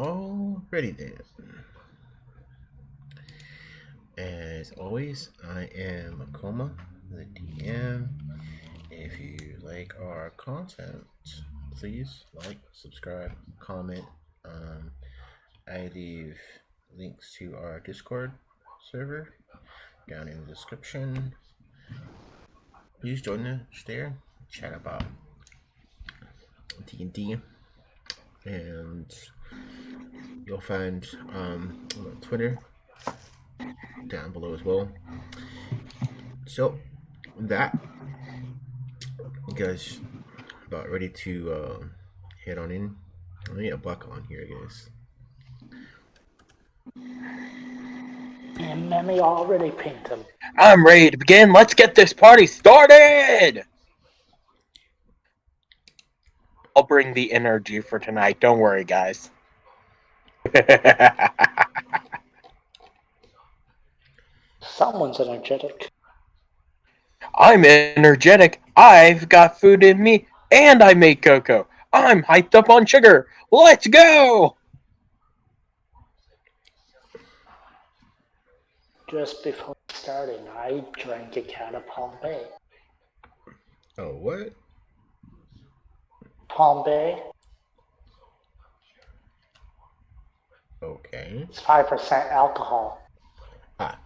Alrighty then. As always, I am Akoma, the DM. If you like our content, please like, subscribe, comment. Um, I leave links to our Discord server down in the description. Please join us there. Chat about D&D, and you'll find Twitter down below as well. So that you guys about ready to head on in. I need a buckle on here, I guess. And Memmy already pinned him. I'm ready to begin. Let's get this party started! I'll bring the energy for tonight. Don't worry, guys. Someone's energetic. I'm energetic. I've got food in me, and I make cocoa. I'm hyped up on sugar. Let's go! Just before starting, I drank a cat of Palm Bay. Oh, what? Palm Bay, Okay. it's 5% alcohol. Ah.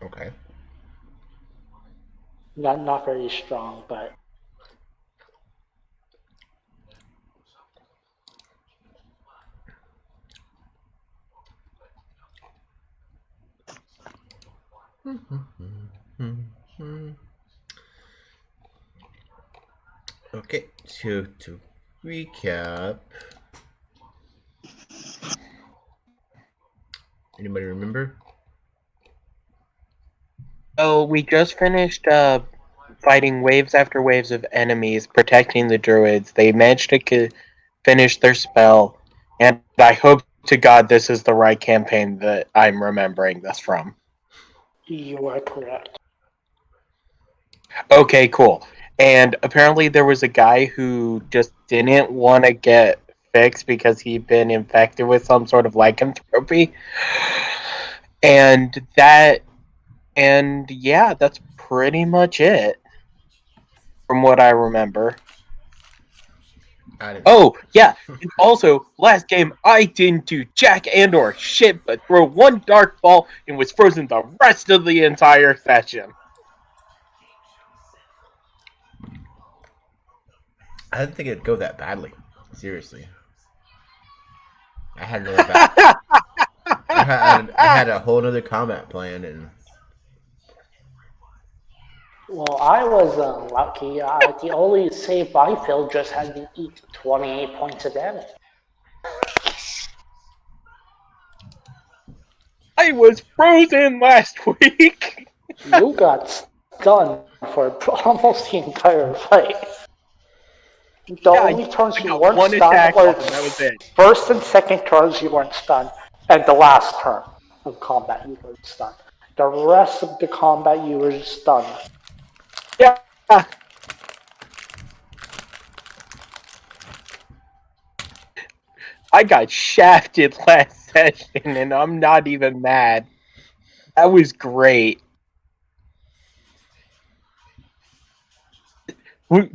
Okay. Not very strong, but Okay, so to recap, anybody remember? So we just finished fighting waves after waves of enemies, protecting the druids. They managed to finish their spell, and I hope to God this is the right campaign that I'm remembering this from. you are correct. Okay, cool. And apparently there was a guy who just didn't want to get fixed because he'd been infected with some sort of lycanthropy. And yeah, that's pretty much it from what I remember. I didn't. Oh, yeah. And also, last game, I didn't do jack and or shit but throw one dark ball and was frozen the rest of the entire session. I didn't think it'd go that badly. Seriously. I had another bat. I had a whole other combat plan, and Well, I was lucky. The only save I filled just had to eat 28 points of damage. I was frozen last week. You got stunned for almost the entire fight. The Yeah, only turns I you got weren't one stunned attack were off and that was it. first and second turns you weren't stunned, and the last turn of combat you were stunned. The rest of the combat you were stunned. Yeah. I got shafted last session and I'm not even mad. That was great.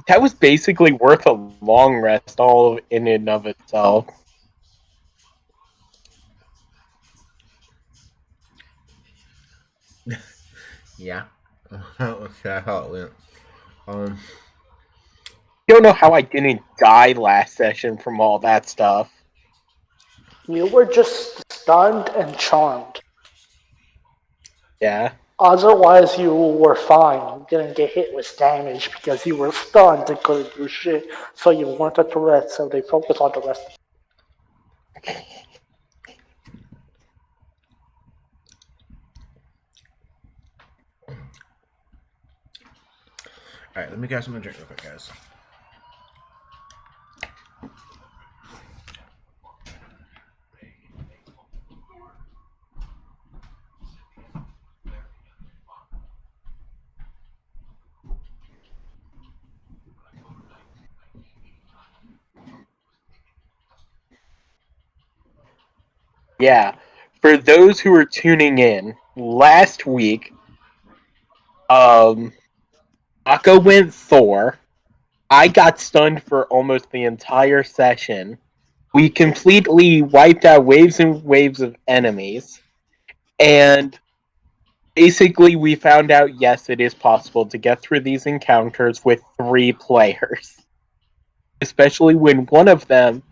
That was basically worth a long rest all in and of itself. yeah, that's how it went. Um, Don't know how I didn't die last session from all that stuff. You were just stunned and charmed. Yeah. Otherwise, you were fine. You didn't get hit with damage because you were stunned and couldn't do shit, so you weren't a threat, so they focus on the rest. all right, let me grab some drink real quick, guys. Yeah. For those who are tuning in, last week, Akko went Thor. I got stunned for almost the entire session. We completely wiped out waves and waves of enemies. And basically, we found out yes, it is possible to get through these encounters with 3 players. Especially when one of them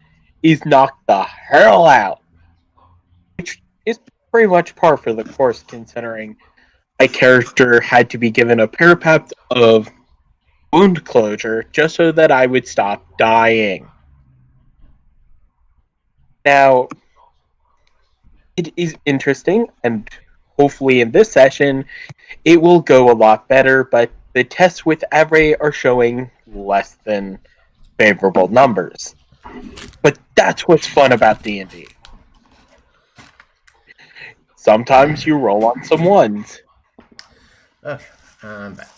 is knocked the hell out. Which is pretty much par for the course, considering my character had to be given a parapet of wound closure just so that I would stop dying. Now, it is interesting, and hopefully in this session, it will go a lot better, but the tests with Avray are showing less than favorable numbers. But that's what's fun about D&D. Sometimes you roll on some ones. Okay, I'm back.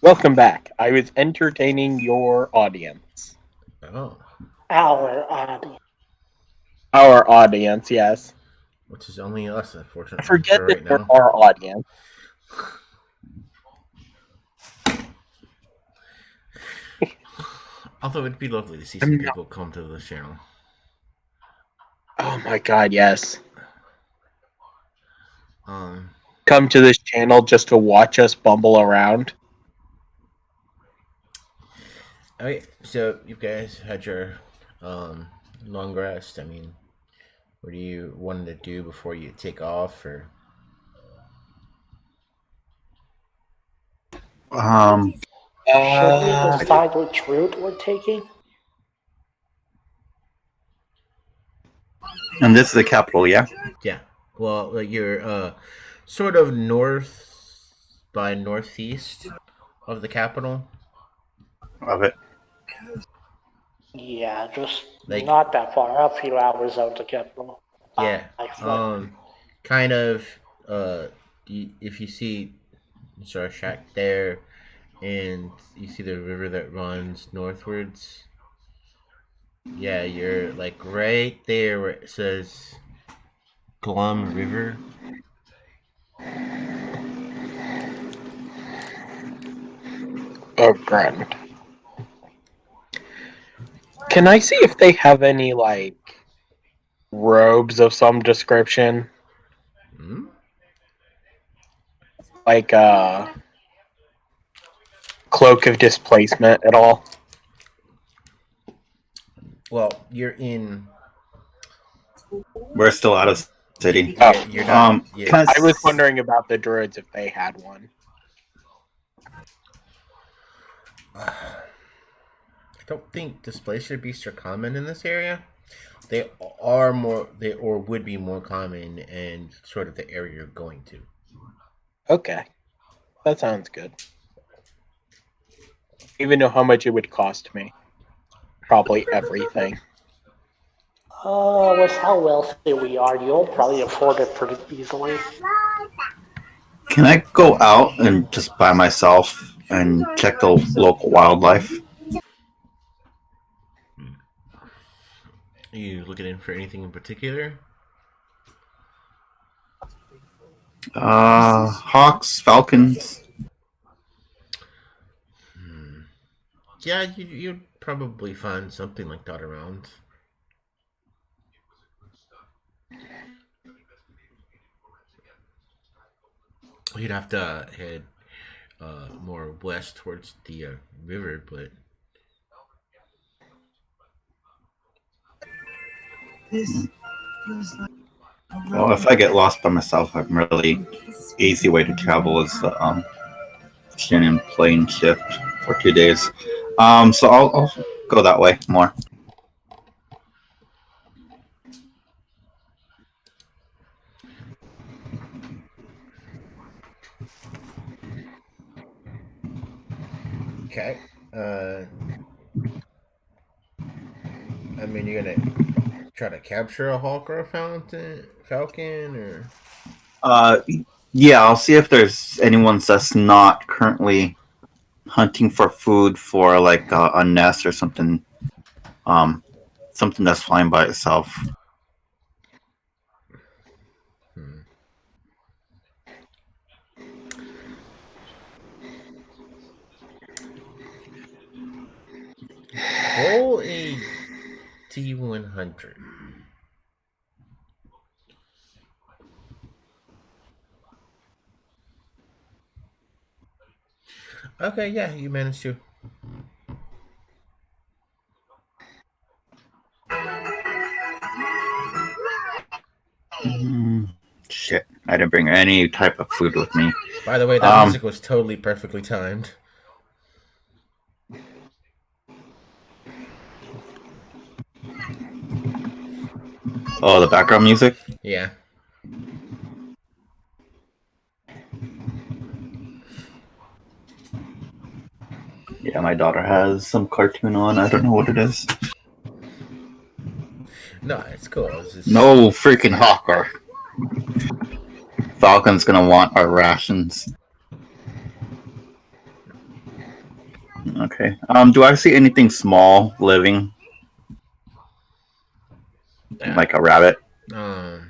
Welcome back. I was entertaining your audience. Oh, Our audience. Our audience, yes. which is only us, unfortunately, Forget for that right they're now. our audience. Although it'd be lovely to see some people come to the channel. Oh my god, yes. Um, Come to this channel just to watch us bumble around. okay, so you guys had your long rest. I mean, what do you want to do before you take off, or? Should we decide which route we're taking? And this is the capital, yeah? Yeah. Well, like you're sort of north by northeast of the capital. Of it. Yeah, just Like- not that far. A few hours out the capital. Yeah. By foot. Kind of. If you see our shack there, and you see the river that runs northwards. Yeah, you're like right there where it says Glum River. Oh, grand. Can I see if they have any, like, robes of some description? Hmm? Like, cloak of displacement at all? Well, you're in. We're still out of city. Oh. You're not. Can I was wondering about the druids if they had one. I don't think displacer beasts are common in this area. They are more. They or would be more common in sort of the area you're going to. Okay. That sounds good. Even know how much it would cost me. Probably everything. With how wealthy we are, you'll probably afford it pretty easily. Can I go out and just by myself and check the local wildlife? Are you looking in for anything in particular? Hawks, falcons. Yeah, you'd probably find something like that around. You'd have to head more west towards the river, but Well, if I get lost by myself, I'm really easy way to travel is the Shannon plane shift for 2 days. So I'll go that way more. okay. I mean, you're gonna try to capture a hawk or a falcon, or Yeah, I'll see if there's anyone that's not currently hunting for food for like a nest or something. So something that's flying by itself. Roll a D100. Okay, yeah, you managed to. Shit, I didn't bring any type of food with me. By the way, that music was totally perfectly timed. Oh, the background music? Yeah. Yeah, my daughter has some cartoon on. I don't know what it is. No, it's cool. It's just... No freaking hawker. Falcon's gonna want our rations. Okay. Do I see anything small living? Like a rabbit? Do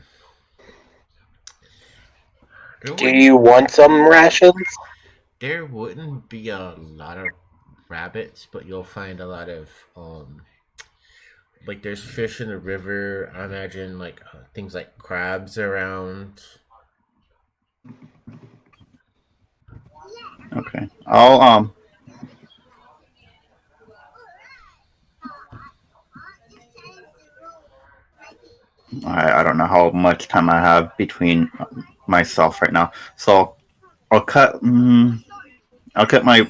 you want some rations? There wouldn't be a lot of rabbits, but you'll find a lot of like there's fish in the river. I imagine like things like crabs around. Okay. I'll I don't know how much time I have between myself right now. So I'll cut my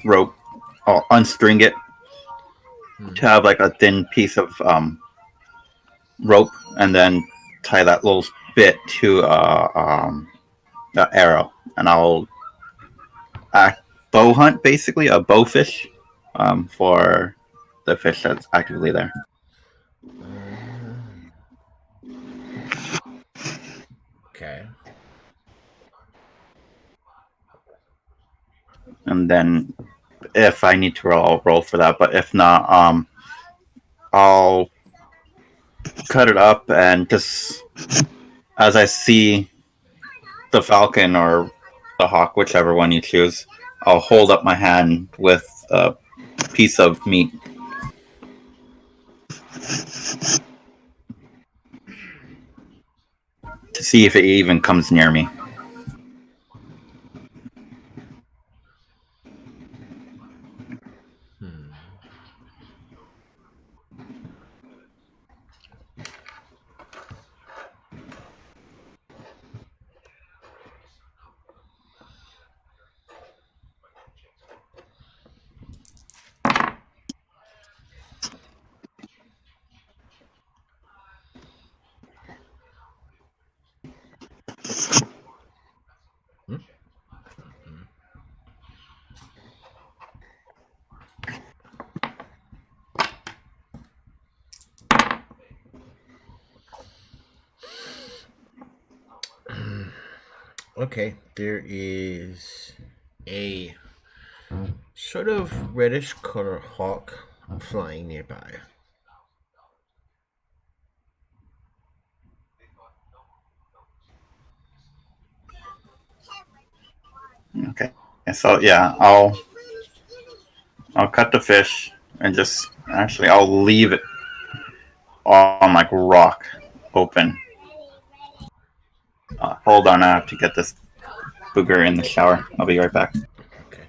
rope. I'll unstring it to have like a thin piece of rope, and then tie that little bit to the arrow, and I'll bow hunt, basically a bowfish, for the fish that's actively there. Okay. And then if I need to roll, I'll roll for that. But if not, I'll cut it up, and just as I see the falcon or the hawk, whichever one you choose, I'll hold up my hand with a piece of meat to see if it even comes near me. Okay, there is a sort of reddish color hawk flying nearby. Okay. And so yeah, I'll cut the fish and just actually I'll leave it on like rock open. Hold on, I have to get this booger in the shower. I'll be right back. Okay.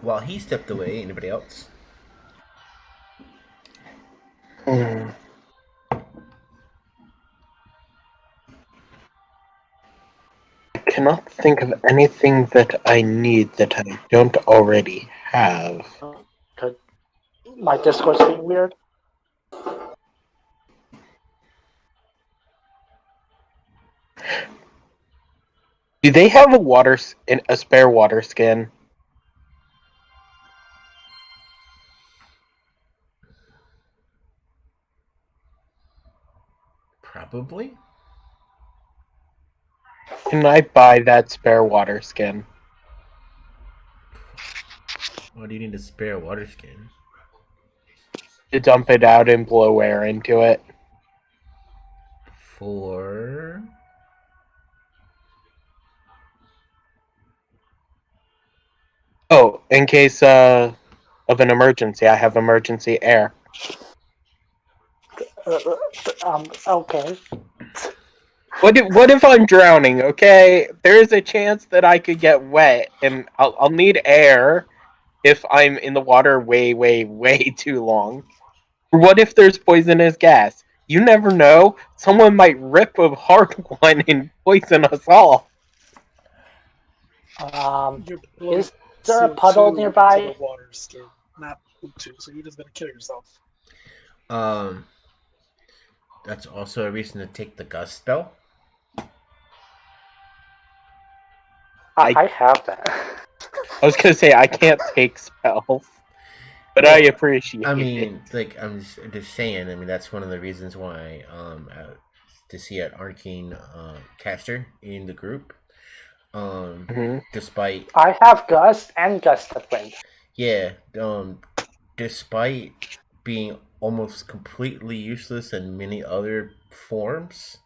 While he stepped away, anybody else? I cannot think of anything that I need that I don't already have. Could my Discord's being weird? Do they have a spare water skin? Probably. Can I buy that spare water skin? Why do you need a spare water skin? to dump it out and blow air into it. For Oh, in case of an emergency, I have emergency air. Okay. What if I'm drowning? Okay, there's a chance that I could get wet, and I'll need air if I'm in the water way too long. What if there's poisonous gas? You never know. Someone might rip a hard one and poison us all. Um, You're blowing is there a puddle CO2 into the nearby? water, Skin, not O2, so you're just gonna kill yourself. um, that's also a reason to take the gust spell. I have that. I was gonna say I can't take spells, but I appreciate I it. mean, like I'm just saying. I mean, that's one of the reasons why to see an arcane caster in the group. Despite I have gust and gust of wind. yeah, despite being almost completely useless in many other forms,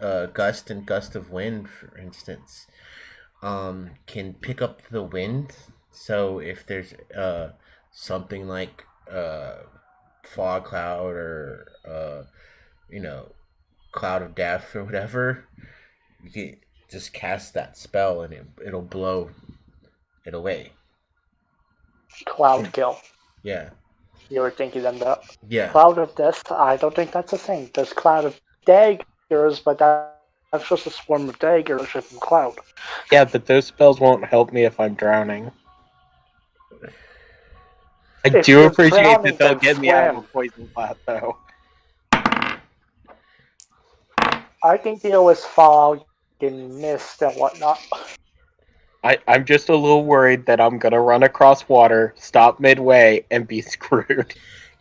gust and gust of wind, for instance, can pick up the wind. So if there's something like fog cloud or you know cloud of death or whatever, you can just cast that spell and it'll blow it away. Cloud kill. Yeah, You were thinking of the yeah. cloud of death. I don't think that's a thing. There's cloud of daggers, but that's just a swarm of daggers from cloud. Yeah, but those spells won't help me if I'm drowning. I If do you're appreciate that drowning, they'll then get me out of a swim. poison cloud, though. I can deal with fog and mist and whatnot. I'm just a little worried that I'm gonna run across water, stop midway, and be screwed.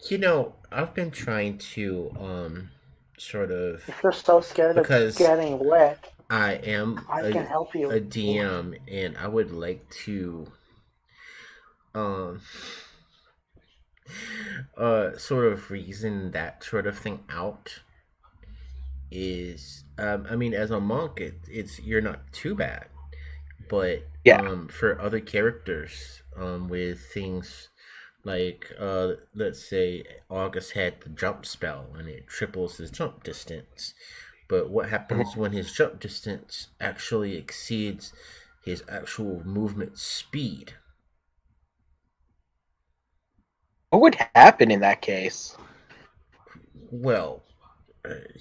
You know, I've been trying to sort of If you're so scared of because getting wet, I am I can help you. a DM and I would like to um sort of reason that sort of thing out is I mean as a monk it's you're not too bad, but Yeah. For other characters with things like let's say August had the jump spell and it triples his jump distance, but what happens when his jump distance actually exceeds his actual movement speed? What would happen in that case? Well,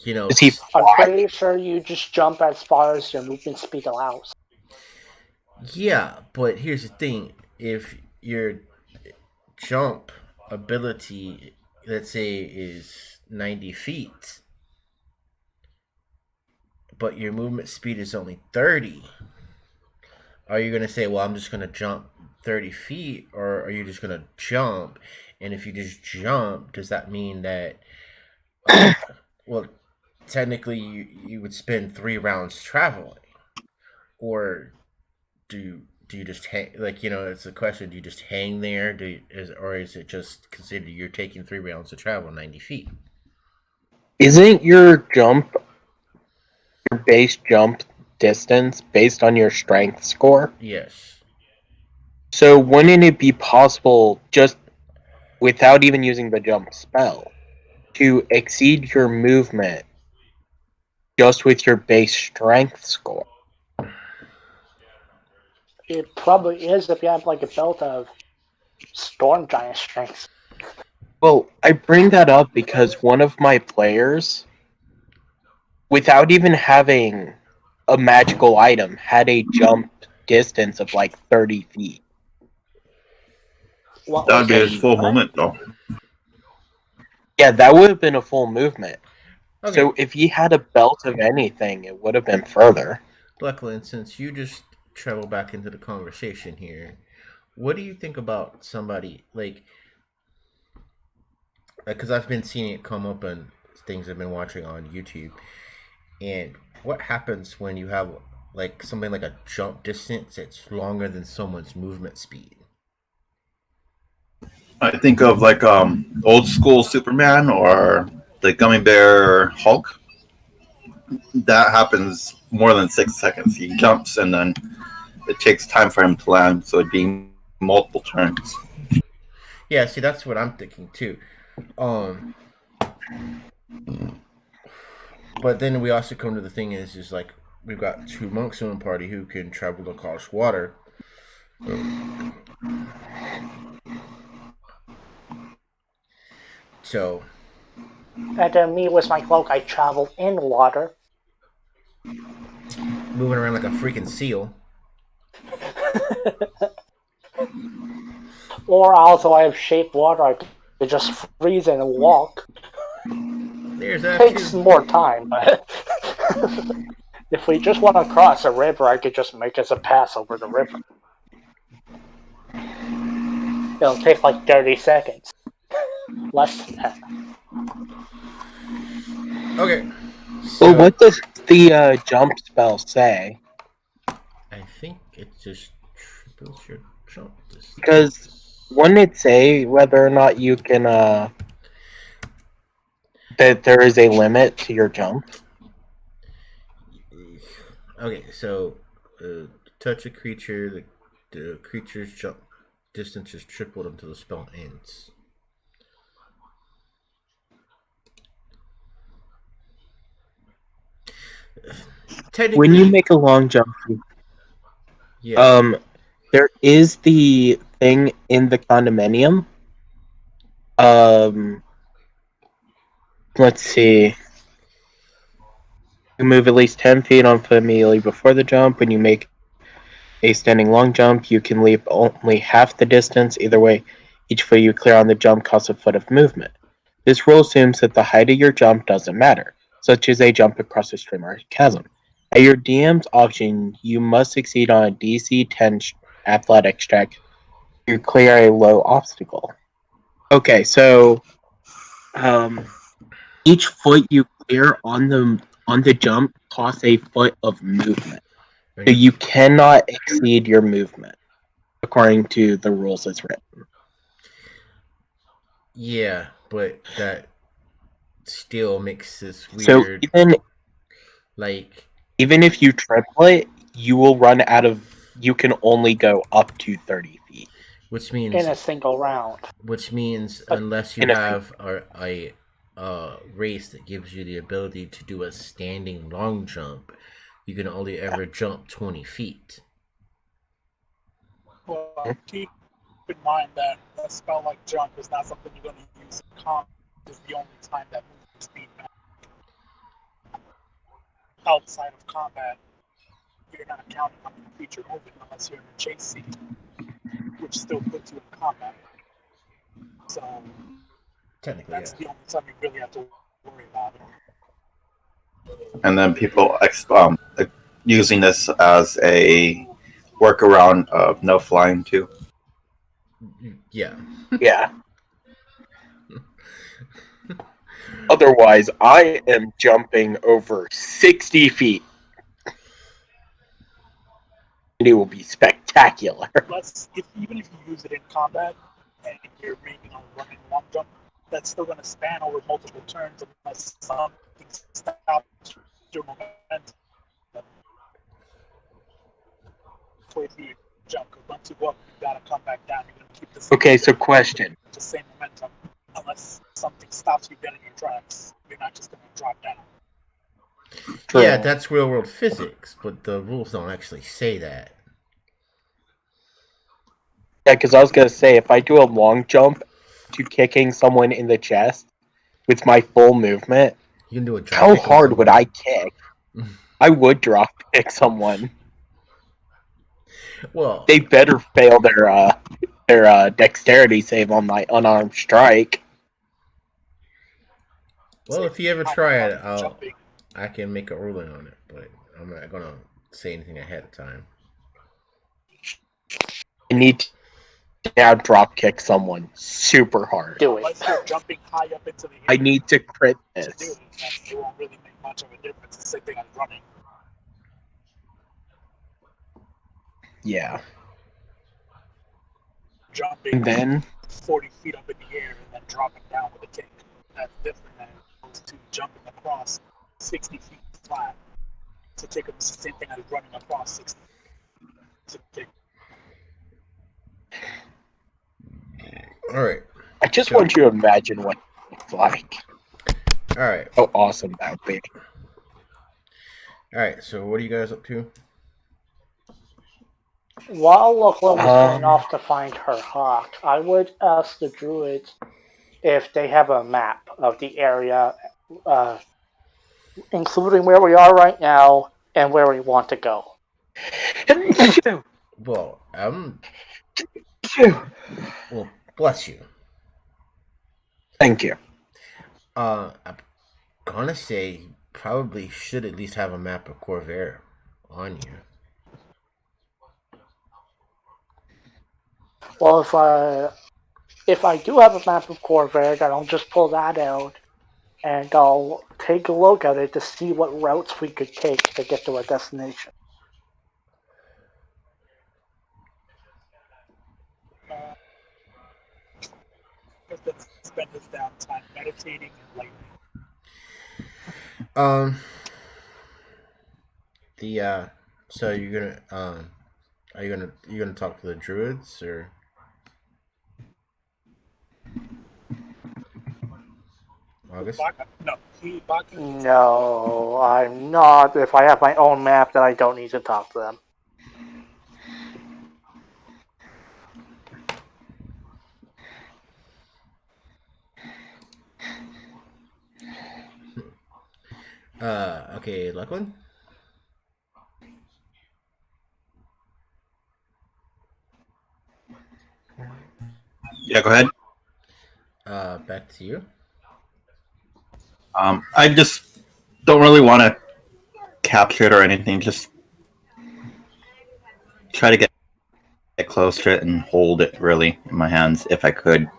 you know, Does he I'm fly? pretty sure you just jump as far as your movement speed allows. yeah, but here's the thing: if your jump ability, let's say, is 90 feet, but your movement speed is only 30, are you going to say, well, I'm just going to jump 30 feet, or are you just going to jump? And if you just jump, does that mean that, well, technically you would spend 3 rounds traveling? Or do you just hang, like, it's a question, do you just hang there? Or is it just considered you're taking 3 rounds to travel 90 feet? Isn't your base jump distance based on your strength score? Yes. So wouldn't it be possible, just without even using the jump spell, to exceed your movement just with your base strength score? It probably is if you have like a belt of storm giant strength. Well, I bring that up because one of my players, without even having a magical item, had a jump distance of like 30 feet. What That was would be it? his full moment, though. Yeah, that would have been a full movement. Okay. So if he had a belt of anything, it would have been further. Luckily, since you just travel back into the conversation here, what do you think about somebody like, because I've been seeing it come up in things I've been watching on YouTube, and what happens when you have like something like a jump distance that's longer than someone's movement speed? I think of like old school Superman or the Gummy Bear Hulk. That happens more than 6 seconds. He jumps and then it takes time for him to land, so it'd be multiple turns. Yeah, see, that's what I'm thinking too. Um, but then we also come to the thing is like we've got two monks in the party who can travel across water. So And then me with my cloak, I travel in water. moving around like a freaking seal. Or also I have shaped water, I could just freeze and walk. There's that Takes too. more time, but if we just want to cross a river, I could just make us a pass over the river. It'll take like 30 seconds. Less than that. Okay. Well, So what does the jump spell say? I think it just triples your jump distance. Because wouldn't it say whether or not you can that there is a limit to your jump? Okay, so touch a creature, the creature's jump distance is tripled until the spell ends. Technically, When you make a long jump, yeah. there is the thing in the condominium. Let's see. You move at least 10 feet on foot immediately before the jump. When you make a standing long jump, you can leap only half the distance. Either way, each foot you clear on the jump costs a foot of movement. This rule assumes that the height of your jump doesn't matter, such as a jump across a stream or a chasm. At your DM's option, you must succeed on a DC 10 athletics check to clear a low obstacle. Okay, so each foot you clear on the jump costs a foot of movement. So you cannot exceed your movement according to the rules as written. Yeah, but that still makes this So weird. Like, even if you triple it, you will run out of. You can only go up to 30 feet. which means In a single round. But unless you In a have a race that gives you the ability to do a standing long jump, you can only ever jump 20 feet. Well, keep in mind that a spell like jump is not something you're going to use in combat. It's the only time that movement speed matters. Outside of combat, you're not counting on the creature moving unless you're in a chase scene, which still puts you in combat. So Technically, that's yes. the only time you really have to worry about it. And then people using this as a workaround of no flying too. Yeah. Yeah. Otherwise, I am jumping over 60 feet. And it will be spectacular. Even if you use it in combat and you're making a running long jump, that's still going to span over multiple turns unless something stops your momentum. Way through your jump, because once you go up, you gotta come back down. You're gonna keep the same Okay, so question. the same momentum, unless something stops you dead in your tracks. You're not just gonna drop down. True. Yeah, that's real world physics, but the rules don't actually say that. Yeah, because I was going to say, if I do a long jump to kicking someone in the chest with my full movement, You can do a drop how kick on hard would someone. I kick? I would drop kick someone. Well, They better fail their dexterity save on my unarmed strike. well, if you ever How try far it, you're jumping. I can make a ruling on it, but I'm not gonna say anything ahead of time. I need to now drop kick someone super hard. do it. Unless you're jumping high up into the air, I need to crit to do this. it, it won't really make much of a difference. It's the same thing as running. Yeah. Jumping And then 40 feet up in the air and then dropping down with a kick. That's different than opposed to jumping across 60 feet flat. To kick him, the same thing as running across 60 feet to kick. All right. I just want you to imagine what it's like. All right. How awesome that would be. All right. So what are you guys up to? While Lachlan was going off to find her hawk, I would ask the druids if they have a map of the area, including where we are right now and where we want to go. Well, well, bless you. Thank you. I'm gonna say you probably should at least have a map of Corvair on you. Well, if I do have a map of Corvair, then I'll just pull that out and I'll take a look at it to see what routes we could take to get to our destination. Let's spend this downtime meditating and lightning. So you're gonna are you gonna talk to the druids or? August? No, I'm not. If I have my own map, then I don't need to talk to them. Okay, Lachlan? Yeah, go ahead. Back to you. I just don't really want to capture it or anything. Just try to get close to it and hold it really in my hands if I could.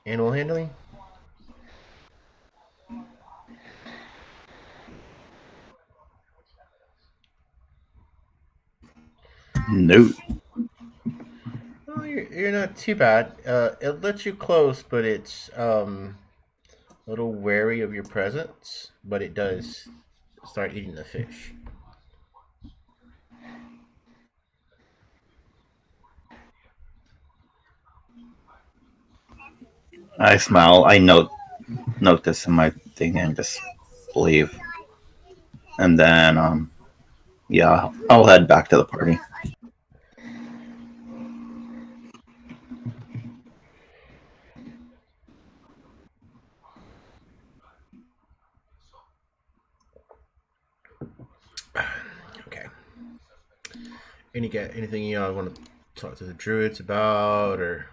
Animal handling? No. Oh, you're not too bad. It lets you close, but it's a little wary of your presence. But it does start eating the fish. I smile. I note this in my thing and just leave. And then, yeah, I'll head back to the party. Okay. Anything you want to talk to the druids about, or?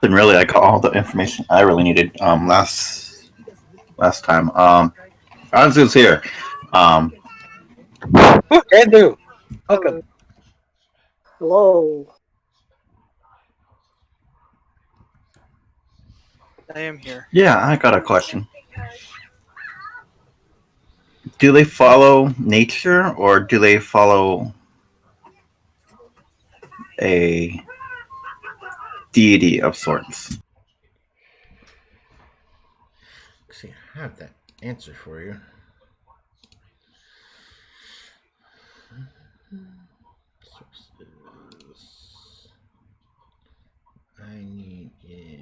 And really, I got all the information I really needed last time. Anzu's here. Andrew, welcome. Hello. I am here. Yeah, I got a question. Do they follow nature or do they follow a deity of sorts? See, I have that answer for you. Sources. I need is.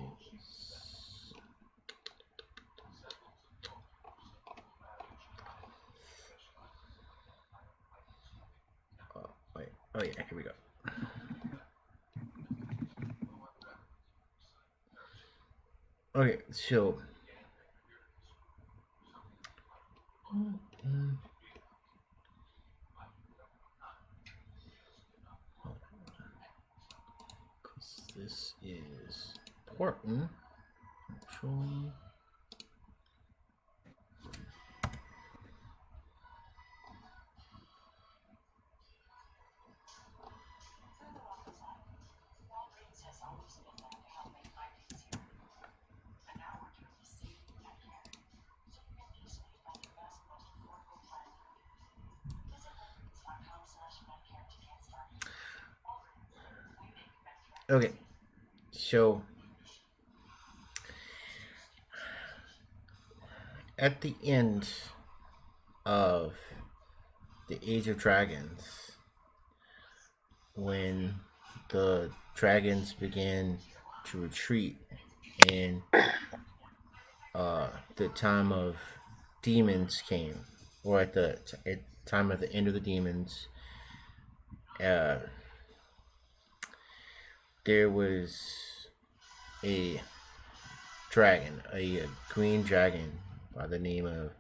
Oh, wait. Oh, yeah, here we go. Okay, so. This is important. Actually. Okay, so at the end of the Age of Dragons, when the dragons began to retreat and the time of demons came, or at the time of the end of the demons, uh, there was a dragon, a green dragon by the name of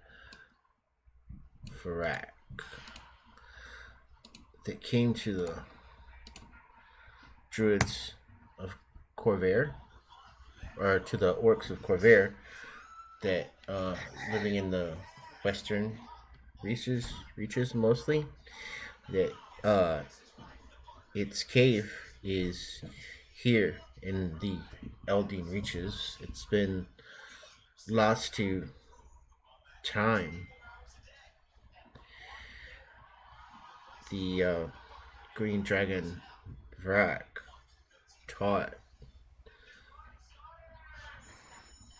Farak, that came to the druids of Corvair, or to the orcs of Corvair, that living in the western reaches mostly, that its cave is here in the Eldine reaches. It's been lost to time. The green dragon Vrak taught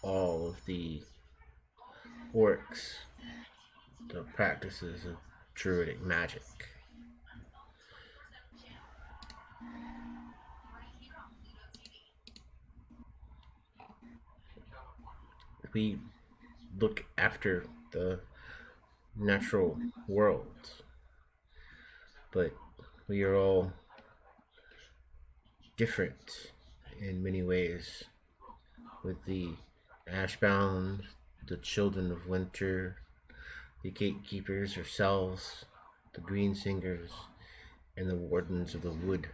all of the orcs the practices of druidic magic. We look after the natural world, but we are all different in many ways, with the Ashbound, the Children of Winter, the Gatekeepers ourselves, the Green Singers, and the Wardens of the Wood.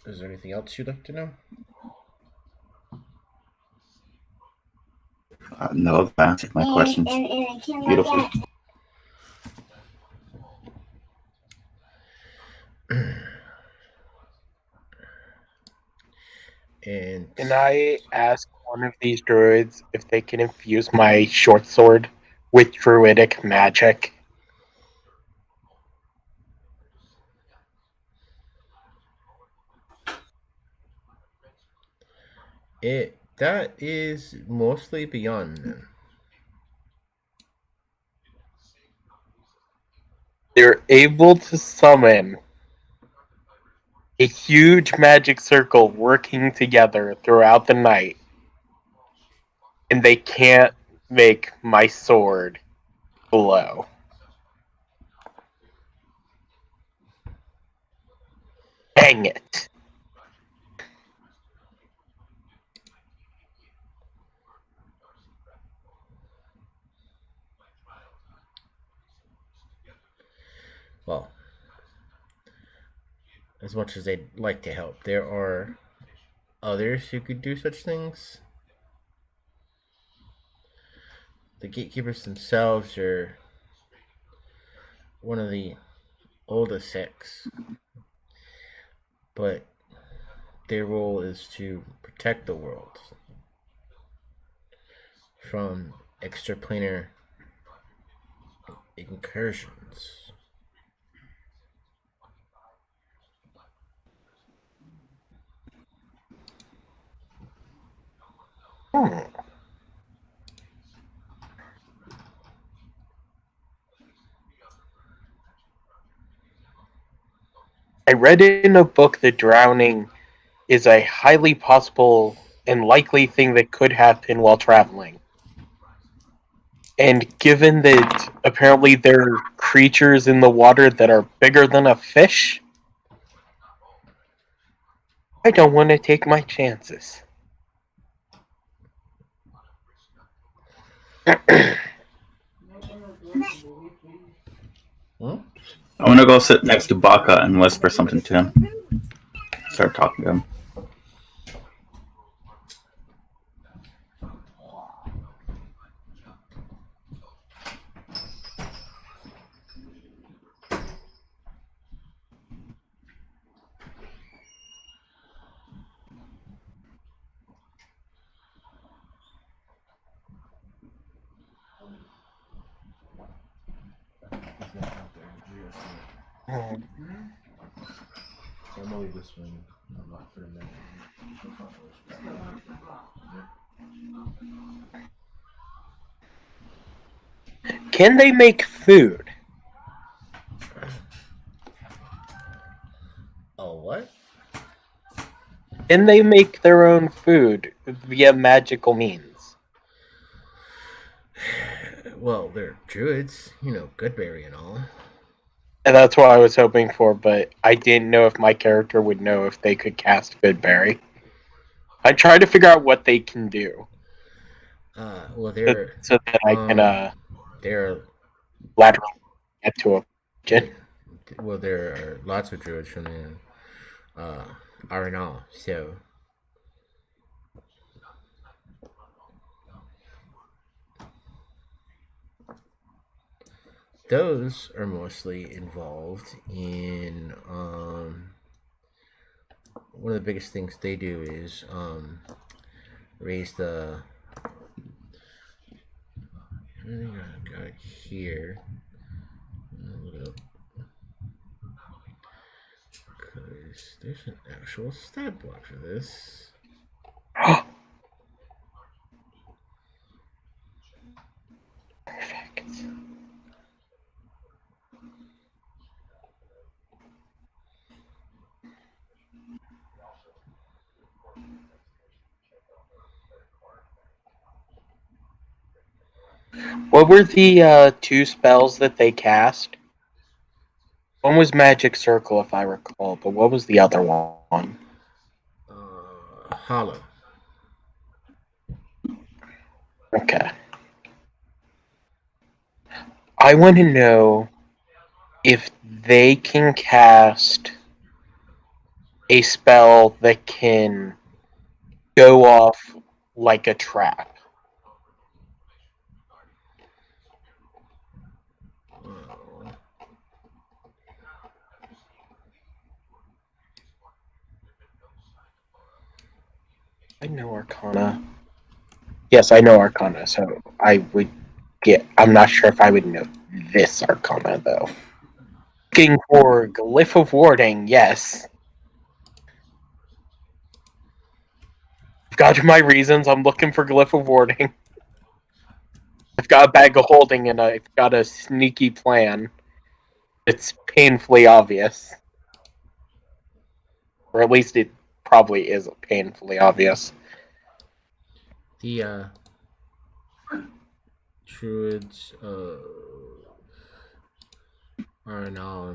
Is there anything else you'd like to know? No, that answered my questions beautifully. And Can I ask one of these druids if they can infuse my short sword with druidic magic? that is mostly beyond them. They're able to summon a huge magic circle working together throughout the night, and they can't make my sword glow. Dang it. Well, as much as they'd like to help, there are others who could do such things. The gatekeepers themselves are one of the oldest sects, but their role is to protect the world from extraplanar incursions. Hmm. I read in a book that drowning is a highly possible and likely thing that could happen while traveling. And given that apparently there are creatures in the water that are bigger than a fish, I don't want to take my chances. Hmm? I want to go sit next to Baka and whisper something to him. Start talking to him. Hmm. I'm only this one. I'm not for a minute. Can they make food? Oh, what? Can they make their own food via magical means? Well, they're druids, Goodberry and all. And that's what I was hoping for, but I didn't know if my character would know if they could cast Goodberry. I tried to figure out what they can do, Well, so that I can they're laterally get to a yeah, question. well, there are lots of druids from the Arenal, so those are mostly involved in one of the biggest things they do is raise the I think I got it here. Look it up because there's an actual stat block for this. Perfect. What were the two spells that they cast? One was Magic Circle, if I recall, but what was the other one? Hollow. Okay. I want to know if they can cast a spell that can go off like a trap. Oh. I know Arcana. Yes, I know Arcana, so I would get. I'm not sure if I would know this Arcana, though. Looking for Glyph of Warding, yes. I've got my reasons. I'm looking for Glyph of Warding. I've got a bag of holding, and I've got a sneaky plan. It's painfully obvious. Or at least it probably is painfully obvious. The druids are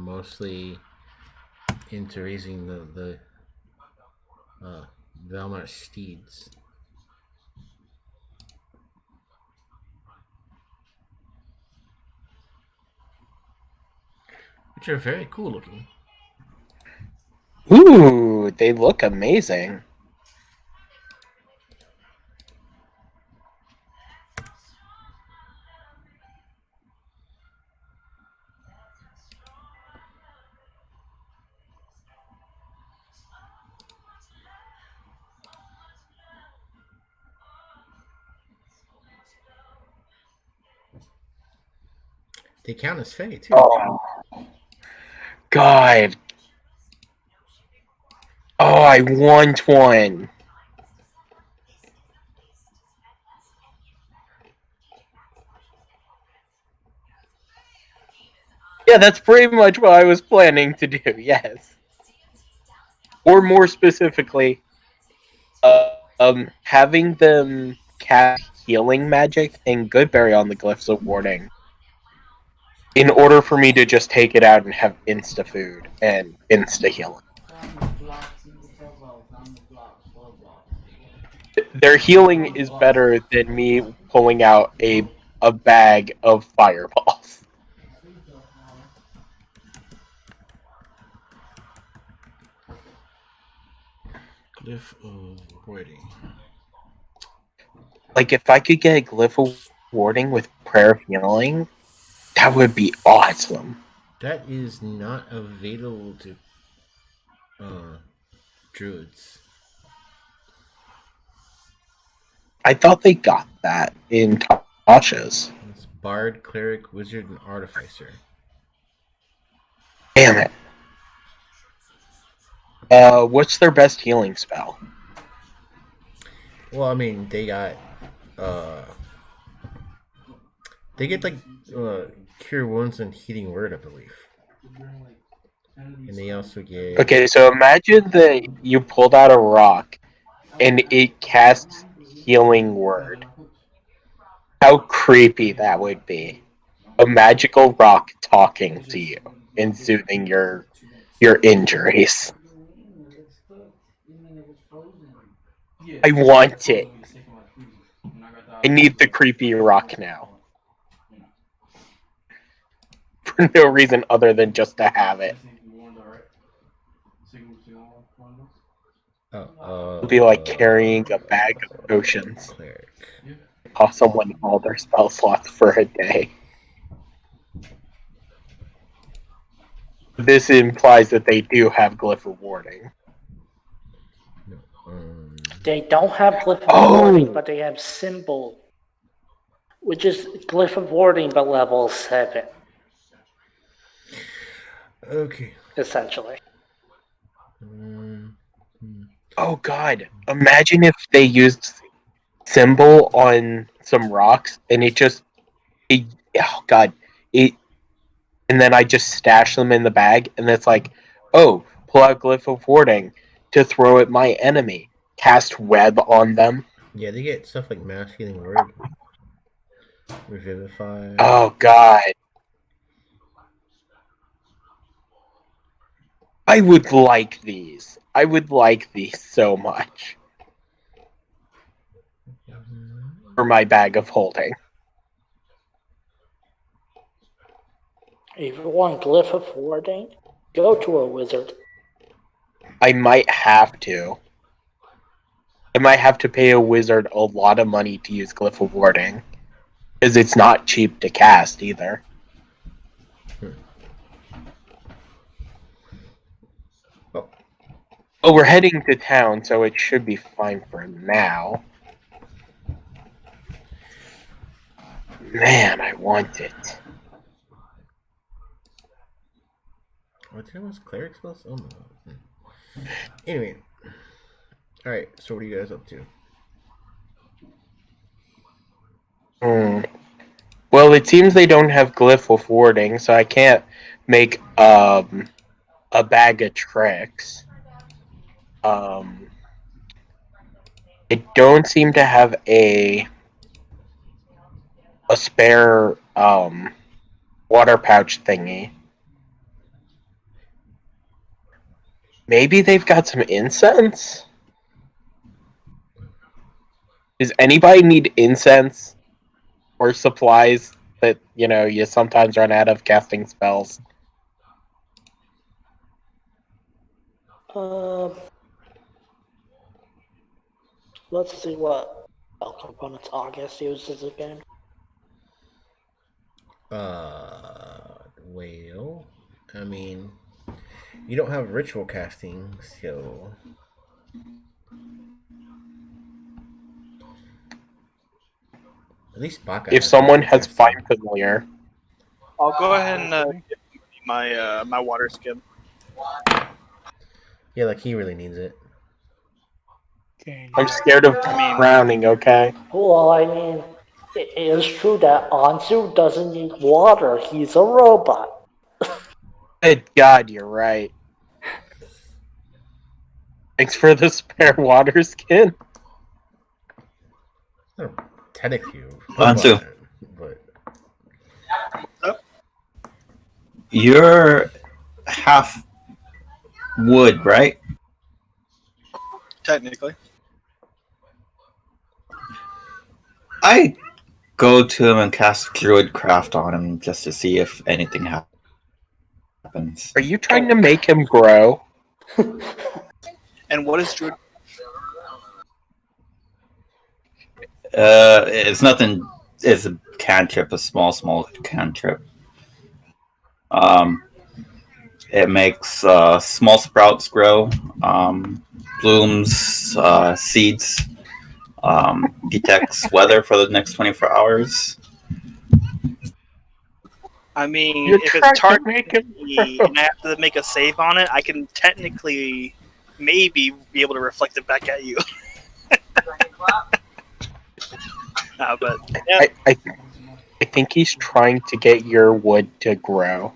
mostly into raising the Velmar steeds. Which are very cool looking. Ooh, they look amazing. They count as Fae too. Oh, God. Oh, I want one. Yeah, that's pretty much what I was planning to do, yes. Or more specifically, having them cast healing magic and Goodberry on the Glyphs of Warding in order for me to just take it out and have insta food and insta healing. Their healing is better than me pulling out a bag of fireballs. Glyph of Warding. Like, if I could get a Glyph of Warding with Prayer of Healing, that would be awesome. That is not available to druids. I thought they got that in Tasha's. It's Bard, Cleric, Wizard, and Artificer. Damn it. What's their best healing spell? Well, I mean, they got they get like cure wounds and healing word, I believe, and they also get Okay, so imagine that you pulled out a rock and it casts healing word. How creepy that would be. A magical rock talking to you and soothing your injuries. I want it. I need the creepy rock now. For no reason other than just to have it. It'll be like carrying a bag of potions. cleric. Cost someone all their spell slots for a day. This implies that they do have glyph of warding. No, They don't have glyph of Oh! warding, but they have symbol, which is glyph of warding, but level 7, okay. essentially. Oh god! Imagine if they used symbol on some rocks and it just and then I just stash them in the bag and it's like, oh, pull out glyph of warding to throw at my enemy. Cast web on them. Yeah, they get stuff like mass healing word, revivify. Oh god. I would like these. I would like these so much. For my bag of holding. If you want glyph of warding, go to a wizard. I might have to. I might have to pay a wizard a lot of money to use glyph of warding. Because it's not cheap to cast either. Oh, we're heading to town, so it should be fine for now. Man, I want it. What the hell was cleric spells? Oh no. Anyway. Alright, so what are you guys up to? Well, it seems they don't have glyph of warding, so I can't make a bag of tricks. I don't seem to have a spare water pouch thingy. Maybe they've got some incense? Does anybody need incense or supplies that, you sometimes run out of casting spells? Let's see what spell components August uses again. Well, I mean, you don't have ritual casting, so at least Baka. If someone has Fine Familiar. I'll go ahead and give my my water skin. Yeah, like he really needs it. I'm scared of drowning, okay? Well, I mean, it is true that Anzu doesn't need water. He's a robot. Good God, you're right. Thanks for the spare water skin. Technically, Anzu. But You're half wood, right? Technically. I go to him and cast Druidcraft on him just to see if anything happens. Are you trying to make him grow? And what is Druid? It's nothing. It's a cantrip, a small cantrip. It makes small sprouts grow, blooms, seeds, detects weather for the next 24 hours. I mean, You're if trying it's to targeting make him me and I have to make a save on it, I can technically maybe be able to reflect it back at you. But yeah, I think he's trying to get your wood to grow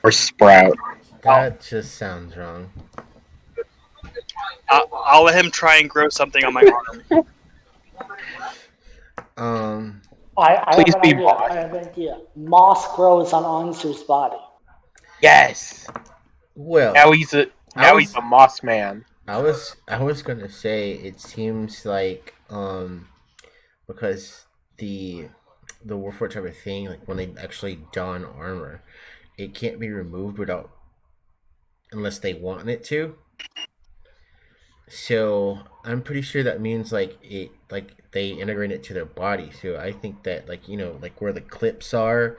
or sprout. That just sounds wrong. I'll let him try and grow something on my arm. I Please have an be idea. moss. I have an idea. Moss grows on Ansu's body. Yes. Well, Now he's a moss man. I was gonna say it seems like because the Warforged type of thing, like when they actually don armor, it can't be removed without unless they want it to. So I'm pretty sure that means like they integrate it to their body. So I think that like where the clips are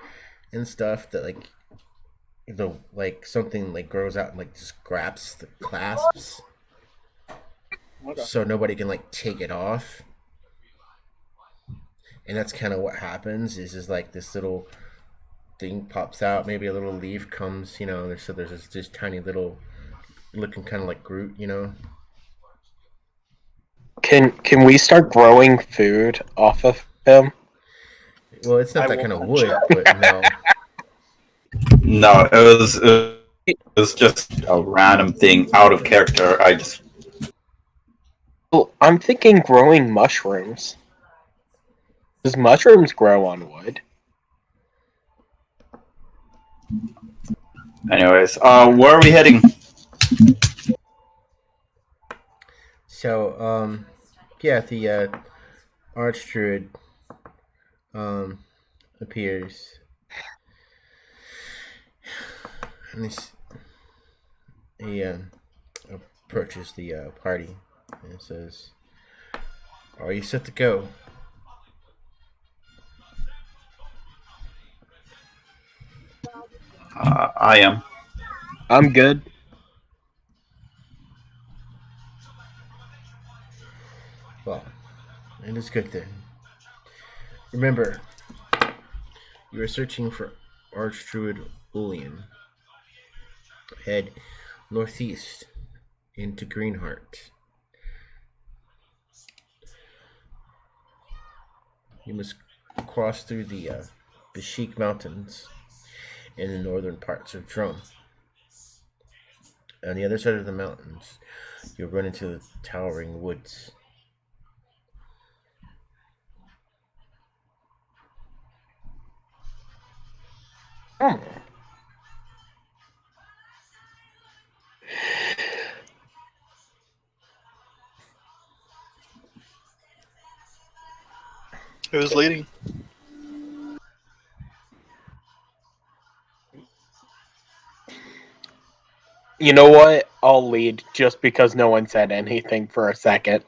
and stuff that like the like something like grows out and like just grabs the clasps, Okay. so nobody can like take it off. And that's kind of what happens. Is just like this little thing pops out, maybe a little leaf comes. There's this tiny little looking kind of like Groot. Can we start growing food off of him? Well, it's not I that will kind of wood, try. but no. No, it was just a random thing out of character. I just Well, I'm thinking growing mushrooms. Does mushrooms grow on wood? anyways. Where are we heading? So, yeah, the archdruid appears, and he approaches the party and says, "Are you set to go?" I am. I'm good. Well, it is good then. Remember, you are searching for archdruid Ulian. Head northeast into Greenheart. You must cross through the Bashik Mountains in the northern parts of Drum. On the other side of the mountains, you'll run into the towering woods. Hmm. Who's leading? You know what? I'll lead just because no one said anything for a second.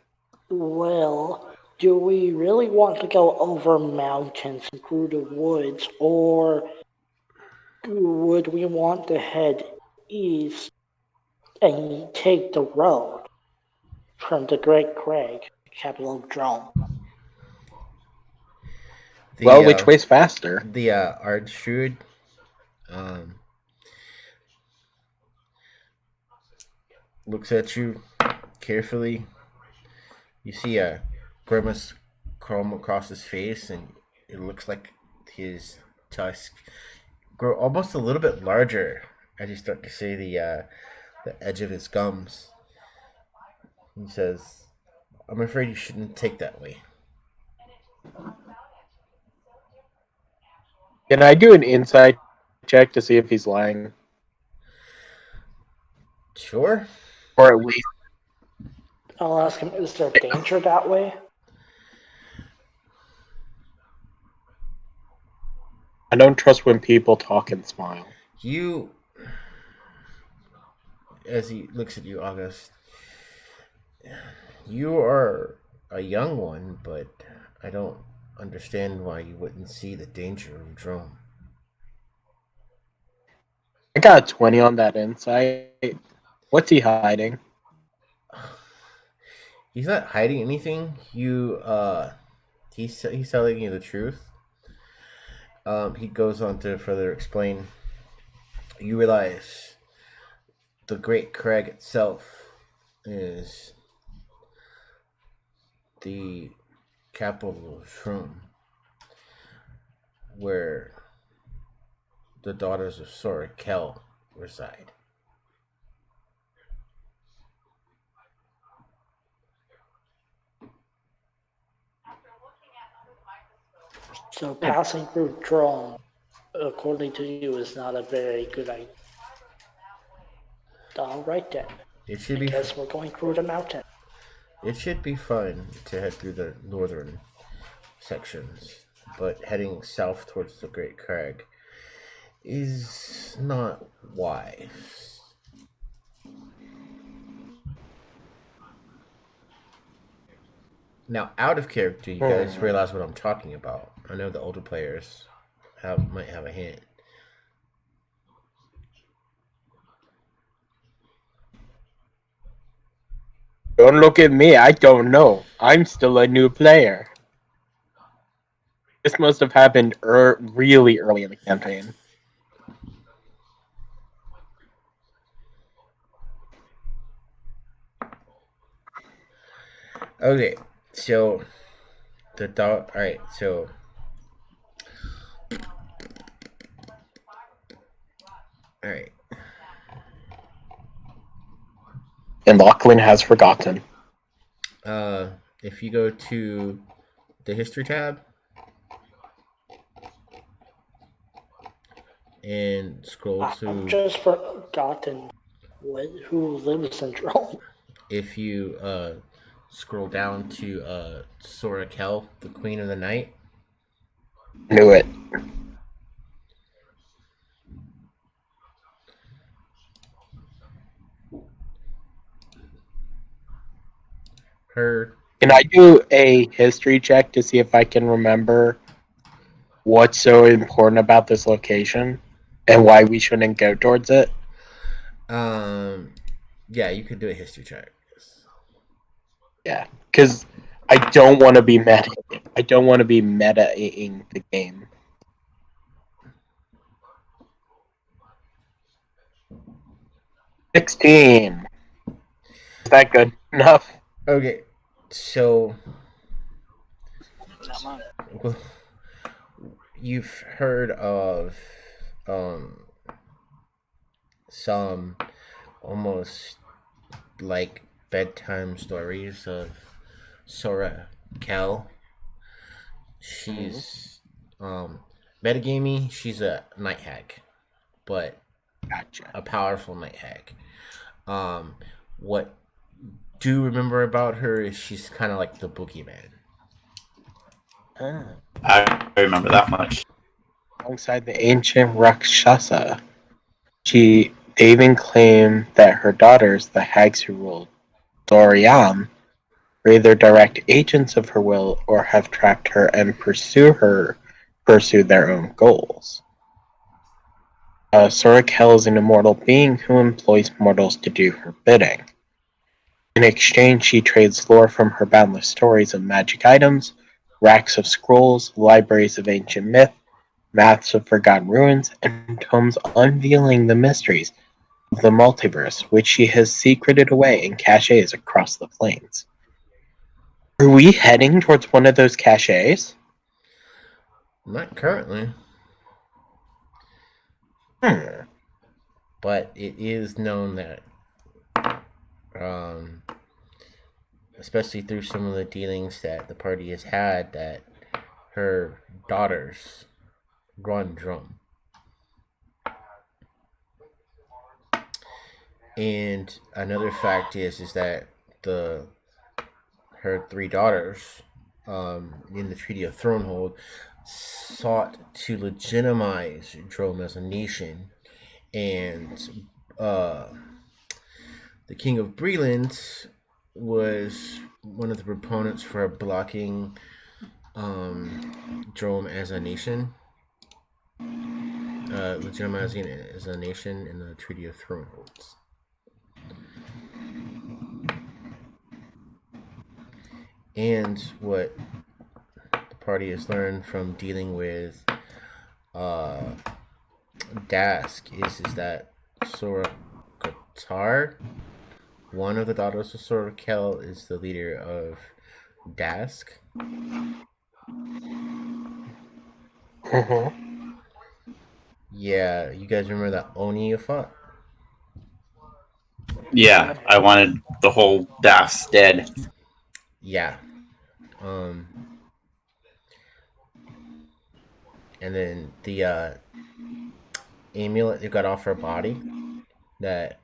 Well, do we really want to go over mountains and through the woods, or would we want to head east and take the road from the Great Crag, capital of Drone? Well, which way's faster? The archdruid um, looks at you carefully. You see a grimace chrome across his face, and it looks like his tusk grow almost a little bit larger as you start to see the edge of his gums. He says, "I'm afraid you shouldn't take that way." Can I do an insight check to see if he's lying? Sure. Or at least I'll ask him, is there danger that way? I don't trust when people talk and smile. You, as he looks at you, August, you are a young one, but I don't understand why you wouldn't see the danger of drone. I got a 20 on that insight. What's he hiding? He's not hiding anything. He's telling you the truth. He goes on to further explain. You realize the Great Crag itself is the capital of Shroom, where the daughters of Sora Kel reside. So passing through drone, according to you, is not a very good idea. All right then. It should I be. guess we're going through the mountain. It should be fun to head through the northern sections, but heading south towards the Great Crag is not wise. Now, out of character, you guys realize what I'm talking about. I know the older players might have a hint. Don't look at me. I don't know. I'm still a new player. This must have happened really early in the campaign. Okay, so the dog. All right, so all right. And Lachlan has forgotten. If you go to the history tab and scroll I've to, just forgotten who lives in drone. if you scroll down to Sora Kel, the Queen of the Night. Knew it. Her. Can I do a history check to see if I can remember what's so important about this location and why we shouldn't go towards it? Yeah, you could do a history check. Yeah, because I don't want to be meta. I don't want to be meta-ing the game. 16. Is that good enough? Okay, so Not mine. well, you've heard of some almost like bedtime stories of Sora Kel. She's metagamey. She's a night hag, but Gotcha. a powerful night hag. What do remember about her is she's kind of like the boogeyman. I remember that much. Alongside the ancient Rakshasa, they even claim that her daughters, the hags who ruled Dorian, were either direct agents of her will or have trapped her and pursue their own goals. Sora Kel is an immortal being who employs mortals to do her bidding. In exchange, she trades lore from her boundless stories of magic items, racks of scrolls, libraries of ancient myth, maps of forgotten ruins, and tomes unveiling the mysteries of the multiverse, which she has secreted away in caches across the plains. Are we heading towards one of those caches? Not currently, but it is known that, especially through some of the dealings that the party has had, that her daughters run drum. And another fact is that her three daughters, in the Treaty of Thronehold, sought to legitimize Drome as a nation, and the King of Breland was one of the proponents for blocking Drome as a nation, legitimizing it as a nation in the Treaty of Throneholds. And what the party has learned from dealing with uh, Dask is that Sora Qatar. One of the daughters of Sora Kel is the leader of Dask. Yeah, you guys remember that Oni you fought? Yeah, I wanted the whole DAS dead. Yeah. And then the amulet you got off her body that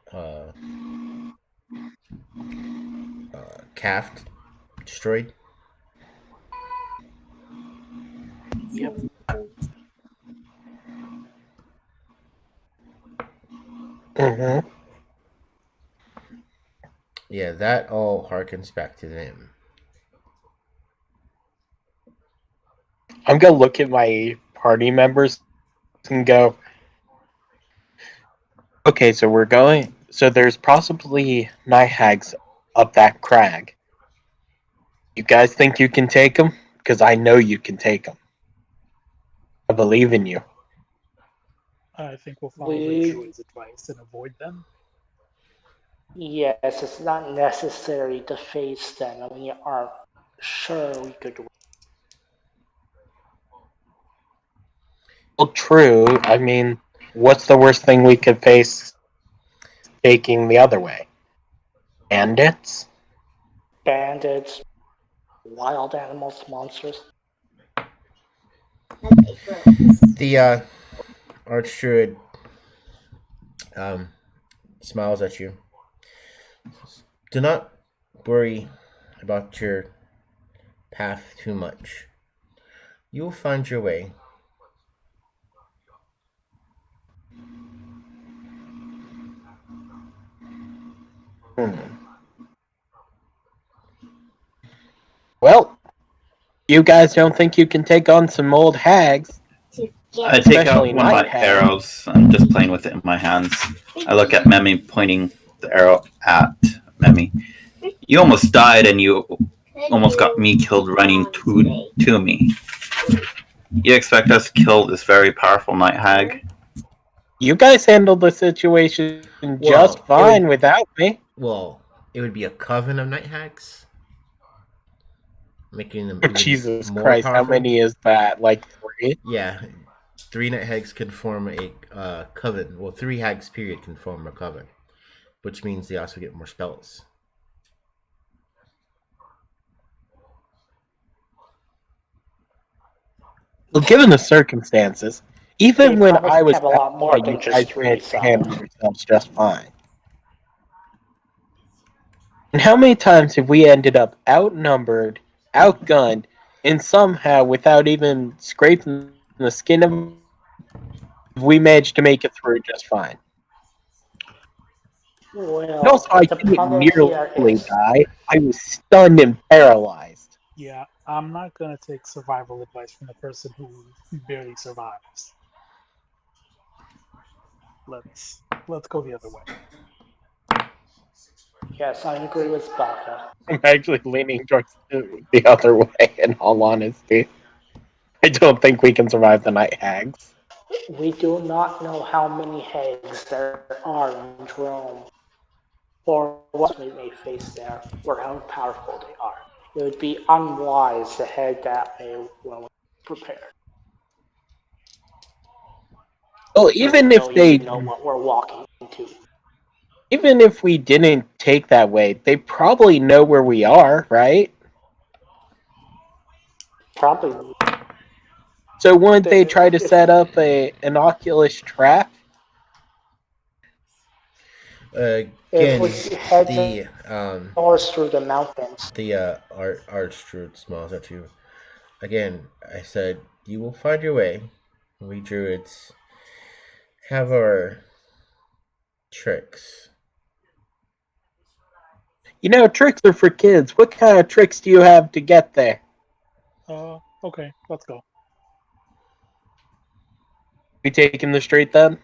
Caft destroyed. Yep. Yeah, that all harkens back to them. I'm gonna look at my party members and go, okay, so we're going. So there's possibly night hags up that crag. You guys think you can take them? Because I know you can take them. I believe in you. I think we'll follow the We, druid's advice and avoid them. yes, it's not necessary to face them, and we aren't sure we could. Well, true. I mean, what's the worst thing we could face taking the other way? Bandits? Bandits, wild animals, monsters. The archdruid smiles at you. Do not worry about your path too much. You will find your way. Well, you guys don't think you can take on some old hags? I take out Especially one of my night hags. arrows. I'm just playing with it in my hands. I look at Memi, pointing the arrow at Memi. You almost died, and you almost got me killed running to me. You expect us to kill this very powerful night hag? You guys handled the situation just fine without me. Well, it would be a coven of night hags, making them even Jesus more Christ, powerful. how many is that? Like 3? Yeah, 3 night hags can form a coven. Well, 3 hags period can form a coven, which means they also get more spells. Well, given the circumstances, even They when probably I was have a lot more you than guys just 3, managed to so. handle yourselves just fine. And how many times have we ended up outnumbered, outgunned, and somehow, without even scraping the skin of, we managed to make it through just fine? And Well, also, I the didn't problem here nearly is die. I was stunned and paralyzed. Yeah, I'm not gonna take survival advice from the person who barely survives. Let's go the other way. yes, I agree with Baka. I'm actually leaning towards the other way, in all honesty. I don't think we can survive the night hags. We do not know how many hags there are in Rome, or what we may face there, or how powerful they are. It would be unwise to head that way when we're prepared. Well, even if they, know what we're walking into. even if we didn't take that way, they probably know where we are, right? Probably. So wouldn't they try to set up an Oculus trap? Again, if we head the north through the mountains. the archdruid smiles at you. Again, I said you will find your way. We druids have our tricks. You know, tricks are for kids. What kind of tricks do you have to get there? Okay, let's go. We taking the street then?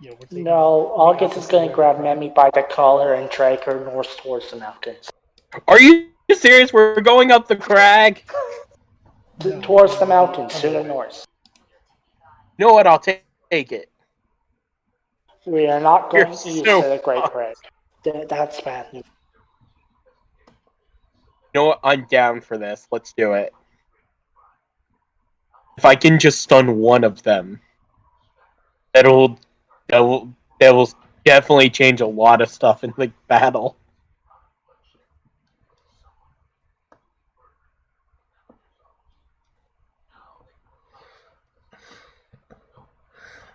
Yeah, we're taking. No, August is going to grab Memi by the collar and drag her north towards the mountains. Are you serious? We're going up the crag? Towards the mountains, to the north. You know what? I'll take it. We are not You're going east so to the Great fucked. Bridge. That's bad news. You know what? I'm down for this. Let's do it. If I can just stun one of them, that will that will definitely change a lot of stuff in the battle.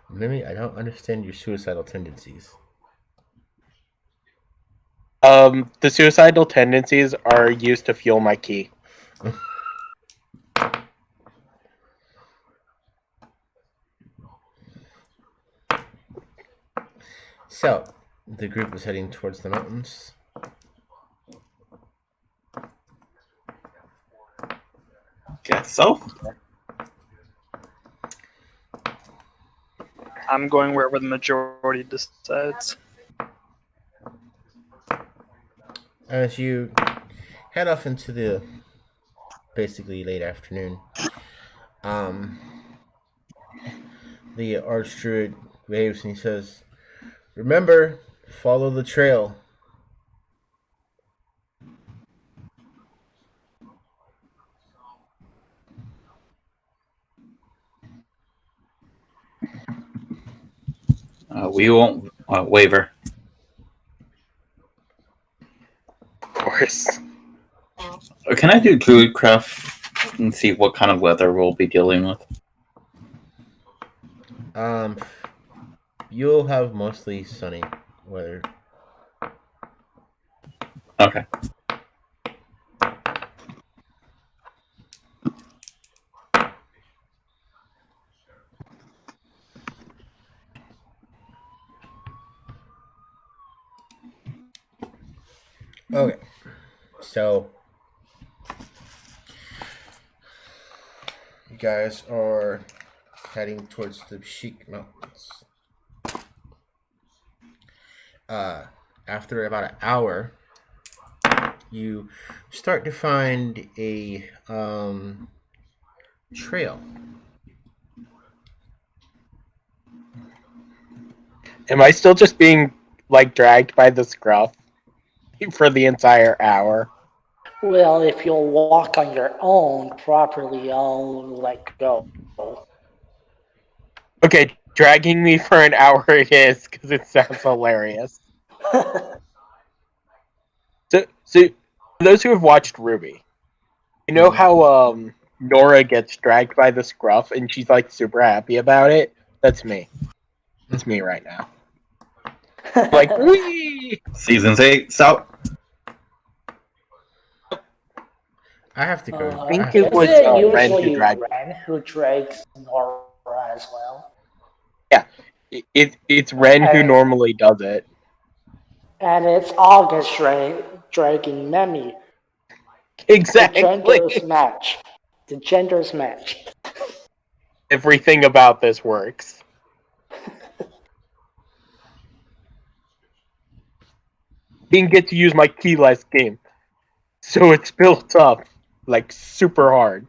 Maybe I don't understand your suicidal tendencies. The suicidal tendencies are used to fuel my ki. So, the group is heading towards the mountains. Guess so. I'm going wherever the majority decides. As you head off into the basically late afternoon, the archdruid waves and he says, "Remember, follow the trail." We won't waver. Of course. Can I do Druidcraft and see what kind of weather we'll be dealing with? You'll have mostly sunny weather. Okay. Okay, so you guys are heading towards the Sheik Mountains. After about an hour, you start to find a trail. Am I still just being like dragged by the scruff for the entire hour? Well, if you'll walk on your own properly, I'll let go. Okay, dragging me for an hour it is because it sounds hilarious. So, for those who have watched Ruby, you know how Nora gets dragged by the scruff and she's like super happy about it? That's me. That's me right now. Like, wee! Season 8 out. I have to go. I think I it have was Is it Ren who usually dragged me. Ren who drags Nora as well? Yeah, it's Ren who normally does it. And it's August dragging Memi. Exactly. The genders match. The genders match. Everything about this works. Didn't get to use my key last game, so it's built up like super hard.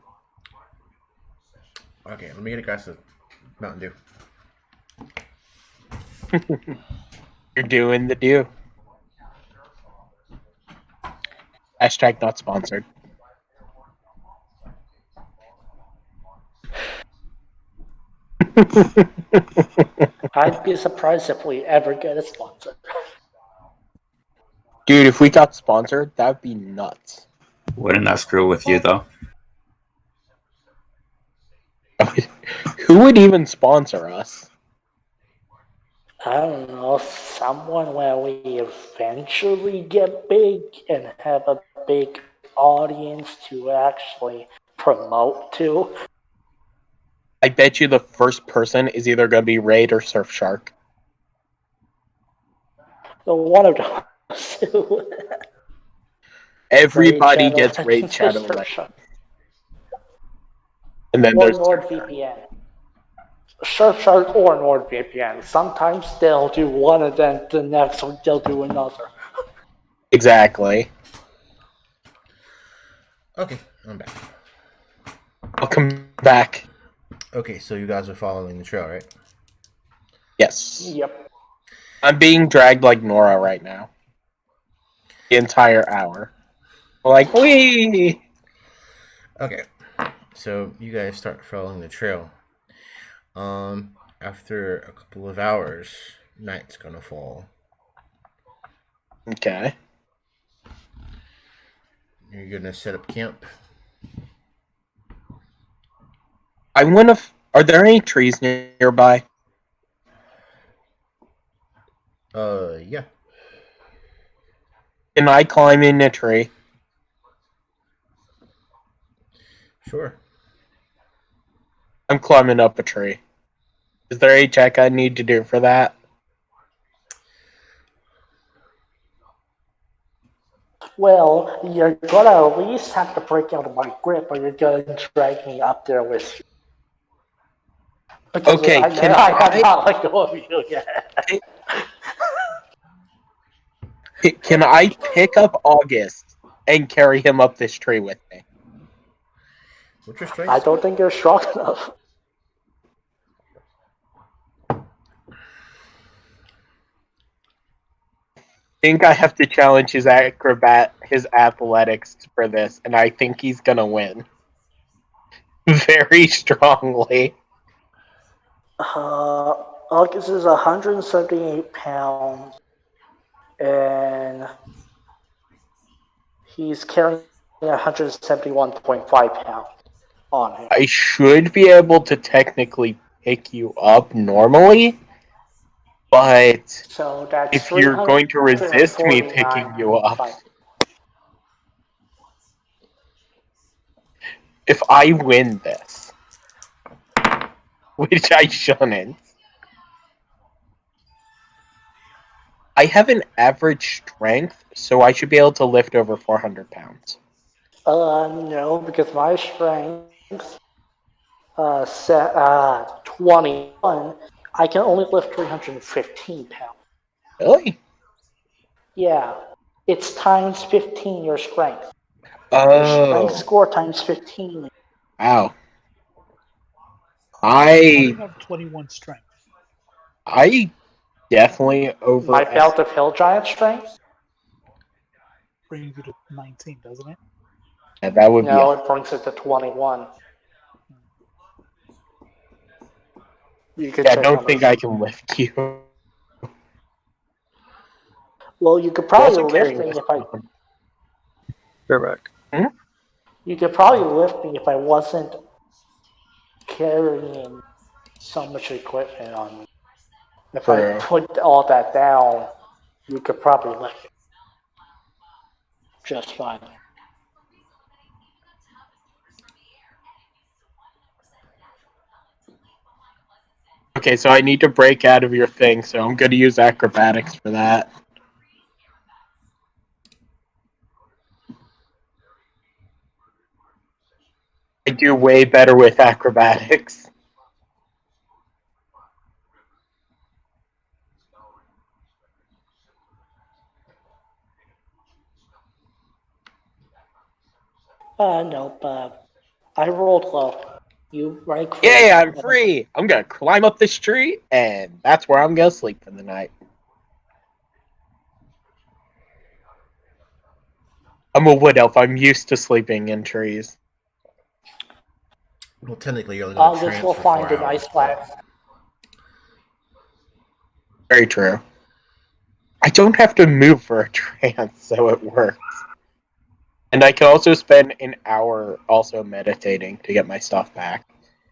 Okay, let me get a glass of Mountain Dew. You're doing the do. Hashtag not sponsored. I'd be surprised if we ever get a sponsor. Dude, if we got sponsored, that'd be nuts. Wouldn't that screw with you though? Who would even sponsor us? I don't know, someone where we eventually get big and have a big audience to actually promote to. I bet you the first person is either going to be Raid or Surfshark. So one of those two. Everybody Raid gets Shadow Raid Legends Shadow or Legends. And then or there's NordVPN. Surfshark or NordVPN. Sometimes they'll do one and then the next one they'll do another. Exactly. Okay, I'm back. I'll come back. Okay, so you guys are following the trail, right? Yes. Yep. I'm being dragged like Nora right now. The entire hour. Like, wee! Okay, so you guys start following the trail. After a couple of hours, night's gonna fall. Okay. You're gonna set up camp. I wanna. Are there any trees nearby? Yeah, Can I climb in a tree? sure. I'm climbing up a tree. Is there a check I need to do for that? Well, you're gonna at least have to break out of my grip, or you're gonna drag me up there with you. Because Okay, I have not let go of you yet. Can I pick up August and carry him up this tree with me? What's your I strength? don't think you're strong enough. I think I have to challenge his athletics for this, and I think he's gonna win. Very strongly. August is 178 pounds, and he's carrying 171.5 pounds on him. I should be able to technically pick you up normally, but So that's if you're going to resist me picking you up, 349.5. if I win this, which I shouldn't, I have an average strength, so I should be able to lift over 400 pounds. No, because my strength set 21. I can only lift 315 pounds. Really? Yeah, it's times 15 your strength. Your strength Oh, score times 15. wow. How do you I have 21 strength? I definitely My belt overestimate. of hill giant strength? Brings you to 19, doesn't it? That would be No, it brings it to 21. You could yeah, I check don't on think this. I can lift you. Well, you could I'm probably also lift carrying me this if I. weapon. You're back. You could probably lift me if I wasn't carrying so much equipment on me. If I True. put all that down, you could probably lift it just fine. Okay, so I need to break out of your thing, so I'm going to use acrobatics for that. I do way better with acrobatics. Nope. I rolled low. You rank free. Yay, I'm free! I'm going to climb up this tree, and that's where I'm going to sleep for the night. I'm a wood elf. I'm used to sleeping in trees. Well, technically, you're only gonna August trance will for find 4 a nice hours, but flat. Very true. I don't have to move for a trance, so it works. And I can also spend an hour also meditating to get my stuff back.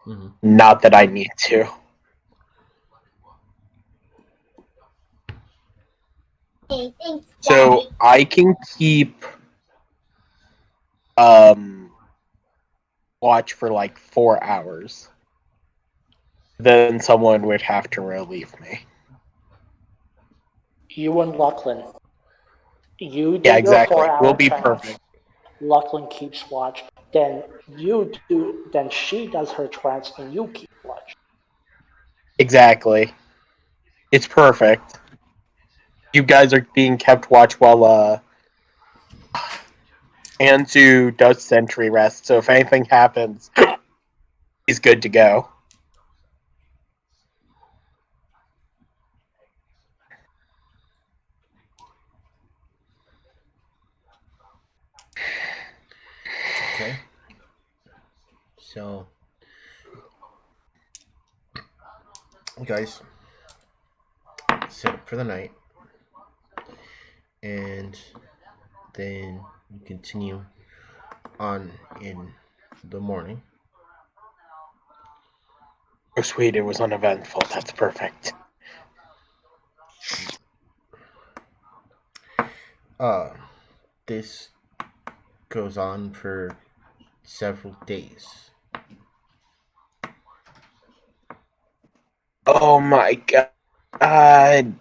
mm-hmm. Not that I need to. So I can keep watch for like 4 hours. Then someone would have to relieve me. You and Lachlan. You do Yeah, your exactly. 4 hour Will be trance. perfect. Lachlan keeps watch. Then you do. Then she does her trance, and you keep watch. Exactly. It's perfect. You guys are being kept watch while Anzu does sentry rest, so if anything happens, he's good to go. Okay. So, you guys set up for the night, and then you continue on in the morning. Oh, sweet, it was uneventful. That's perfect. This goes on for several days. Oh my god.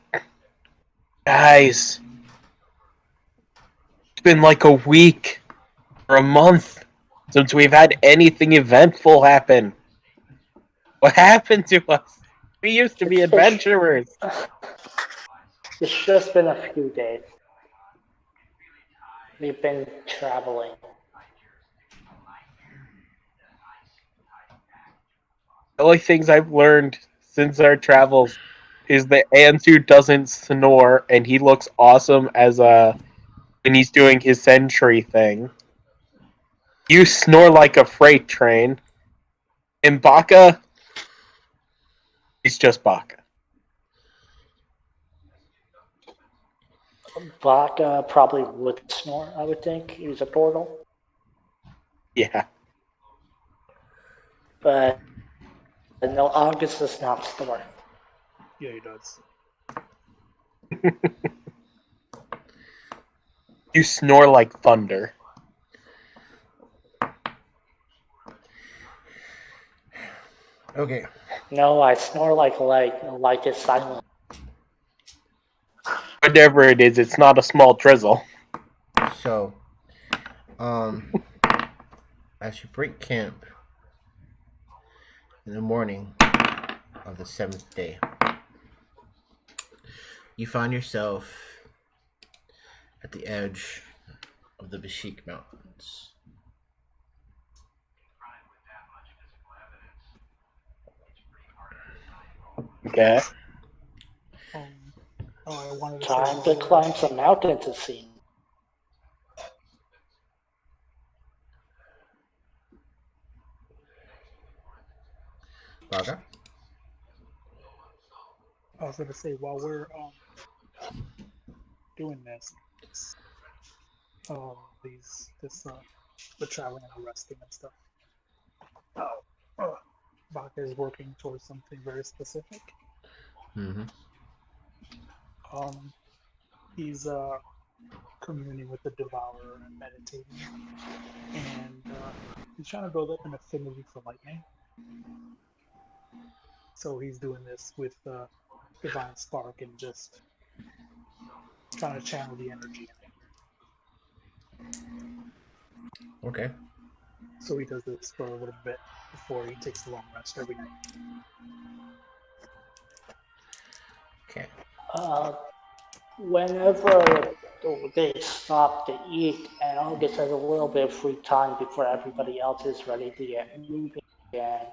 Guys. It's been like a week or a month since we've had anything eventful happen. What happened to us? We used to be adventurers. It's just been a few days. We've been traveling. The only things I've learned since our travels is that Ansu doesn't snore, and he looks awesome as when he's doing his sentry thing. You snore like a freight train. And Baka, he's just Baka. Baka probably would snore, I would think. He's a portal. Yeah. But no, August does not snore. Yeah, he does. You snore like thunder. Okay. No, I snore like is silent. Whatever it is, it's not a small drizzle. So, as you break camp in the morning of the 7th day, you find yourself at the edge of the Bashik Mountains. Okay. I wanted to Time say to climb some mountains, it seems. Baga? I was gonna say while we're doing this, the traveling and the resting and stuff. Baka is working towards something very specific. Mm-hmm. He's communing with the Devourer and meditating, and he's trying to build up an affinity for lightning. So he's doing this with Divine Spark and just trying to channel the energy in it. Okay. So he does this for a little bit before he takes a long rest every night. Okay. Whenever they stop to eat, and August has a little bit of free time before everybody else is ready to get moving again,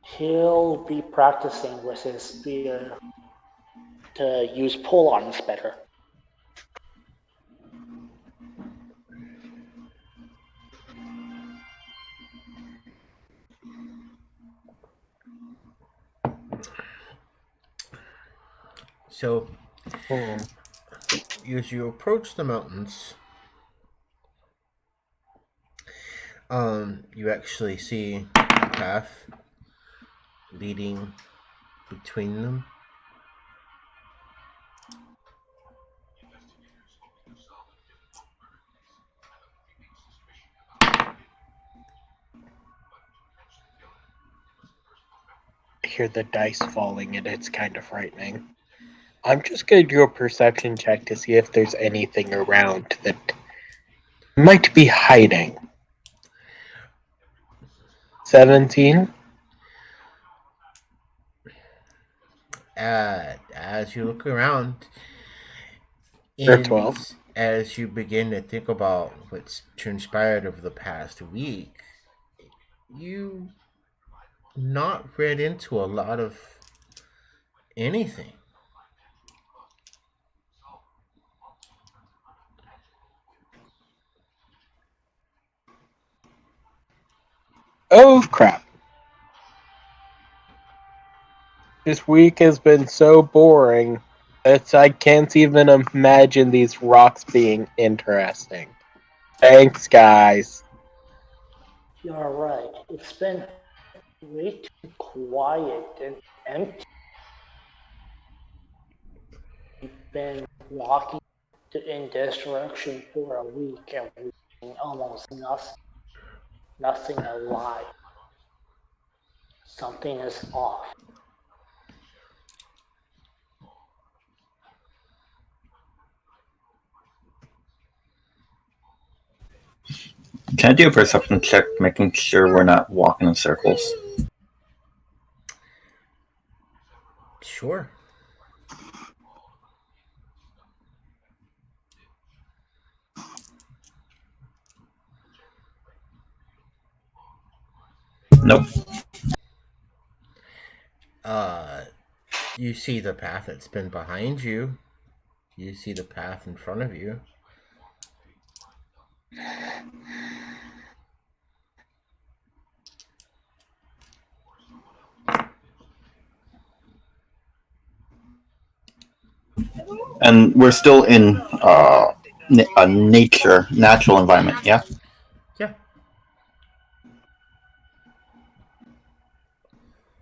he'll be practicing with his spear to use pole arms better. So, as you approach the mountains, you actually see a path leading between them. I hear the dice falling, and it's kind of frightening. I'm just going to do a perception check to see if there's anything around that might be hiding. 17? As you look around, Or and 12. as you begin to think about what's transpired over the past week, you not read into a lot of anything. Oh crap. This week has been so boring that I can't even imagine these rocks being interesting. Thanks, guys. You're right. It's been way too quiet and empty. We've been walking in this direction for a week and we've seen almost nothing. Nothing alive. Something is off. Can I do a perception check, making sure we're not walking in circles? Sure. Nope. You see the path that's been behind you. You see the path in front of you. And we're still in a natural environment, yeah? Yeah.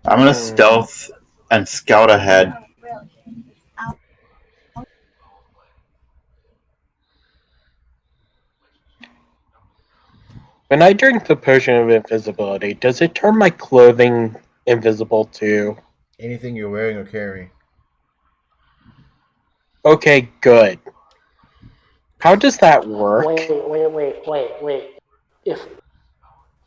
I'm gonna stealth and scout ahead. When I drink the potion of invisibility, does it turn my clothing invisible too? Anything you're wearing or carrying. Okay, good. How does that work? Wait. If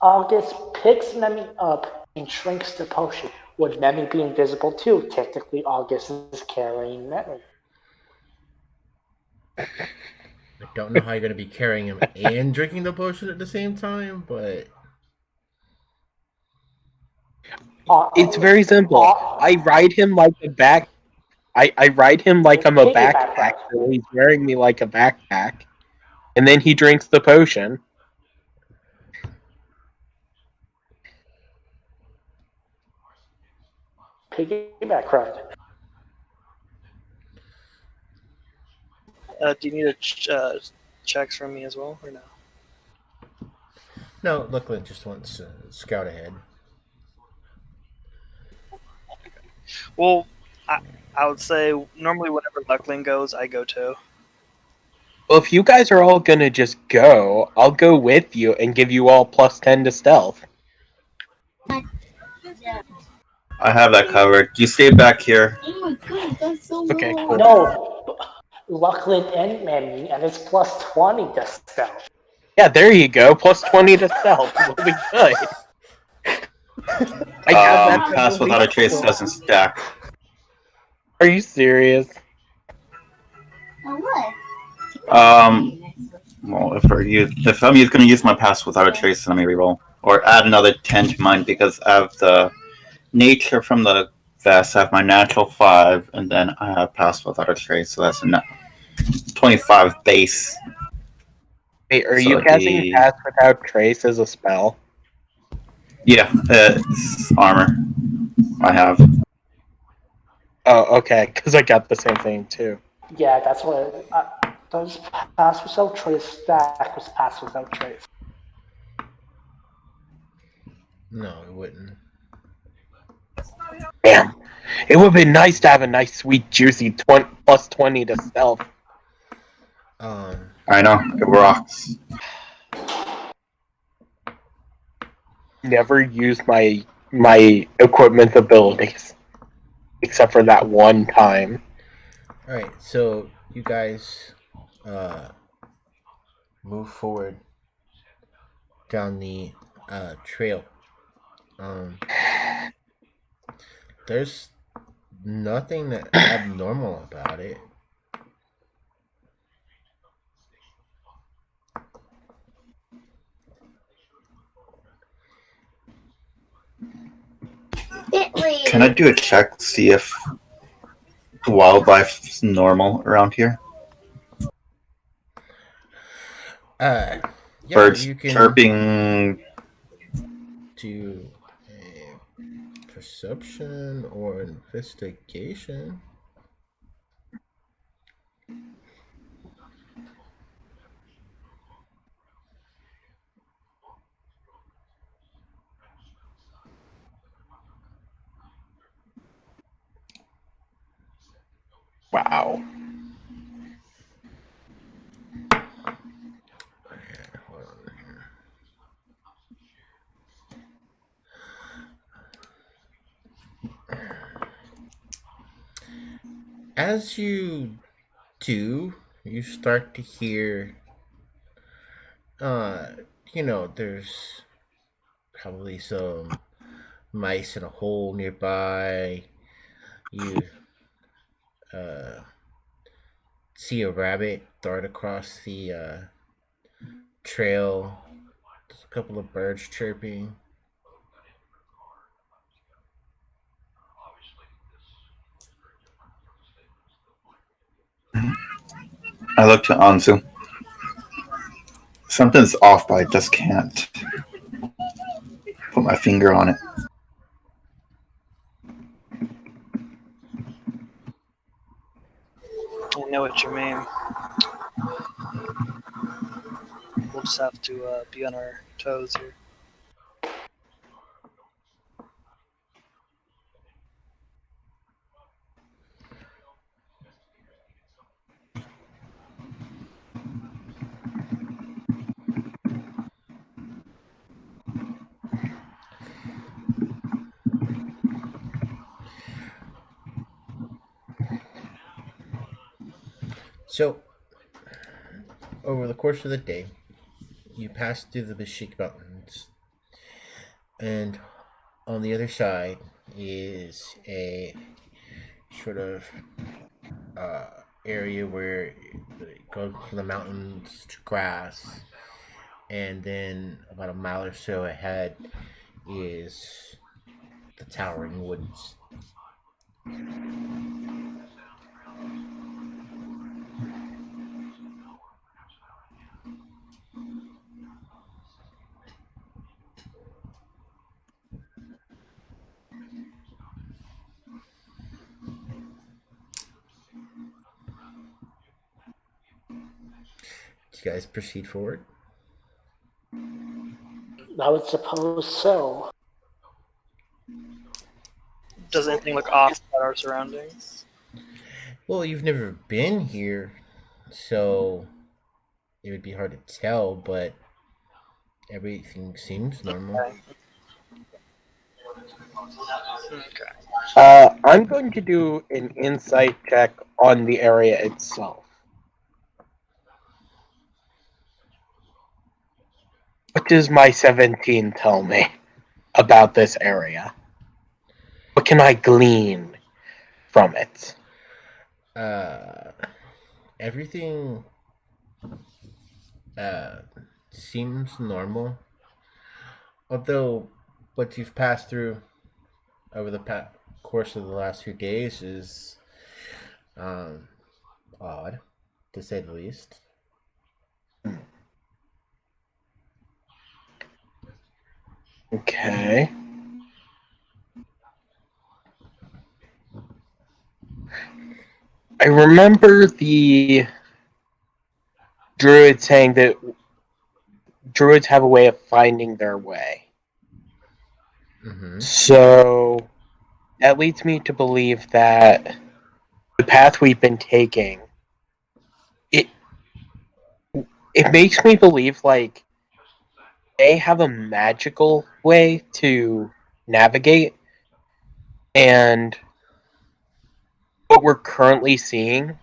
August picks Nemi up and shrinks the potion, would Nemi be invisible too? Technically, August is carrying Nemi. I don't know how you're going to be carrying him and drinking the potion at the same time, but It's very simple. I ride him like a back. I ride him like I'm a Piggyback backpack, ride. so he's wearing me like a backpack, and then he drinks the potion. Piggyback ride. Do you need checks from me as well, or no? no, Luckland just wants to scout ahead. Well, I would say normally whenever Luckling goes, I go too. Well, if you guys are all gonna just go, I'll go with you and give you all +10 to stealth. I have that covered. You stay back here. Okay, cool. No, Luckland and Nemi, and it's plus 20 to stealth. Yeah, there you go. +20 to stealth. We'll be good. I have that Pass without a trace doesn't stack. Are you serious? Well, if I'm going to use my pass without a trace, let me reroll or add another 10 to mine because I have the nature from the vest. I have my natural 5, and then I have pass without a trace, so that's a 25 base. Wait, are So you casting Pass Without Trace as a spell? Yeah, it's armor. I have. Oh, okay, because I got the same thing too. Yeah, that's what does pass without trace stack with pass without trace. No, it wouldn't. Damn. It would be nice to have a nice, sweet, juicy +20 to stealth. I know, it rocks. Never used my equipment abilities. Except for that one time. Alright, so you guys move forward down the trail. There's nothing that abnormal about it. Can I do a check to see if the wildlife's normal around here? Yeah, Birds you can chirping. do a perception or investigation. Wow. Okay, hold on here. As you do, you start to hear, uh, there's probably some mice in a hole nearby. You uh, see a rabbit dart across the trail. There's a couple of birds chirping. I look to Anzu. Something's off, but I just can't put my finger on it. I know what you mean. We'll just have to be on our toes here. So, over the course of the day, you pass through the Bashik Mountains, and on the other side is a sort of area where it goes from the mountains to grass, and then about a mile or so ahead is the towering woods. Do you guys proceed forward? I would suppose so. Does anything look off about our surroundings? Well, you've never been here, so it would be hard to tell, but everything seems normal. Okay. I'm going to do an insight check on the area itself. What does my 17 tell me about this area? What can I glean from it? Everything seems normal, although what you've passed through over the course of the last few days is odd, to say the least. Okay. I remember the druid saying that druids have a way of finding their way. Mm-hmm. So that leads me to believe that the path we've been taking, it makes me believe like they have a magical way to navigate, and what we're currently seeing,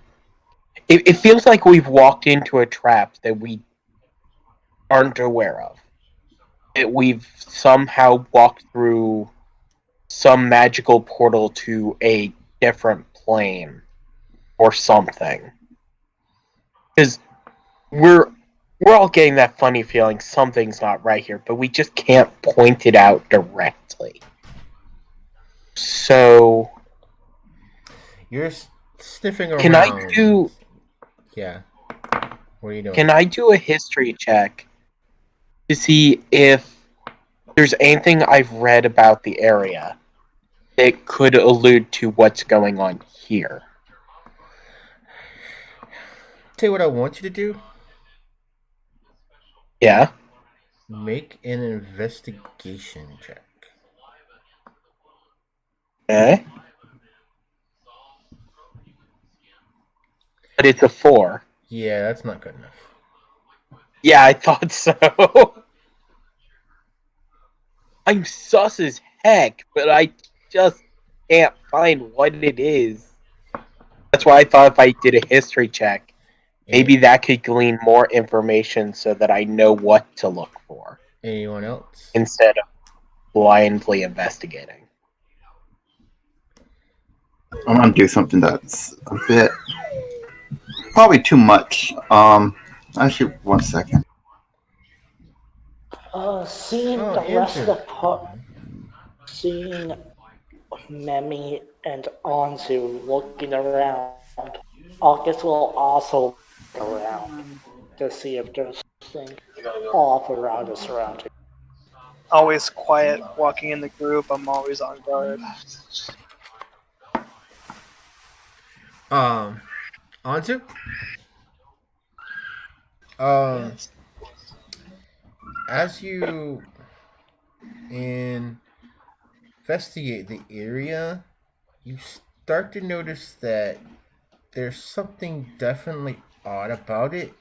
it feels like we've walked into a trap that we aren't aware of. That we've somehow walked through some magical portal to a different plane or something. Because we're all getting that funny feeling something's not right here, but we just can't point it out directly. So You're sniffing around. can I do? Yeah. What are you doing? Can I do a history check to see if there's anything I've read about the area that could allude to what's going on here? Tell you what I want you to do. Yeah. Make an investigation check. Okay. But it's a 4. Yeah, that's not good enough. Yeah, I thought so. I'm sus as heck, but I just can't find what it is. That's why I thought if I did a history check, maybe that could glean more information so that I know what to look for. Anyone else? Instead of blindly investigating. I'm gonna do something that's a bit, probably too much. Actually, 1 second. Seeing Oh, the rest of answer. the seeing Memi and Anzu looking around, August will also look around to see if there's something off around the surroundings. Always quiet, walking in the group. I'm always on guard. Onto? Yes. As you investigate the area, you start to notice that there's something definitely odd about it.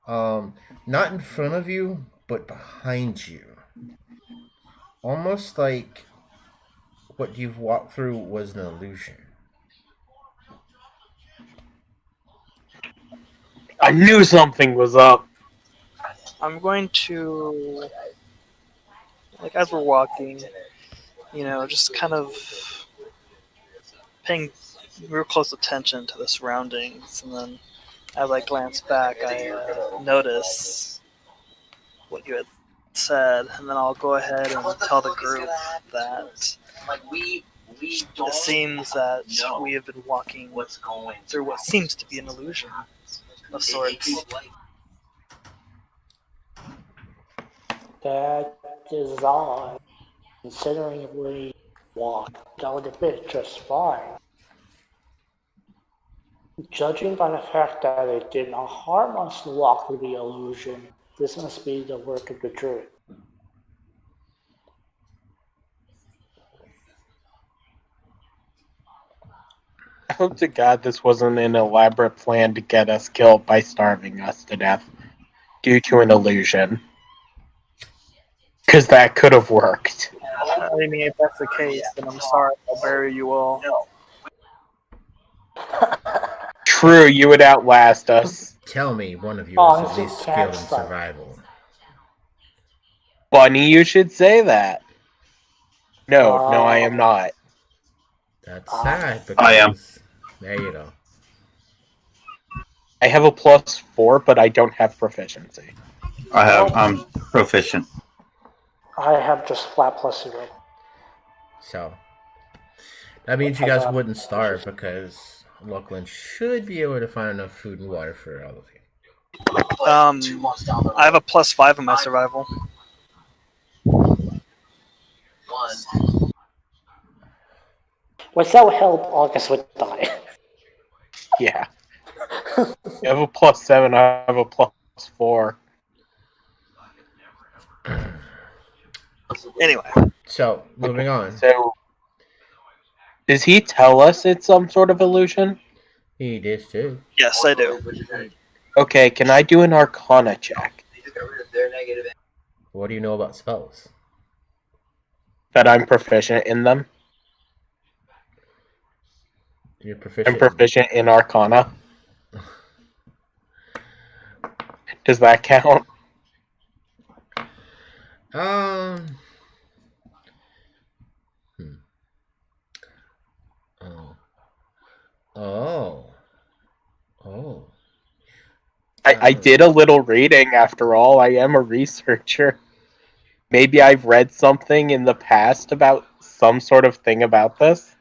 Not in front of you, but behind you. Almost like what you've walked through was an illusion. I knew something was up. I'm going to, like, as we're walking, just kind of paying real close attention to the surroundings, and then as I glance back, I notice what you had said, and then I'll go ahead and tell the group that it seems that we have been walking through what seems to be an illusion of sorts. That is odd, considering we walked down the bit just fine. Judging by the fact that it did not harm us to walk through the illusion, this must be the work of the druid. I hope to God this wasn't an elaborate plan to get us killed by starving us to death due to an illusion. Because that could have worked. I mean, if that's the case, then I'm sorry, I'll bury you all. True, you would outlast us. Tell me one of you Oh, is at so least skilled in cat's stuff. survival. Funny you should say that. No, I am not. That's sad because I am. There you go. I have a +4, but I don't have proficiency. I'm proficient. I have just flat +0. So that means you guys wouldn't starve because Lachlan should be able to find enough food and water for all of you. I have a +5 in my survival. Without help, August would die. Yeah. You have a +7, I have a +4. Anyway. So, moving on. So, does he tell us it's some sort of illusion? He did too. Yes, I do. Okay, can I do an Arcana check? What do you know about spells? That I'm proficient in them? You're proficient. I'm proficient in Arcana. Does that count? Oh. I did a little reading after all. I am a researcher. Maybe I've read something in the past about some sort of thing about this?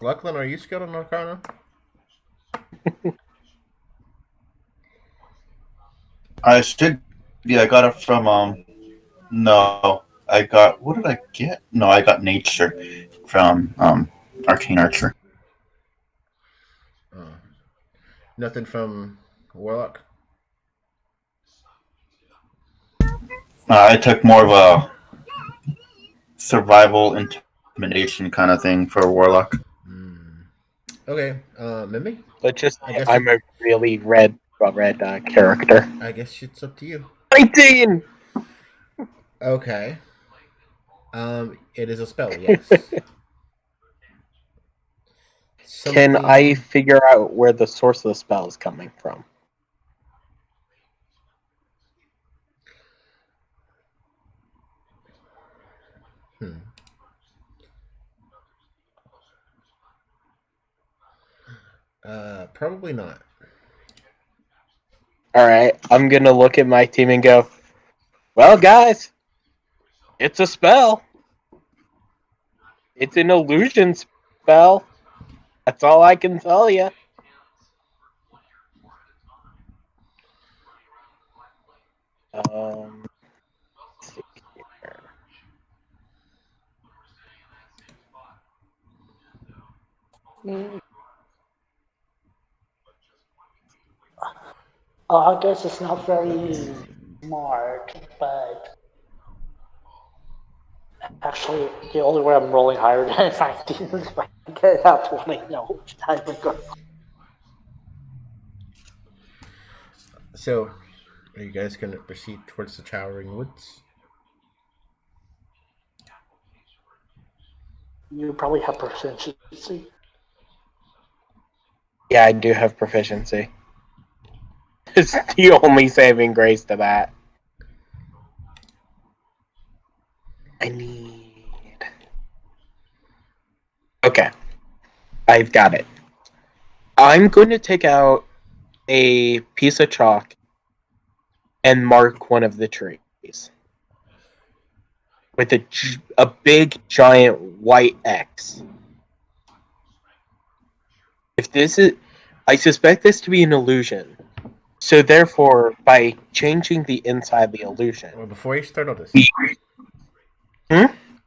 Lachlan, are you skilled in Arcana? I should be. I got it from No, I got. What did I get? No, I got nature from Arcane Archer. Oh. Nothing from Warlock? I took more of a survival intimidation kind of thing for Warlock. Okay, Mimi? But just I guess I'm a really red character. I guess it's up to you. 19. Okay. It is a spell, yes. Can I figure out where the source of the spell is coming from? Probably not. Alright, I'm gonna look at my team and go, well, guys, it's a spell. It's an illusion spell. That's all I can tell you. Let's see here. I guess it's not very smart, but actually, the only way I'm rolling higher than 19 is if I get out 20. No, time ago. So, are you guys going to proceed towards the Towering Woods? You probably have proficiency. Yeah, I do have proficiency. It's the only saving grace to that. I need... Okay. I've got it. I'm going to take out a piece of chalk and mark one of the trees with a big giant white X. If this is... I suspect this to be an illusion. So therefore, by changing the inside of the illusion... Well, before you start all this,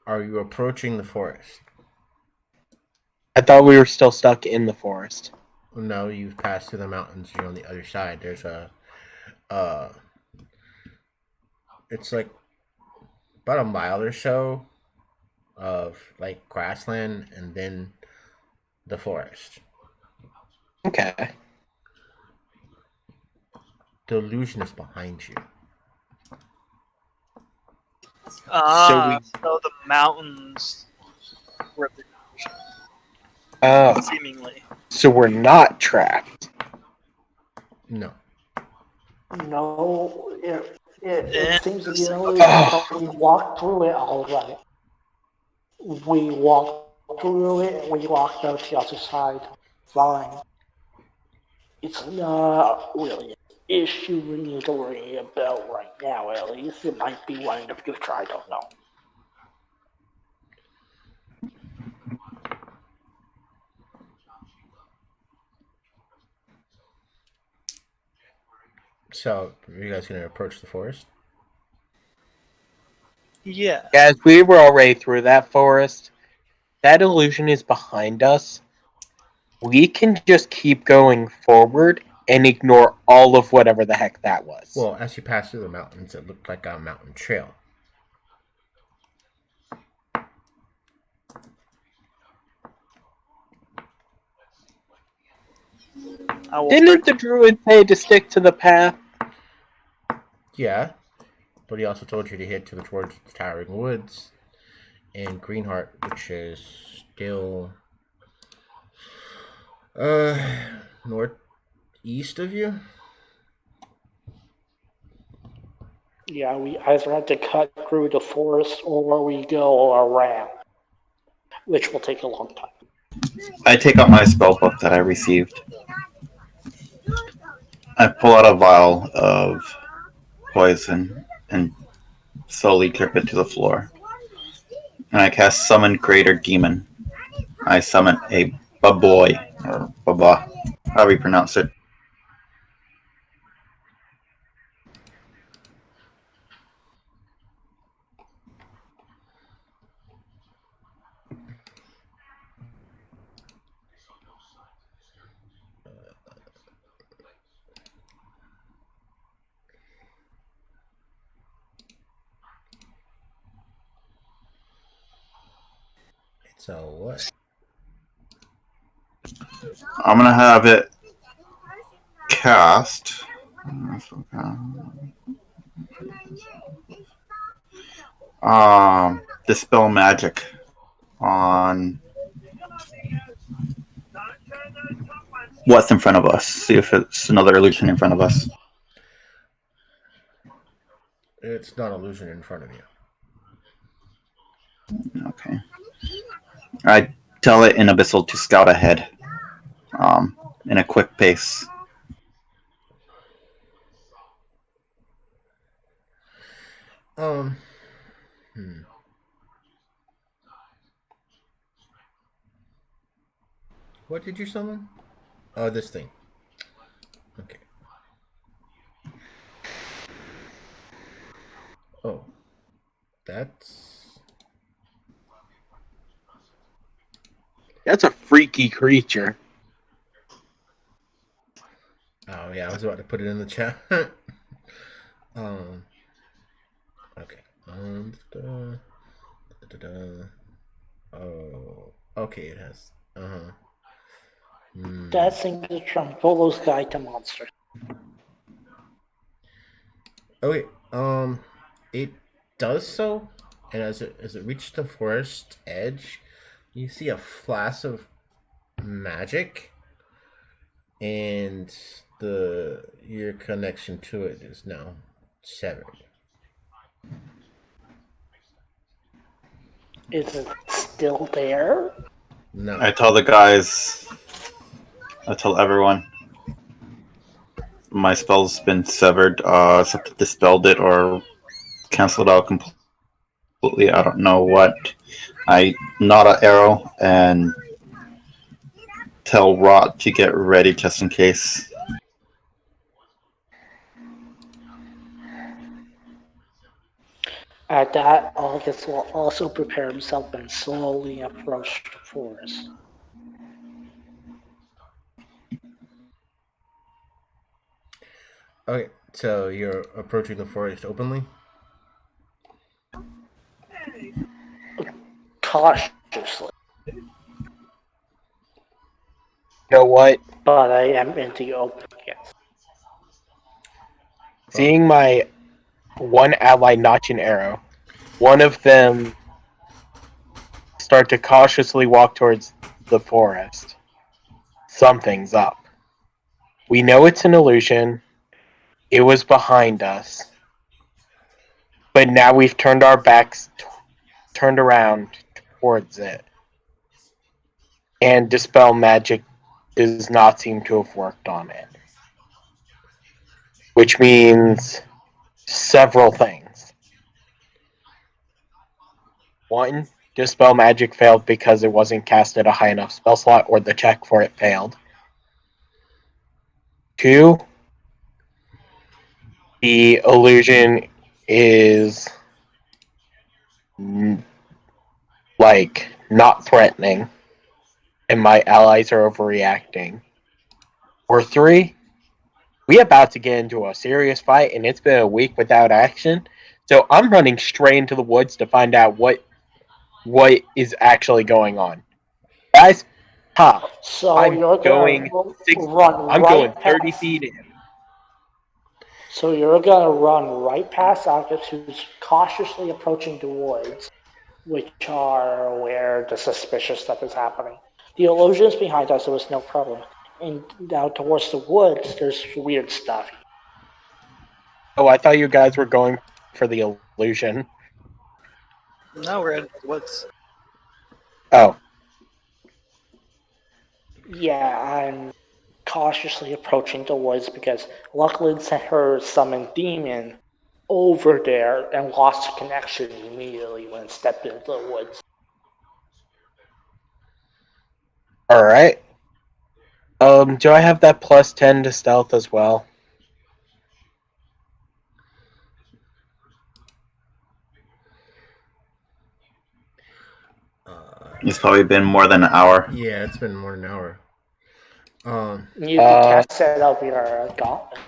are you approaching the forest? I thought we were still stuck in the forest. No, you've passed through the mountains. You're on the other side. There's a... it's like about a mile or so of like grassland and then the forest. Okay. The illusion is behind you. So the mountains were the illusion. Oh. Seemingly. So we're not trapped. No. No, it seems to be an illusion, but we walked through it all right. We walked through it and we walked out the other side. Fine. It's not really an issue we need to worry about right now, at least. It might be one in the future, I don't know. So, are you guys going to approach the forest? Yeah. Guys, we were already through that forest. That illusion is behind us. We can just keep going forward and ignore all of whatever the heck that was. Well, as you pass through the mountains, it looked like a mountain trail. Didn't the druid say to stick to the path? Yeah, but he also told you to head towards the Towering Woods and Greenheart, which is still northeast of you. Yeah, we either have to cut through the forest or we go around, which will take a long time. I take out my spell book that I received. I pull out a vial of poison and slowly drip it to the floor. And I cast Summon Creator Demon. I summon a baboy, or baba, however you pronounce it. So what? I'm gonna have it cast. Dispel magic on what's in front of us. See if it's another illusion in front of us. It's not illusion in front of you. Okay. I tell it in Abyssal to scout ahead, in a quick pace. Hmm. What did you summon? Oh, this thing. Okay. Oh, that's That's a freaky creature. Oh yeah, I was about to put it in the chat. Okay. Oh, okay. It has. That signature from Volo's Guide to Monsters. Okay. It does so, and as it reaches the forest edge, you see a flash of magic, and your connection to it is now severed. Is it still there? No. I tell the guys, I tell everyone, my spell's been severed, except it dispelled it or canceled out completely. I don't know what. I nod an arrow and tell Rot to get ready just in case. At that, August will also prepare himself and slowly approach the forest. Okay, so you're approaching the forest openly? Cautiously. You know what? But I am in the open, yes. Seeing my one ally notch an arrow, one of them start to cautiously walk towards the forest. Something's up. We know it's an illusion. It was behind us. But now we've turned our backs, turned around towards it. And Dispel Magic does not seem to have worked on it. Which means several things. One, Dispel Magic failed because it wasn't cast at a high enough spell slot or the check for it failed. Two, the illusion is like not threatening and my allies are overreacting. Or three, we about to get into a serious fight and it's been a week without action. So I'm running straight into the woods to find out what is actually going on. Guys, So I'm you're going gonna 6 run I'm right going 30 past. feet in. So you're gonna run right past August, who's cautiously approaching the woods, which are where the suspicious stuff is happening. The illusions behind us, there was no problem. And now towards the woods, there's weird stuff. Oh, I thought you guys were going for the illusion. No, we're in the woods. Oh. Yeah, I'm cautiously approaching the woods because luckily her summoned demon over there and lost connection immediately when it stepped into the woods. Alright. Do I have that plus 10 to stealth as well? It's probably been more than an hour. Yeah, it's been more than an hour. You could cast it out your gauntlet.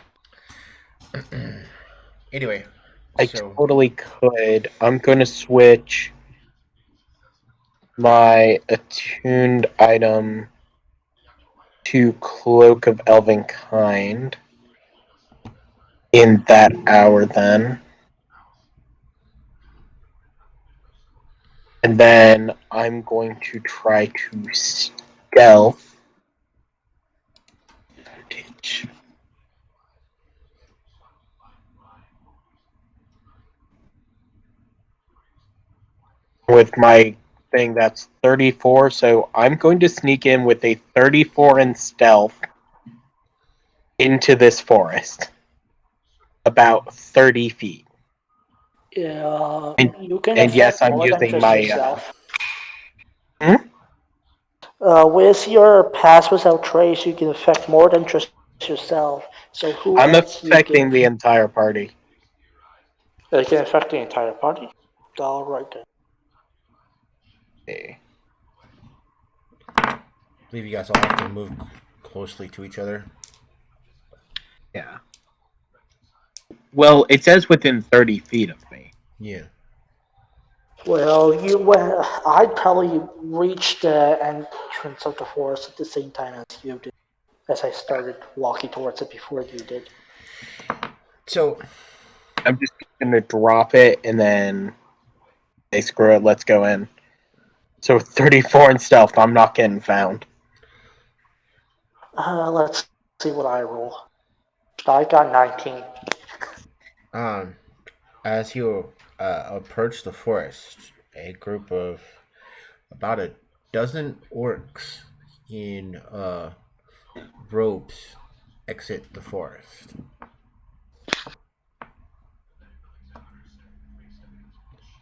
Anyway, I so totally could. I'm going to switch my attuned item to Cloak of Elven Kind in that hour then. And then I'm going to try to stealth. With my thing that's 34, so I'm going to sneak in with a 34 in stealth into this forest. About 30 feet. Yeah, And- you can and yes, affect I'm more than using just my, yourself. Hmm? With your pass without trace, you can affect more than just yourself. So who I'm else you affecting can? the entire party. It can affect the entire party. All right then. Okay. I believe you guys all have to move closely to each other. Yeah. Well, it says within 30 feet of me. Yeah. Well, I'd probably reach the entrance of the forest at the same time as you did, as I started walking towards it before you did. So I'm just going to drop it and then hey, screw it, let's go in. So 34 in stealth, I'm not getting found. Let's see what I roll. I got 19. as you approach the forest, a group of about a dozen orcs in robes exit the forest.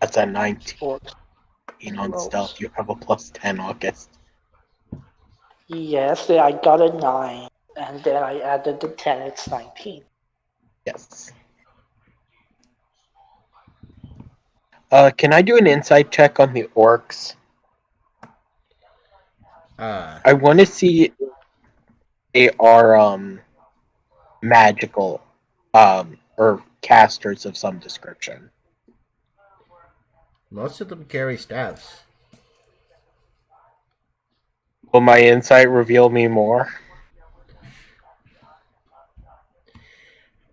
That's a 19 Orcs. on Gross. stealth. You have a plus 10, August. Yes, I got a 9, and then I added the 10, it's 19. Yes. Can I do an insight check on the orcs? I want to see if they are magical or casters of some description. Most of them carry staffs. Will my insight reveal me more?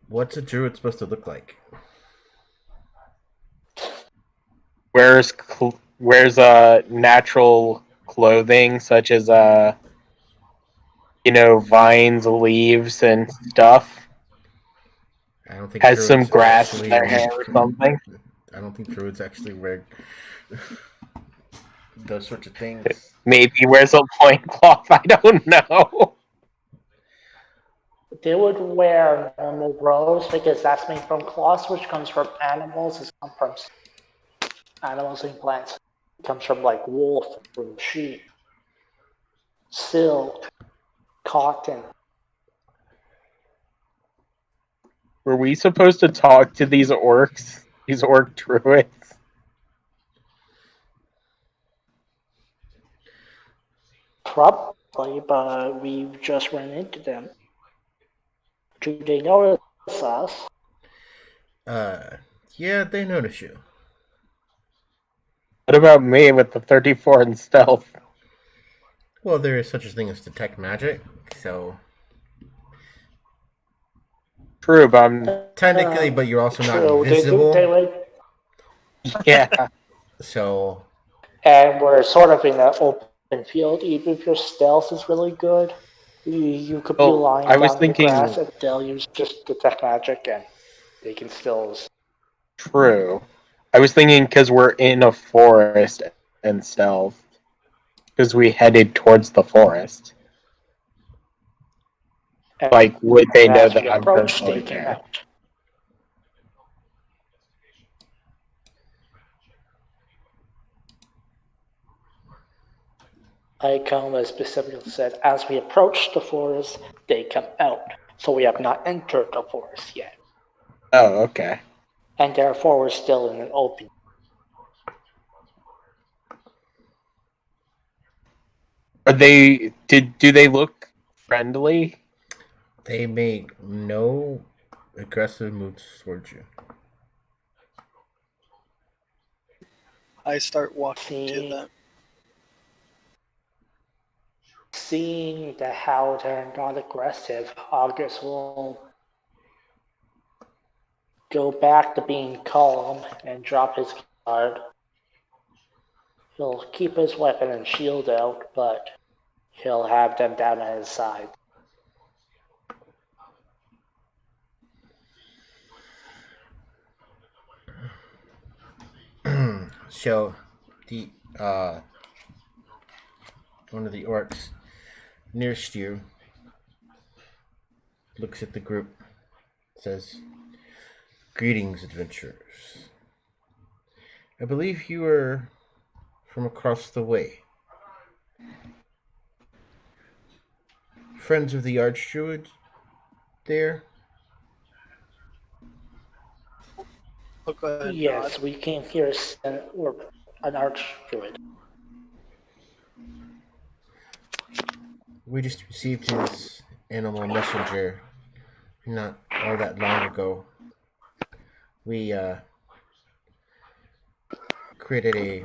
What's a druid supposed to look like? Wears natural clothing such as vines, leaves, and stuff. I don't think Has some druids grass in actually their hair or something. I don't think druids actually wear those sorts of things. Maybe he wears a loincloth. I don't know. They would wear normal robes because that's made from cloth, which comes from animals. It comes from animals and plants. It comes from like wool, from sheep, silk, cotton. Were we supposed to talk to these orcs? These orc druids? Probably, but we just ran into them. Do they notice us? Yeah, they notice you. What about me with the 34 in stealth? Well, there is such a thing as detect magic, so True, but I'm technically, but you're also not True, invisible. yeah. So and we're sort of in an open field. Even if your stealth is really good, you could be Well, lying I was down in the grass thinking and they'll use just detect magic and they can still. true. I was thinking because we're in a forest and stealth, because we headed towards the forest. Like, would they know As that we I'm approach, going they came there? out. Icoma specifically said, as we approach the forest, they come out. So we have not entered the forest yet. Oh, okay. And therefore we're still in an open. Are they? Do they look friendly? They make no aggressive moves towards you. I start walking to them. Seeing that how they're not aggressive, August will go back to being calm and drop his guard. He'll keep his weapon and shield out, but he'll have them down at his side. So, the one of the orcs nearest you looks at the group, says, "Greetings, adventurers. I believe you are from across the way. Friends of the archdruid there?" Oh, go ahead, Yes, Nod. we came here an archdruid. We just received his animal messenger not all that long ago. We created a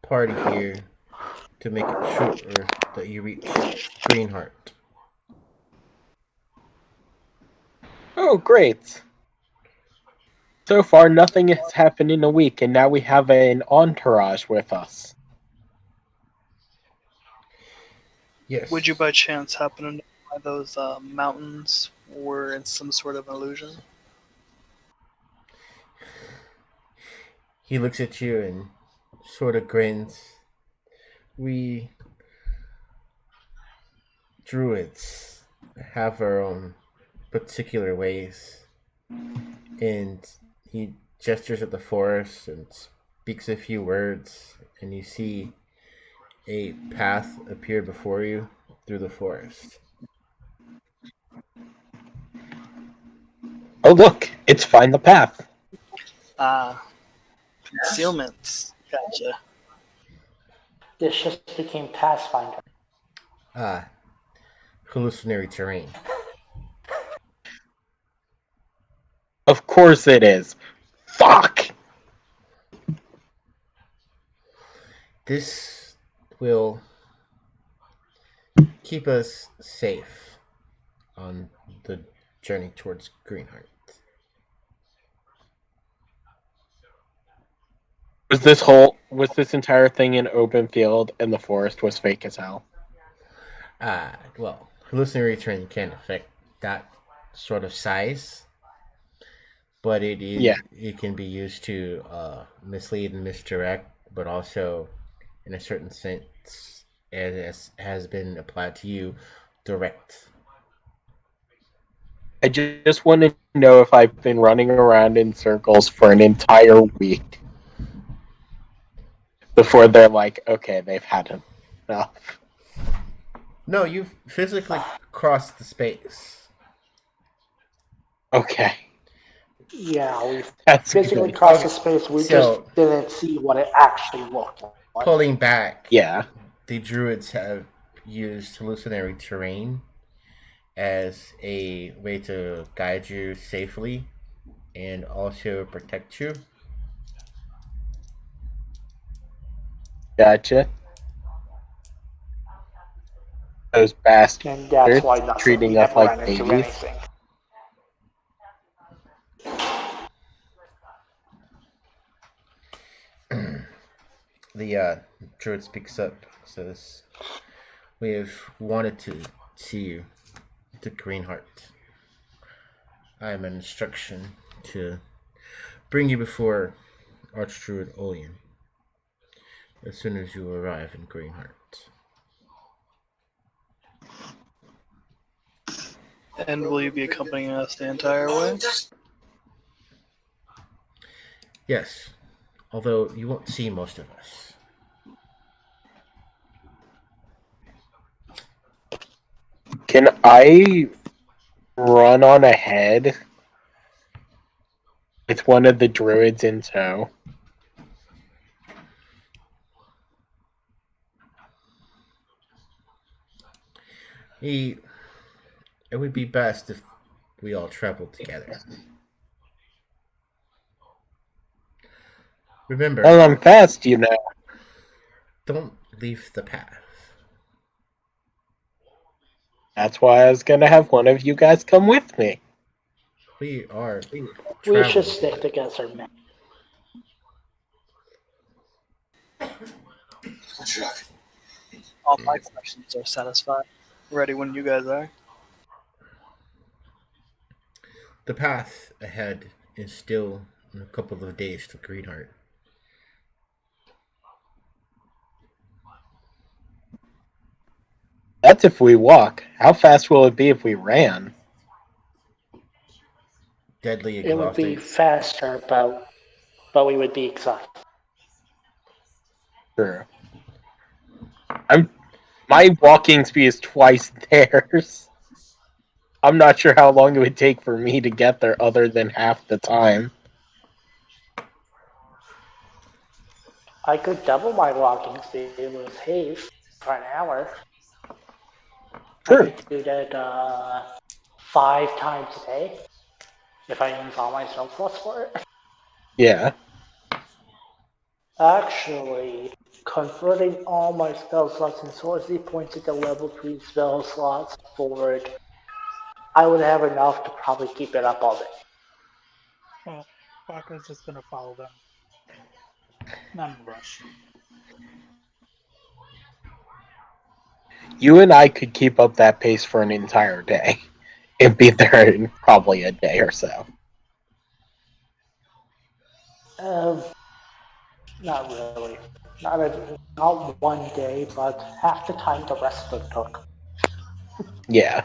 party here to make it sure that you reach Greenheart. Oh, great. So far, nothing has happened in a week, and now we have an entourage with us. Yes. Would you by chance happen to know why those mountains were in some sort of illusion? He looks at you and sort of grins. We druids have our own particular ways. And he gestures at the forest and speaks a few words, and you see a path appear before you through the forest. Oh, look, it's Find the Path. Ah, concealments. Gotcha. This just became Pathfinder. Ah, hallucinatory terrain. Of course it is. Fuck! This will keep us safe on the journey towards Greenheart. Was this entire thing an open field and the forest was fake as hell? Well, hallucinatory terrain can affect that sort of size, but it can be used to mislead and misdirect, but also in a certain sense, as has been applied to you, direct. I just want to know if I've been running around in circles for an entire week before they're like, okay, they've had enough. No, you've physically crossed the space. Yeah, Okay, we that's physically good. crossed the space. We So- just didn't see what it actually looked like. Pulling back, Yeah. the druids have used hallucinatory terrain as a way to guide you safely and also protect you. Gotcha. Those bastards And that's why nothing treating we us ever like ran into babies. anything. The druid speaks up, says, "We have wanted to see you to Greenheart. I am an instruction to bring you before Archdruid Olian as soon as you arrive in Greenheart." And will you be accompanying us the entire way? Yes, although you won't see most of us. Can I run on ahead with one of the druids in tow? It would be best if we all traveled together. Remember, Well, I'm fast, you know. don't leave the path. That's why I was gonna have one of you guys come with me. We are We should traveling stick together. together, man. All my questions are satisfied. Ready when you guys are. The path ahead is still in a couple of days to Greenheart. That's if we walk. How fast will it be if we ran? Deadly It would be exhausting. faster, but we would be exhausted. Sure. My walking speed is twice theirs. I'm not sure how long it would take for me to get there other than half the time. I could double my walking speed with haste for an hour. I Sure. could do that 5 times a day if I use all my spell slots for it. Yeah. Actually, converting all my spell slots and sorcery points into level 3 spell slots forward, I would have enough to probably keep it up all day. Well, Baka's just gonna follow them. Not in a rush. You and I could keep up that pace for an entire day. It'd be there in probably a day or so. Um, Not really. Not one day, but half the time the rest of it took. Yeah.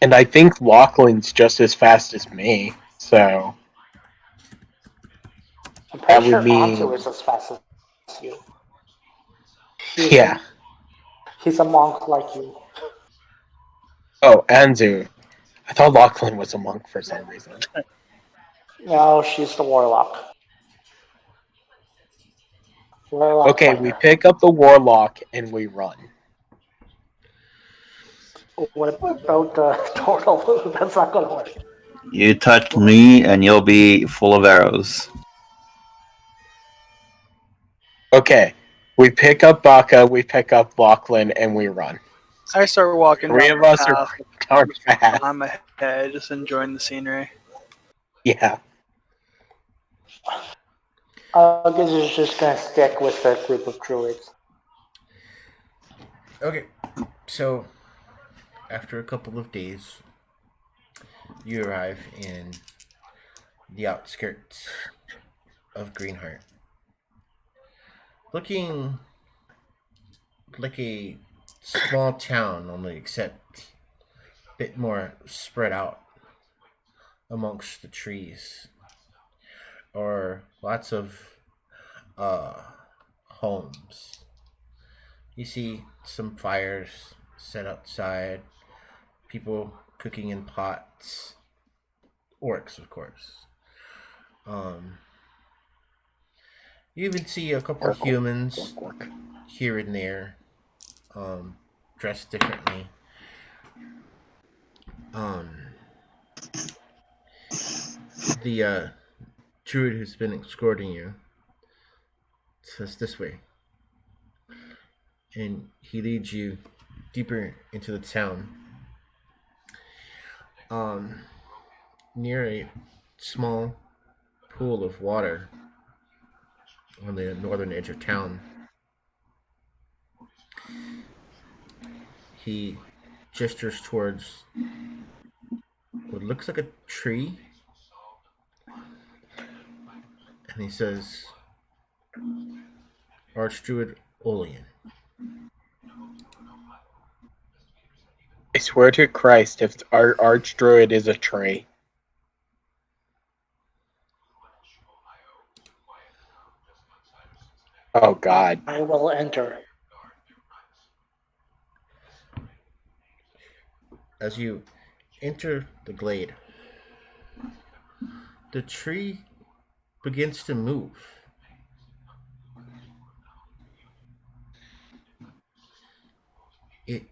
And I think Lachlan's just as fast as me, so I'm that pretty would sure Anzu mean is as fast as you. He's yeah. a he's a monk like you. Oh, Anzu. I thought Lachlan was a monk for some reason. No, she's the warlock. Warlock Okay, we fighter. pick up the warlock and we run. What about the turtle? That's not gonna work. You touch me, and you'll be full of arrows. Okay, we pick up Baka, we pick up Lachlan, and we run. I start walking Three down of the us path. are fast. I'm ahead, just enjoying the scenery. Yeah. I guess it's just gonna stick with the group of druids. Okay, so after a couple of days, you arrive in the outskirts of Greenheart. Looking like a small town, only except a bit more spread out amongst the trees, or lots of uh, homes. You see some fires set outside, people cooking in pots, orcs, of course. Um, you even see a couple of humans here and there, dressed differently. Um, the druid who's been escorting you says this way, and he leads you deeper into the town. Um, Near a small pool of water on the northern edge of town, he gestures towards what looks like a tree, and he says, Archdruid Olian. I swear to Christ, if our archdruid is a tree. Oh God. I will enter. as you enter the glade, the tree begins to move. It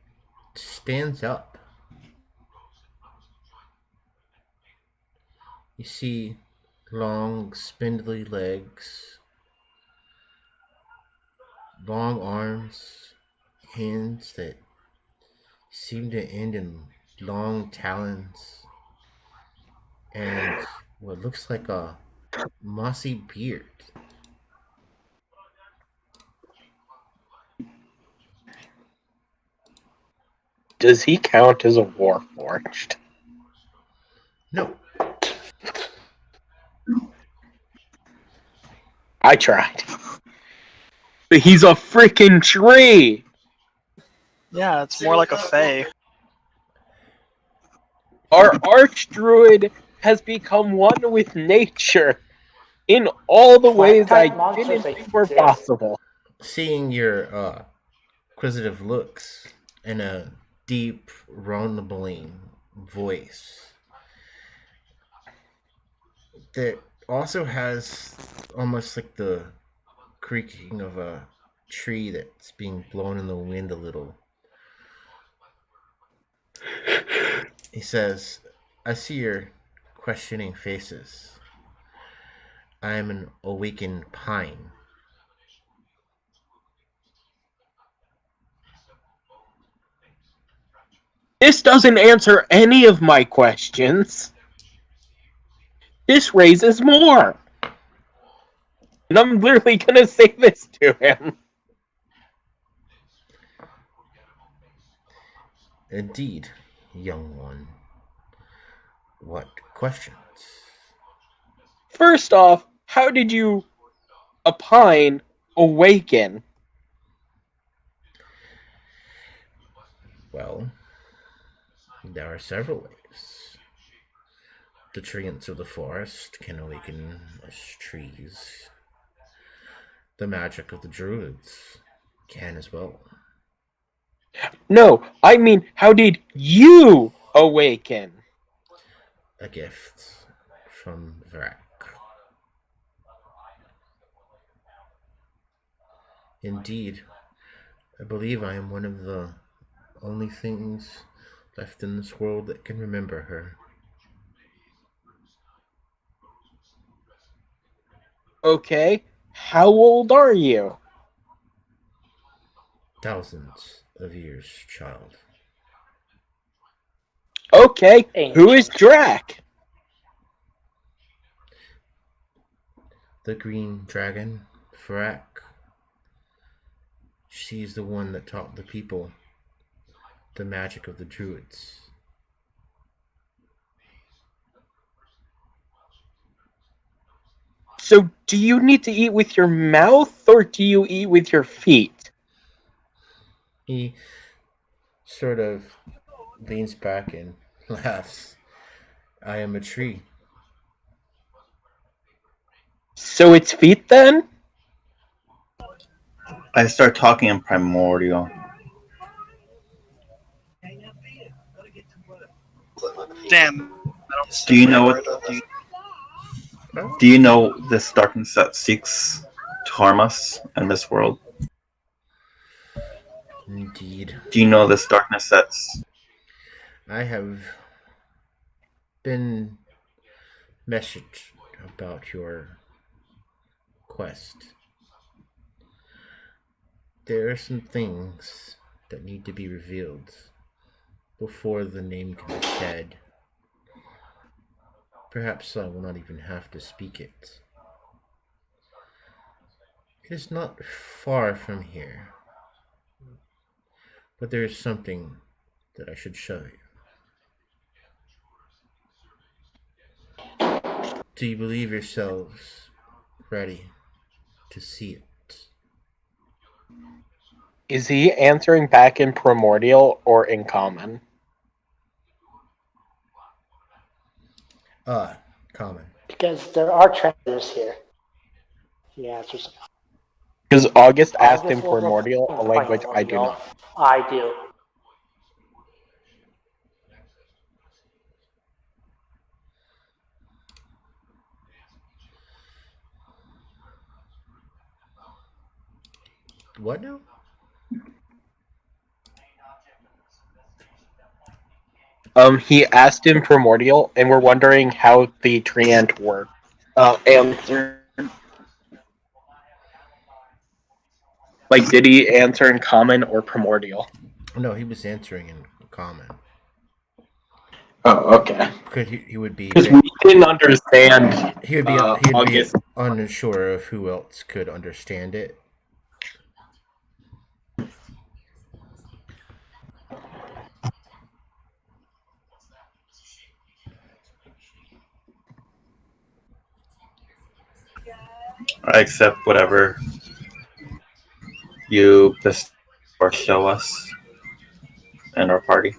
stands up. You see long, spindly legs, long arms, hands that seem to end in long talons, and what looks like a mossy beard. Does he count as a warforged? No, I tried. But he's a freaking tree! Yeah, it's more like a fae. Our archdruid has become one with nature in all the ways I Plant-type monsters didn't think were exist. possible. seeing your inquisitive looks and a deep, rumbling voice that also has almost like the creaking of a tree that's being blown in the wind a little. He says, I see your questioning faces. I am an awakened pine. This doesn't answer any of my questions. This raises more. And I'm literally gonna say this to him. Indeed, young one. What questions? First off, how did you, a pine, awaken? Well, there are several ways. The treants of the forest can awaken as trees. The magic of the druids can as well. No, I mean, how did you awaken? A gift from Vrak. Indeed, I believe I am one of the only things left in this world that can remember her. Okay, how old are you? Thousands of years, child. Okay, who is Ancient. Drac? The green dragon, Vrak. She's the one that taught the people the magic of the druids. So, do you need to eat with your mouth or do you eat with your feet? He sort of leans back and laughs. I am a tree. So it's feet then? I start talking in primordial. Damn. Do you know what? Do you know this darkness that seeks to harm us in this world? Indeed. Do you know this darkness that's... I have been messaged about your quest. There are some things that need to be revealed before the name can be said. Perhaps I will not even have to speak it. It is not far from here, but there is something that I should show you. Do you believe yourselves ready to see it? Is he answering back in primordial or in common? Common. Because there are traitors here. He answers. Because August asked in August will primordial, a language I do primordial. not. I do. What now? He asked him primordial, and we're wondering how the treant worked. Answered. Like, did he answer in common or primordial? No, he was answering in common. Oh, okay. Because he would be. Because we didn't understand. He would be. He'd be August. unsure of who else could understand it. I accept whatever you or show us in our party.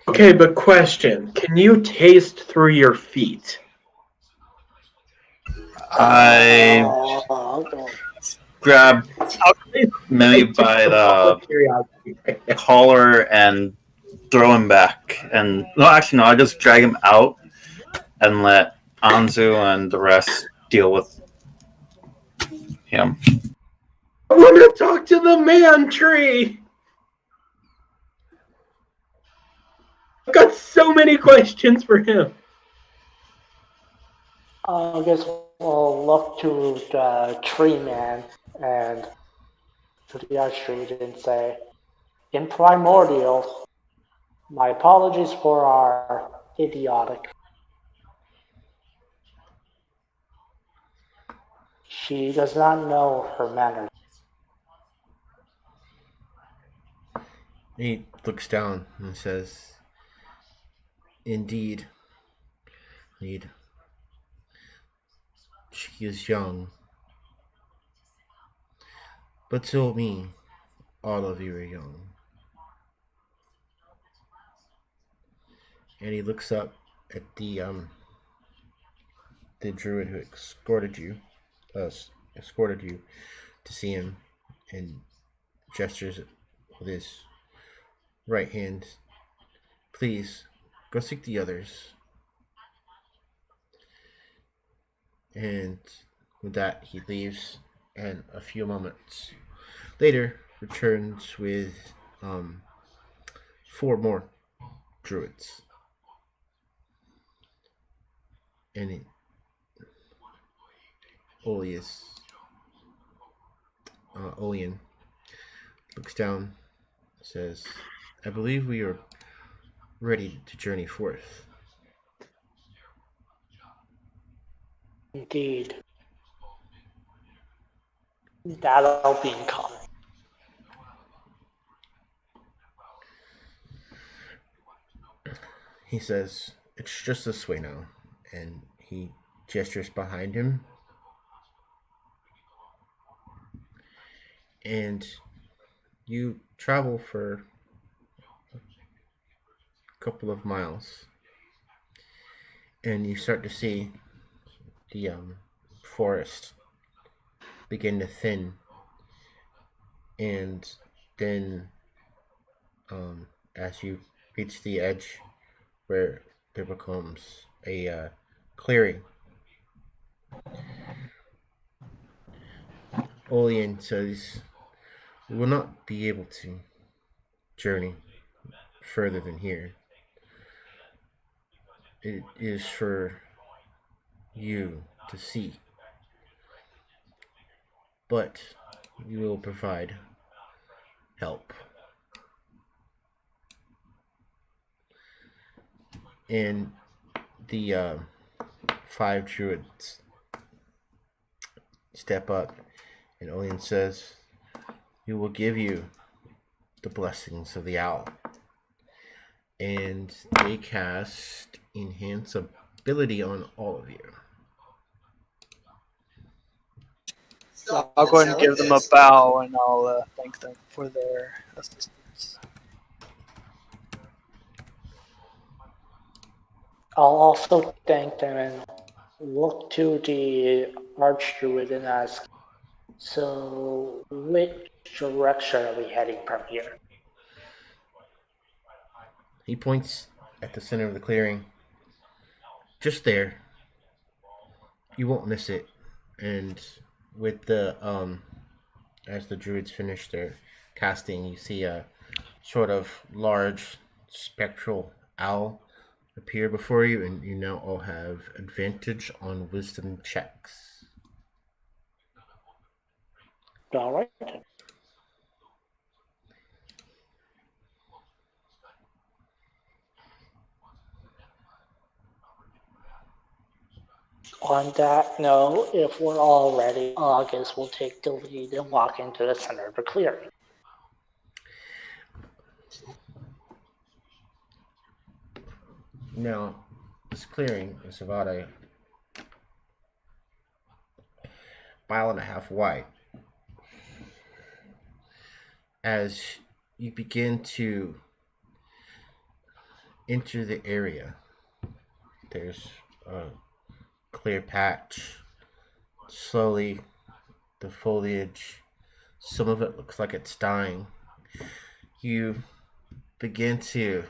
Okay, but question: can you taste through your feet? I Okay. grab Mimi by the collar and throw him back. And no, actually, no. I just drag him out and let Anzu and the rest deal with him. I want to talk to the man tree. I've got so many questions for him. I guess we'll look to the tree man and to the archdruid and say, in primordial, my apologies for our idiotic. She does not know her manners. He looks down and says, "Indeed, indeed. She is young. But to me, all of you are young." And he looks up at the druid who escorted you to see him, and gestures with his right hand. "Please, go seek the others." And with that, he leaves, and a few moments later returns with 4 more druids. And Olean looks down, says, "I believe we are ready to journey forth." Indeed. That'll be in common. He says, "It's just this way now." And he gestures behind him. And you travel for a couple of miles. And you start to see the forest begin to thin. And then, as you reach the edge where there becomes a clearing, Olean says, "We will not be able to journey further than here. It is for you to see, but you will provide help." And the 5 druids step up, and Olean says, "We will give you the blessings of the owl." And they cast enhance ability on all of you. So I'll go ahead and give them a bow, and I'll thank them for their assistance. I'll also thank them and look to the archdruid and ask, so which direction are we heading from here? He points at the center of the clearing. "Just there. You won't miss it." And with the as the druids finish their casting, you see a sort of large spectral owl appear before you, and you now all have advantage on wisdom checks. All right. On that note, if we're all ready, August will take the lead and walk into the center of the clearing. Now, this clearing is about a mile and a half wide. As you begin to enter the area, there's a clear patch. Slowly, the foliage, some of it looks like it's dying. You begin to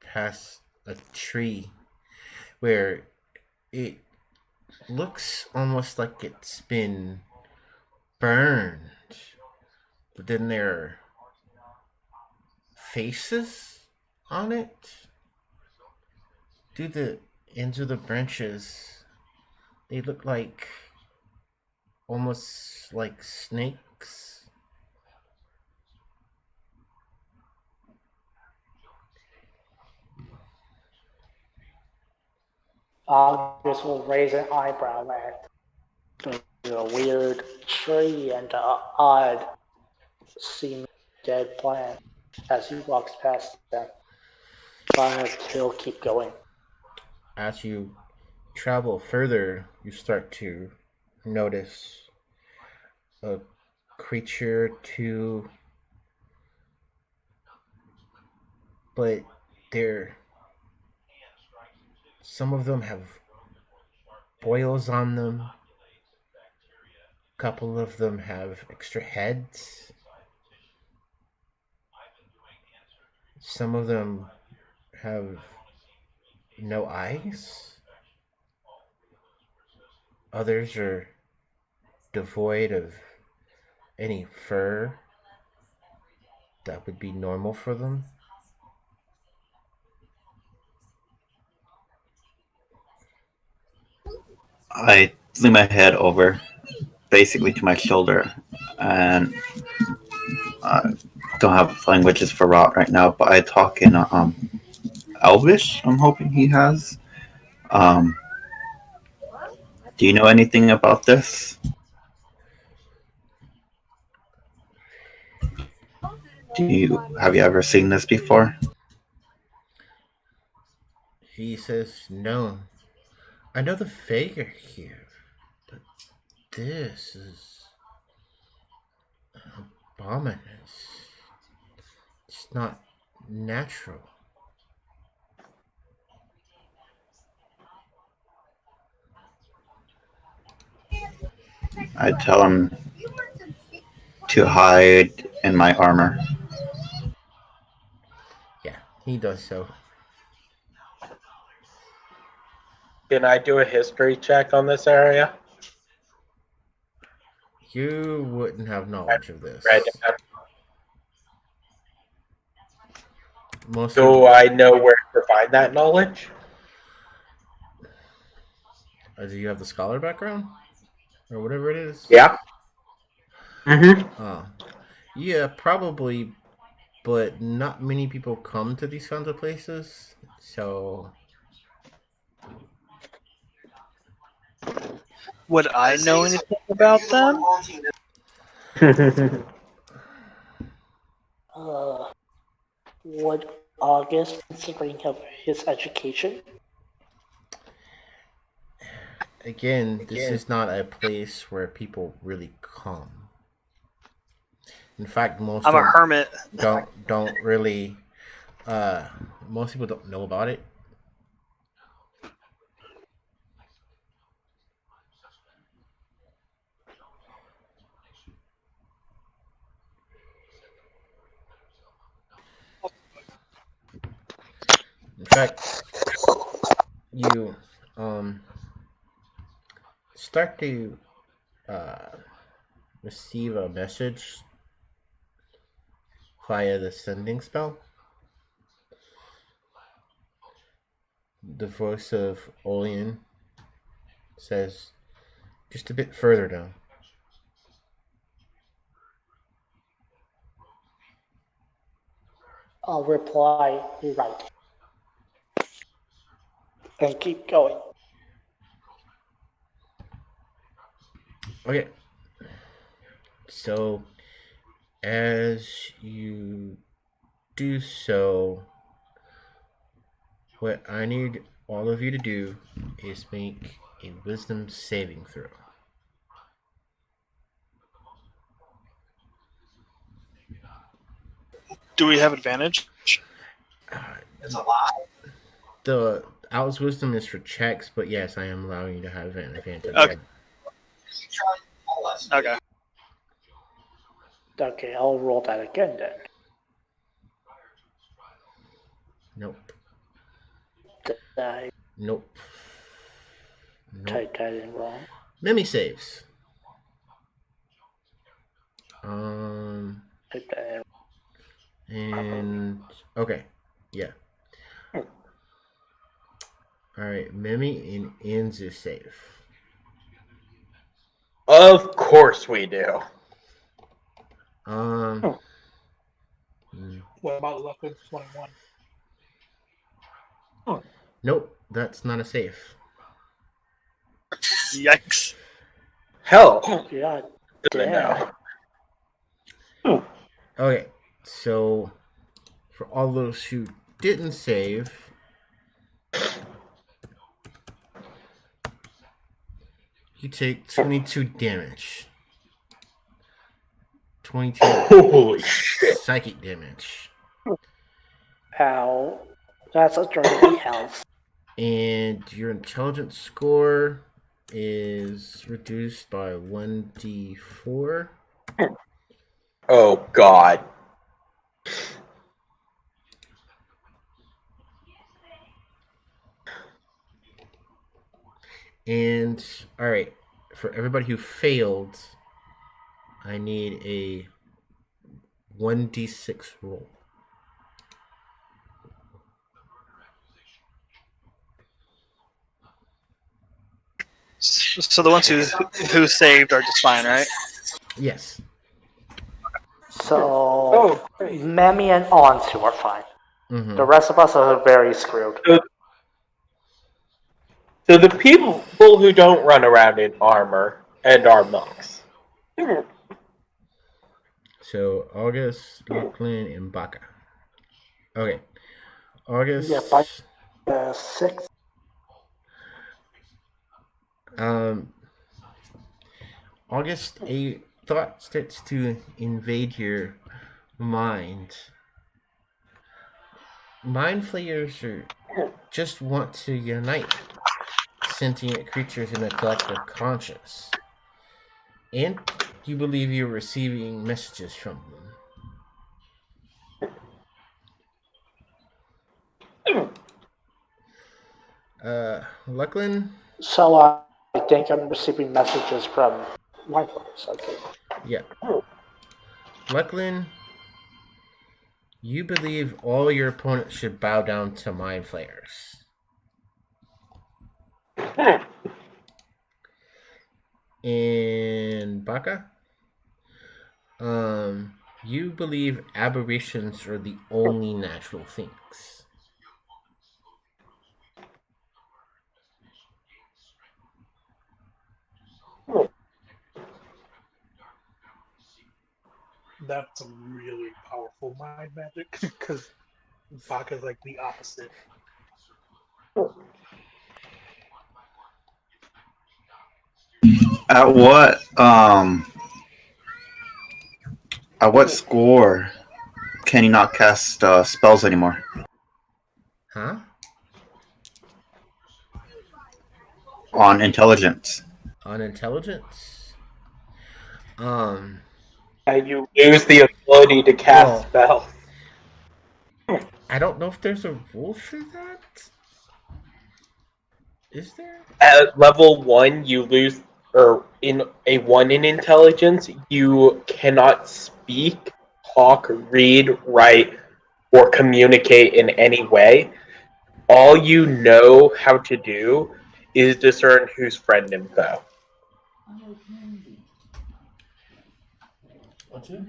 pass a tree where it looks almost like it's been burned, but then there are faces on it. Through the ends of the branches, they look like almost like snakes. August will raise an eyebrow at the weird tree and the odd seeming dead plant as he walks past them. But he'll keep going. As you travel further, you start to notice a creature too, but they're some of them have boils on them. A couple of them have extra heads. Some of them have no eyes. Others are devoid of any fur that would be normal for them. I lean my head over, basically to my shoulder, and I don't have languages for Rot right now, but I talk in Elvish. I'm hoping he has. Um, do you know anything about this? Have you ever seen this before? He says, "No, I know the Fae are here, but this is abominous. It's not natural." I tell him to hide in my armor. Yeah, he does so. Can I do a history check on this area? You wouldn't have knowledge of this. Right. Most Do I know where to find that knowledge? do you have the scholar background or whatever it is? Yeah. Mm-hmm. Yeah, probably, but not many people come to these kinds of places, so Would I know anything about them? Would August, considering his education? again, this is not a place where people really come. In fact, most I'm a hermit. don't really. Most people don't know about it. In fact, you start to receive a message via the sending spell. The voice of Olian says, just a bit further down. I'll reply, right. And keep going. Okay. So, as you do so, what I need all of you to do is make a wisdom saving throw. Do we have advantage? The Owl's wisdom is for checks, but yes, I am allowing you to have an advantage. Okay. Okay. Okay, I'll roll that again then. Nope. Did I Nope. type that in wrong? Mimi saves. Type that in. And okay, yeah. All right, Mimi and ends is safe. Of course we do. What about Luckwood 21? Nope, that's not a safe. Yikes. Hell, God doesn't damn. know. Okay, so for all those who didn't save, you take 22 damage. 22 Holy shit. psychic damage. Ow. That's a dirty house. And your intelligence score is reduced by 1d4. Oh god. And alright, for everybody who failed, I need a 1d6 roll. So the ones who saved are just fine, right? Yes. So, Memi and Onsu are fine. Mm-hmm. The rest of us are very screwed. So the people who don't run around in armor and are monks. So August, Lachlan, and Baka. Okay. August. Yeah, 6. August, a thought starts to invade your mind. Mind flayers just want to unite sentient creatures in a collective conscience. And you believe you're receiving messages from them. Lachlan? So I think I'm receiving messages from Whitehorse. Okay. Yeah. Lachlan, you believe all your opponents should bow down to mind flayers. And Baka, you believe aberrations are the only natural things. That's a really powerful mind magic because Baka's like the opposite. At what score can you not cast spells anymore? Huh? On intelligence. On intelligence? And you lose the ability to cast spells. I don't know if there's a rule for that. Is there? At level 1, you lose, or in a 1 in intelligence, you cannot speak, talk, read, write, or communicate in any way. All you know how to do is discern who's friend and foe. What's it?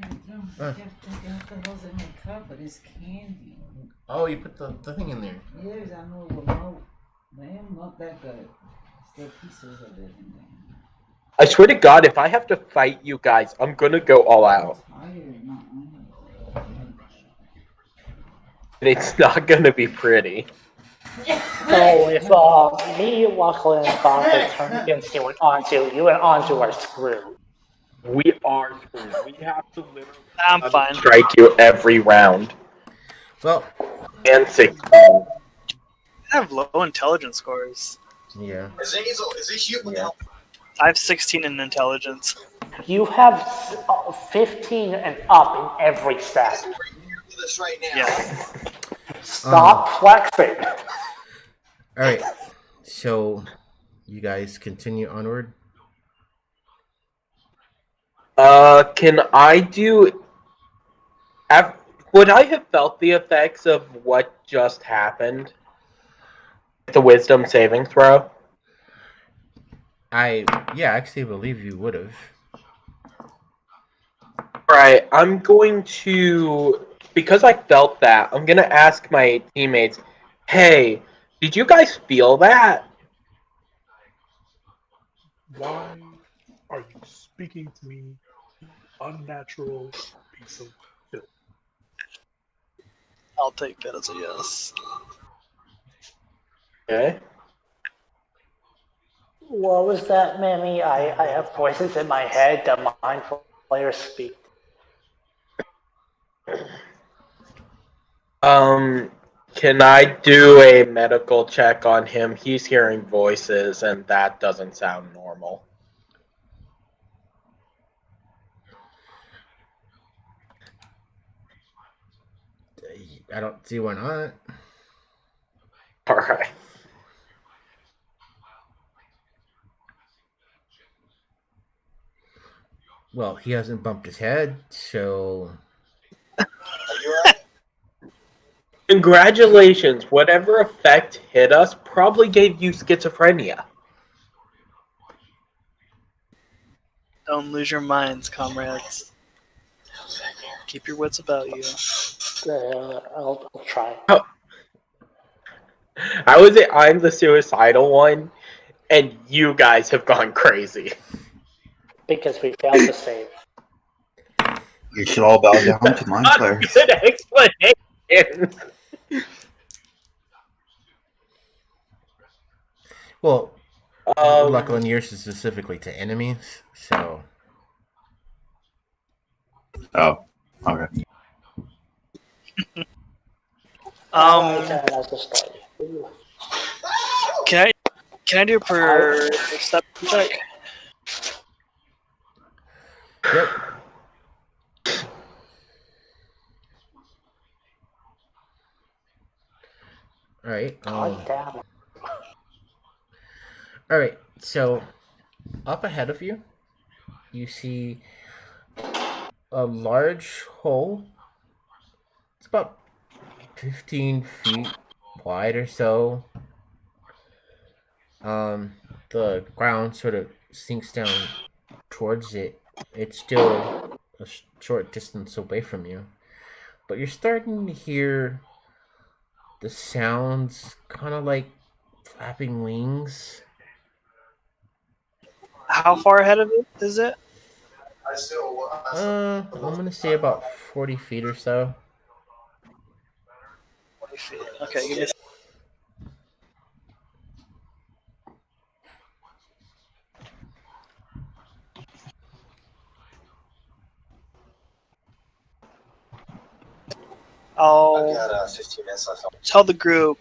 I kept thinking what the hell's in my cup, but it's candy. Oh, you put the thing in there. Yes, I know remote. But I'm not that good. Still pieces of it in there. I swear to God, if I have to fight you guys, I'm gonna go all out. Tired, not It's not gonna be pretty. So if me, Lachlan, and Barker turned against you and Anzu are screwed. We are screwed. We have to literally I'm fine. strike you every round. Well, And 16. I have low intelligence scores. yeah. Yeah. I have 16 in intelligence. You have 15 and up in every stat. Yeah. Stop flexing. All right. So, you guys continue onward. Can I do... Would I have felt the effects of what just happened? The wisdom saving throw? Actually believe you would have. Alright, I'm going to... Because I felt that, I'm gonna ask my teammates, hey, did you guys feel that? Why are you speaking to me, unnatural piece of filth? I'll take that as a yes. Okay. What was that, Mammy? I have voices in my head that mind players speak. Can I do a medical check on him? He's hearing voices, and that doesn't sound normal. I don't see why not. Alright. Well, he hasn't bumped his head, so Congratulations. Whatever effect hit us probably gave you schizophrenia. Don't lose your minds, comrades. Keep your wits about you. I'll try. How is it I'm the suicidal one, and you guys have gone crazy? Because we failed to save. You should all bow down to mind Not a players. good explanation. well, Um, luckily yours is specifically to enemies, so Oh, okay. That's the story. Can I do a perception check? yep. All right. God damn it. All right. So, up ahead of you, you see a large hole. It's about 15 feet wide or so. The ground sort of sinks down towards it. It's still a short distance away from you, but you're starting to hear the sounds, kind of like flapping wings. How far ahead of it is it? I'm gonna say about 40 feet or so. 40 feet. Okay, give me I'll tell the group,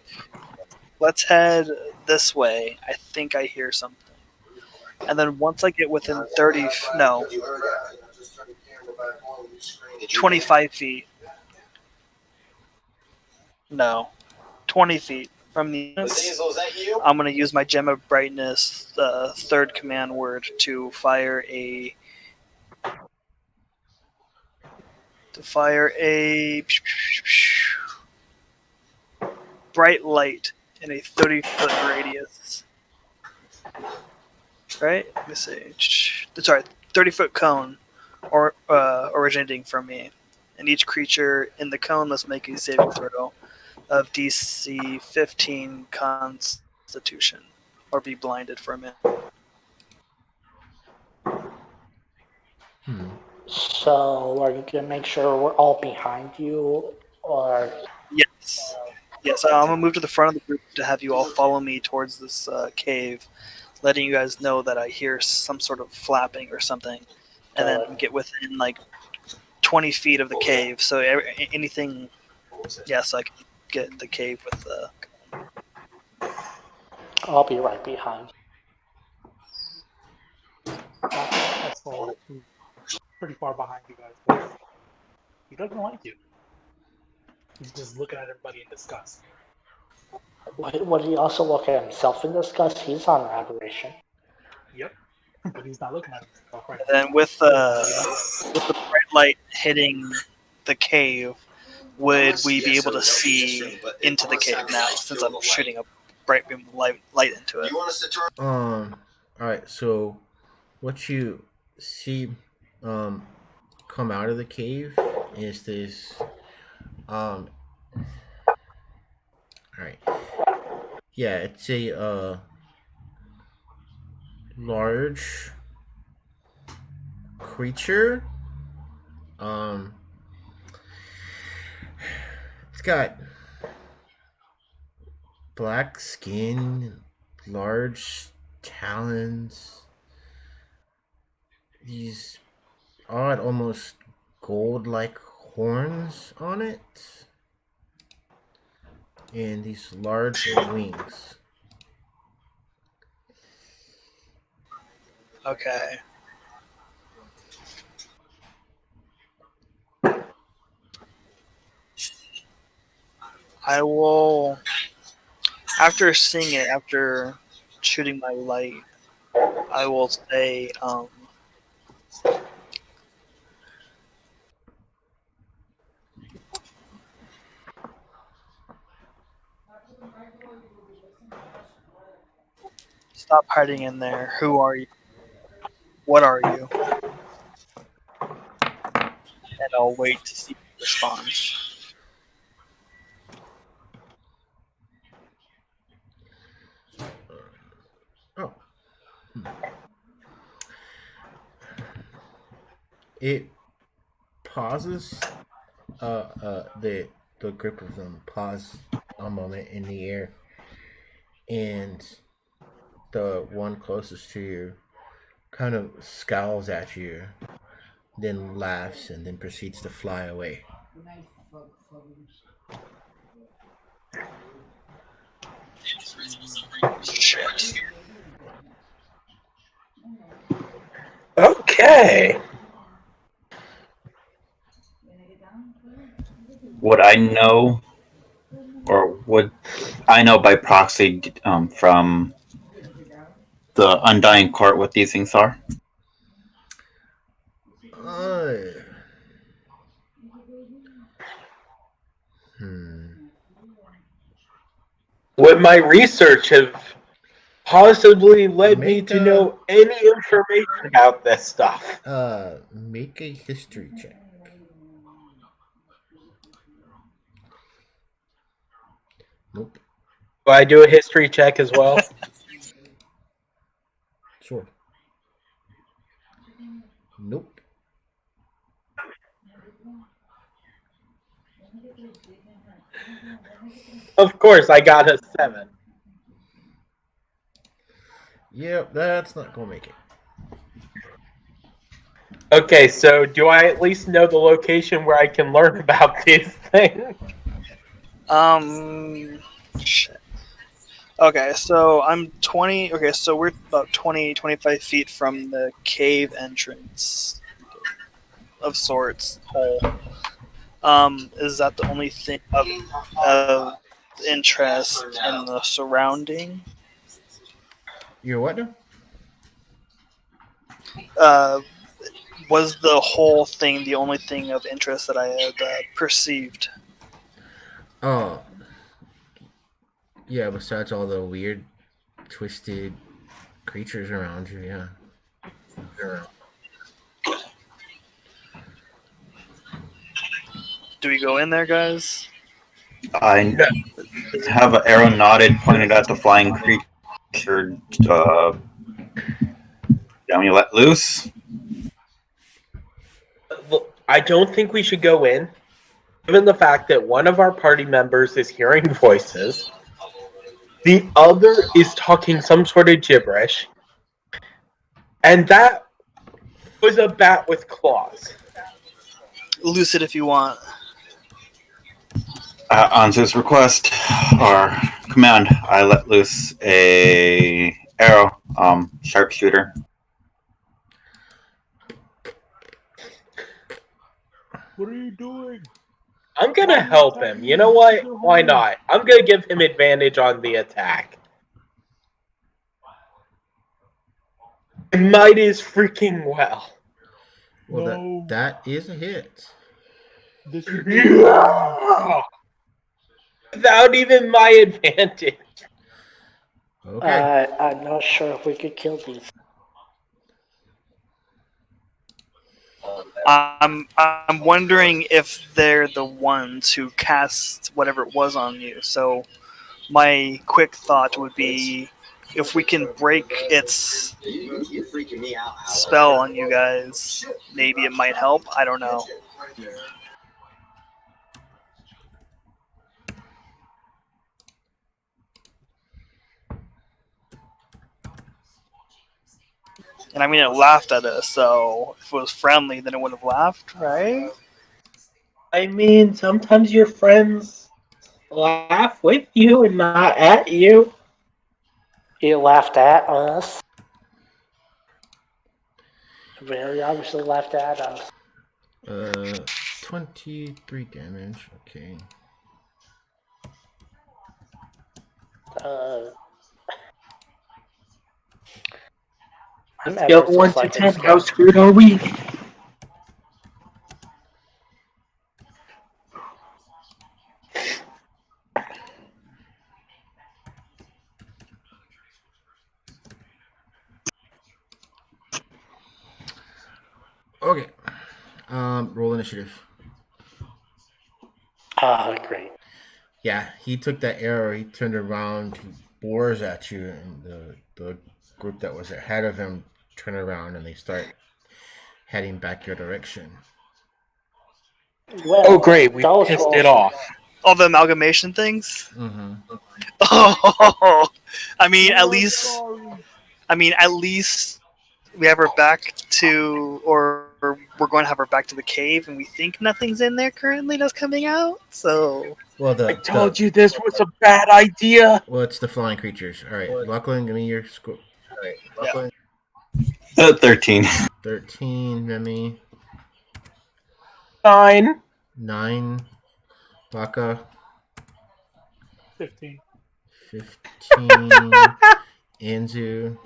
let's head this way. I think I hear something. And then once I get within 25 feet. No, 20 feet. from the units, I'm going to use my Gem of Brightness, third command word, to fire a bright light in a 30-foot radius. Right? Let me see. Sorry, 30-foot cone, or originating from me, and each creature in the cone must make a saving throw of DC 15 Constitution, or be blinded for a minute. So, are you gonna make sure we're all behind you, or Yes. Yes, I'm gonna move to the front of the group to have you all follow me towards this cave, letting you guys know that I hear some sort of flapping or something, and then get within like 20 feet of the cave. So anything, yes, I can get the cave with the. I'll be right behind? That's all pretty far behind you guys. But he doesn't like you. He's just looking at everybody in disgust. Would he also look at himself in disgust? He's on aberration. Yep. But he's not looking at himself right And now. then with the bright light hitting the cave, would we be able to see into the cave now, since I'm shooting a bright beam of light into it? All right. So, what you see, come out of the cave is this. All right. Yeah, it's a large creature. It's got black skin, large talons, these odd, almost gold-like horns on it, and these large wings. Okay. I will, after seeing it, after shooting my light, I will say, stop hiding in there. Who are you? What are you? And I'll wait to see the response. Oh. It pauses. The group of them pause a moment in the air, and the one closest to you kind of scowls at you, then laughs, and then proceeds to fly away. Shit. Okay. Would I know, or would I know by proxy from the Undying Court what these things are? Uh, hmm. Would my research have possibly led me Make to a- know any information about this stuff? Make a history check. Nope. Do I do a history check as well? Sure. Nope. Of course, I got a 7. Yep, that's not gonna make it. Okay, so do I at least know the location where I can learn about these things? Shit. Okay, so I'm 20. Okay, so we're about 20, 25 feet from the cave entrance of sorts, hole. Is that the only thing of interest in the surrounding. You're what now? Was the whole thing the only thing of interest that I had perceived? Oh, yeah. Besides all the weird, twisted creatures around you, yeah. Do we go in there, guys? I have an arrow nodded, pointed at the flying creature. Down you let loose. I don't think we should go in, given the fact that one of our party members is hearing voices, the other is talking some sort of gibberish, and that was a bat with claws. Lucid if you want. On his request or command, I let loose a arrow, sharpshooter. What are you doing? I'm gonna help him. You know what? Why not? I'm gonna give him advantage on the attack. I might as freaking well. Well, No. that is a hit. This is Yeah! Without even my advantage. Okay. I'm not sure if we could kill these. I'm wondering if they're the ones who cast whatever it was on you. So my quick thought would be if we can break its spell on you guys, maybe it might help. I don't know. And I mean, it laughed at us, so if it was friendly, then it would have laughed, right? I mean, sometimes your friends laugh with you and not at you. You laughed at us. Very obviously laughed at us. 23 damage. Okay. I'm Scale ever so 1 to slightly 10, scared. how screwed are we? Okay. Roll initiative. Great. Yeah, he took that arrow. He turned around. He bores at you, and the group that was ahead of him turn around and they start heading back your direction. Well, Oh, great, we those pissed will it off. All the amalgamation things. Mm-hmm. Oh, I mean, at least we have her back to, or we're going to have her back to the cave, and we think nothing's in there currently that's coming out. So, Well, I told you this was a bad idea. Well, it's the flying creatures. All right, Lachlan, give me your score. yeah. 13. 13, Remy. 9. 9, Baka. 15. 15, Anzu.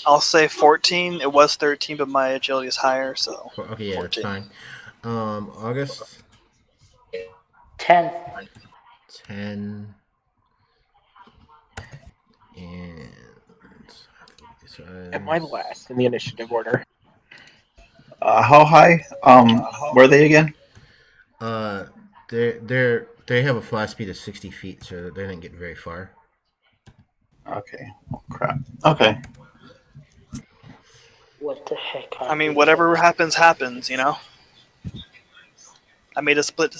I'll say 14. It was 13, but my agility is higher, so Okay, yeah, 14. that's fine. August. 10. 10. And Am I last in the initiative order? How high? Were they again? They have a fly speed of 60 feet, so they didn't get very far. Okay. Oh, crap. Okay. What the heck? I mean, whatever happens, happens. You know. I made a split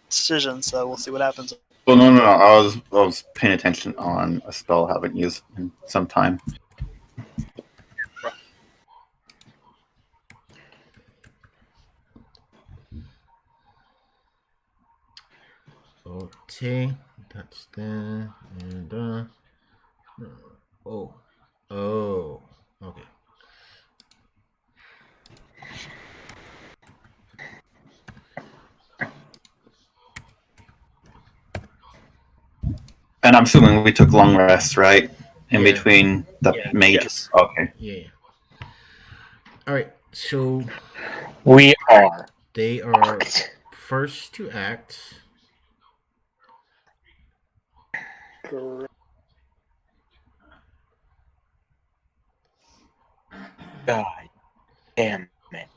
decision, so we'll see what happens. Well, no. I was paying attention on a spell I haven't used in some time. Okay, that's there. And oh, okay. And I'm assuming we took long rests, right? In Yeah. between the major. Yes. Okay. Yeah. All right. So We are. they are first to act. Great. God damn it.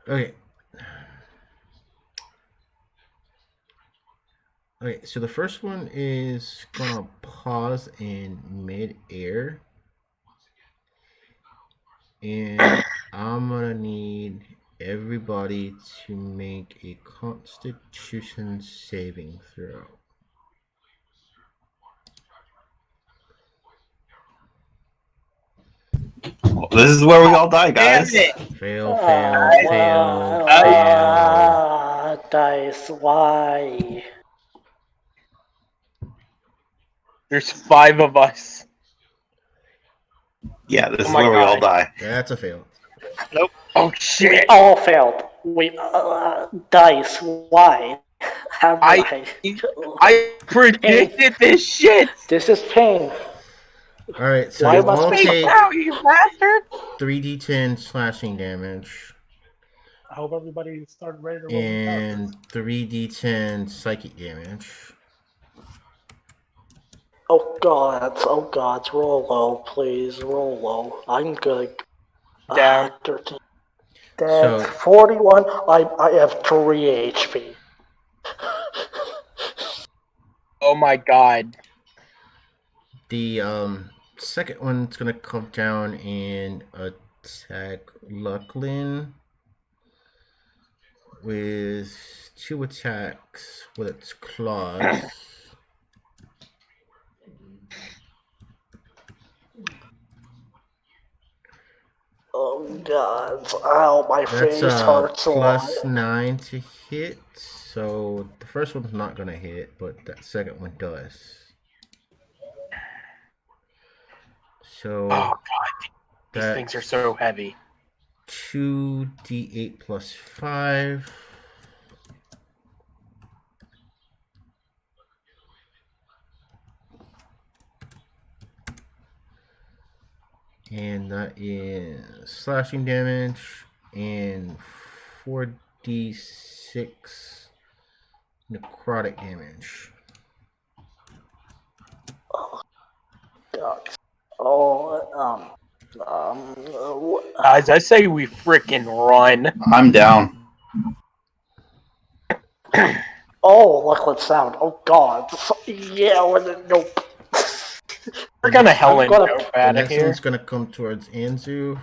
Okay. Okay, so the first one is gonna pause in mid-air, and I'm gonna need everybody to make a Constitution saving throw. Well, this is where we all die, Damn guys. it! Fail, fail, fail, fail. Dice, why? There's 5 of us. Yeah, this Oh is my where we all God. die. That's a fail. Oh We shit! all failed. Dice, why? Have I predicted this shit! This is pain. All right, so Why you must all we take suffer? you bastard! 3d10 slashing damage I hope everybody started ready to roll their and characters. 3d10 psychic damage. Oh god, roll low, please, roll low. I'm good. Down. 13. That's So 41. I have 3 HP. Oh my God. the second one's gonna come down and attack Lucklin with 2 attacks with its claws. Oh god, ow, my That's face hurts a lot. plus 9 to hit. So the first one's not gonna hit, but that second one does. So Oh God. These things are so heavy. 2d8 plus 5. And that is slashing damage and 4d6 necrotic damage. Oh god. Oh, Guys, I say we frickin' run. I'm down. oh, look what sound. Oh god. Yeah, nope. We're gonna hell I'm and gonna- dope The out of next here. one's gonna come towards Anzu.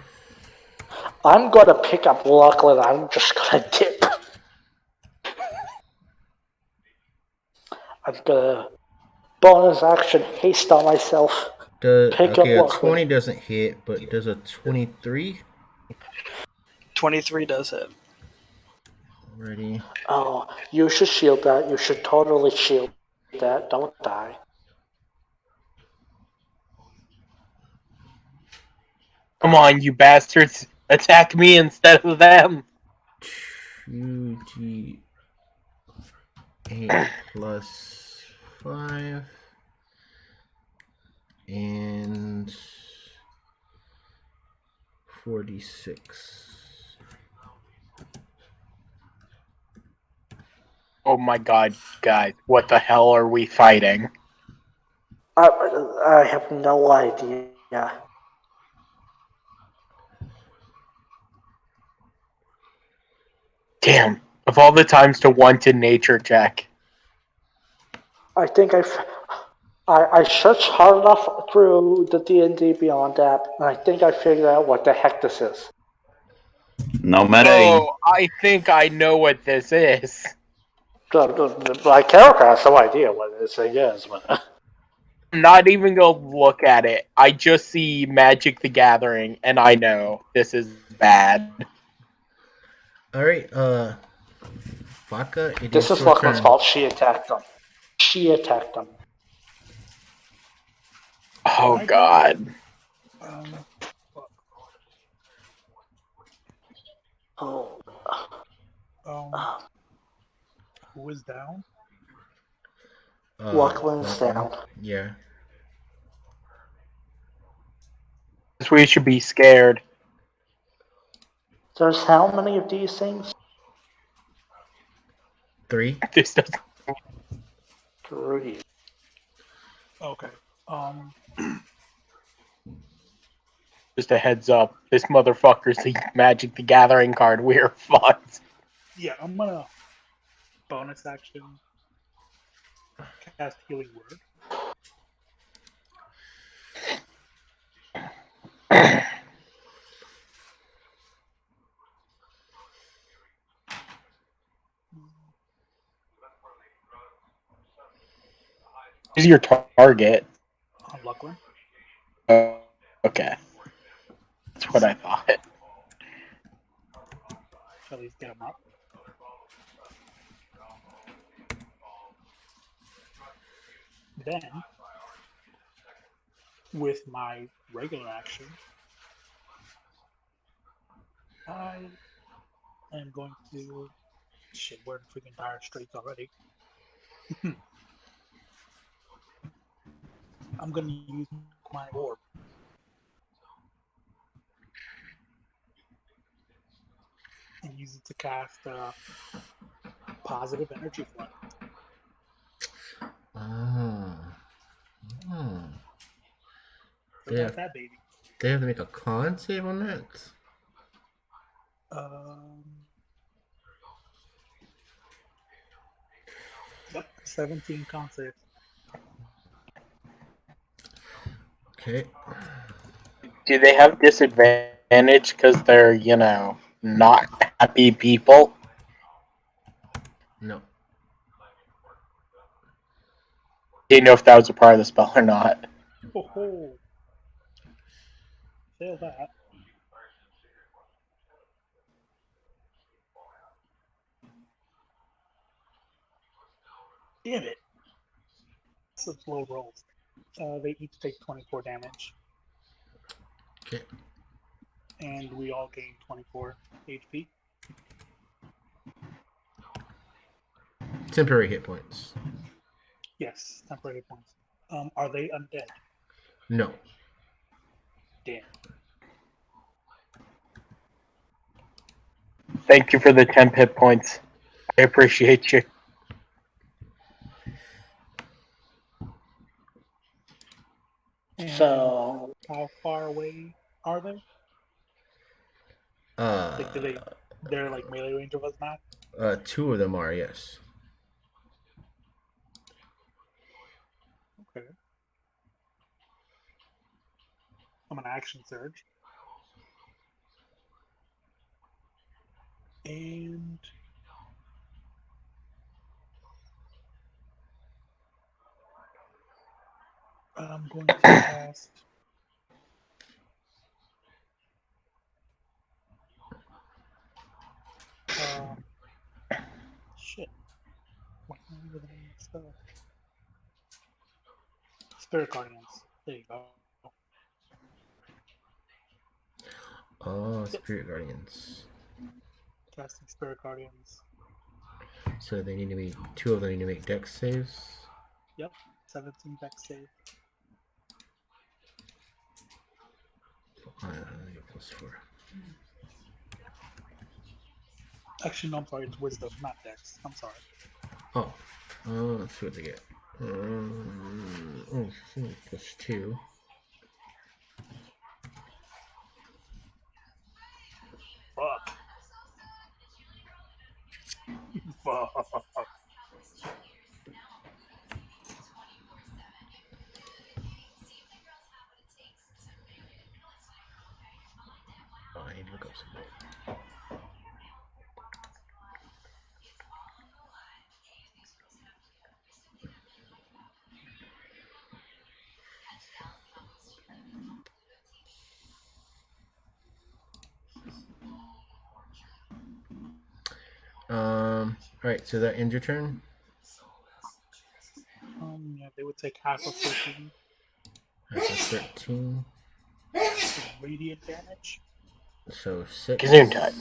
I'm gonna pick up Lachlan. I'm just gonna dip. I'm gonna bonus action haste on myself. Pick Okay, a up Lachlan. 20 doesn't hit, but does a 23? 23 does hit. Ready? Oh, you should shield that. You should totally shield that. Don't die. Come on, you bastards. Attack me instead of them. 2d8 plus 5 and 4d6. Oh my God, guys. What the hell are we fighting? I have no idea. Damn. Of all the times to want to nature check. I think I searched hard enough through the D&D Beyond app, and I think I figured out what the heck this is. No metaing. Oh, I think I know what this is. My character has no idea what this thing is, but not even gonna look at it. I just see Magic the Gathering, and I know this is bad. All right, Baka, it This is is your Lachlan's turn. fault. She attacked them. She attacked them. Oh I go. God. Fuck. Oh. Who is down? Lachlan's down. Yeah. We should be scared. There's how many of these things? 3. This doesn't. 3. Okay. Just a heads up. This motherfucker's the Magic the Gathering card. We're fucked. Yeah, I'm gonna bonus action cast Healing Word. Who's your target? On Lachlan. Okay. That's what I thought. At least get him up. Then, with my regular action, I am going to. Shit, we're in freaking dire straits already. I'm going to use my orb. And use it to cast positive energy flood. Oh. So got that baby. They have to make a con save on that? Yep, 17 con saves. Okay. Do they have disadvantage because they're, not happy people? No. Didn't know if that was a part of the spell or not. Oh, fail that. Damn it. Such low rolls. They each take 24 damage. Okay. And we all gain 24 HP. Temporary hit points. Yes, temporary points. Are they undead? No. Damn. Thank you for the 10 hit points. I appreciate you. And So, how far away are they? Like, they're like melee range of us now? 2 of them are, yes. Okay. I'm an action surge. And I'm going to cast shit. What the name of spell? Spirit Guardians. There you go. Oh, Spirit Guardians. Casting Spirit Guardians. So they need to be 2 of them need to make dex saves. Yep. 17 dex save. +4. Actually, no, I'm sorry. It's Wisdom, not dex. I'm sorry. Oh. Let's see what they get. +2. Fuck. Fuck. Oh, I need to look up something. Alright, so that ends your turn. Yeah, they would take half of 13 That's a 13. radiant damage, So 6. Gesundheit.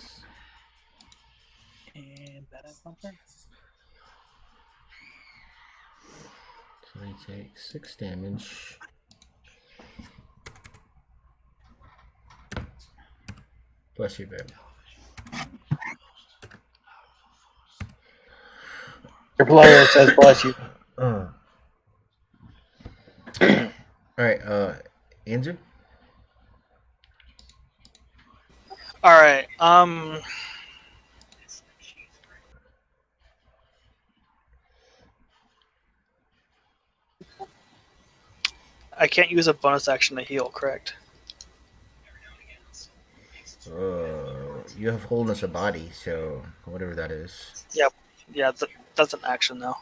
and that ends my turn. So they take 6 damage. Bless you, babe. Your player says bless you. Alright, Andrew? All right. I can't use a bonus action to heal, correct? You have wholeness of body, so whatever that is. Yep. Yeah, that's an action though.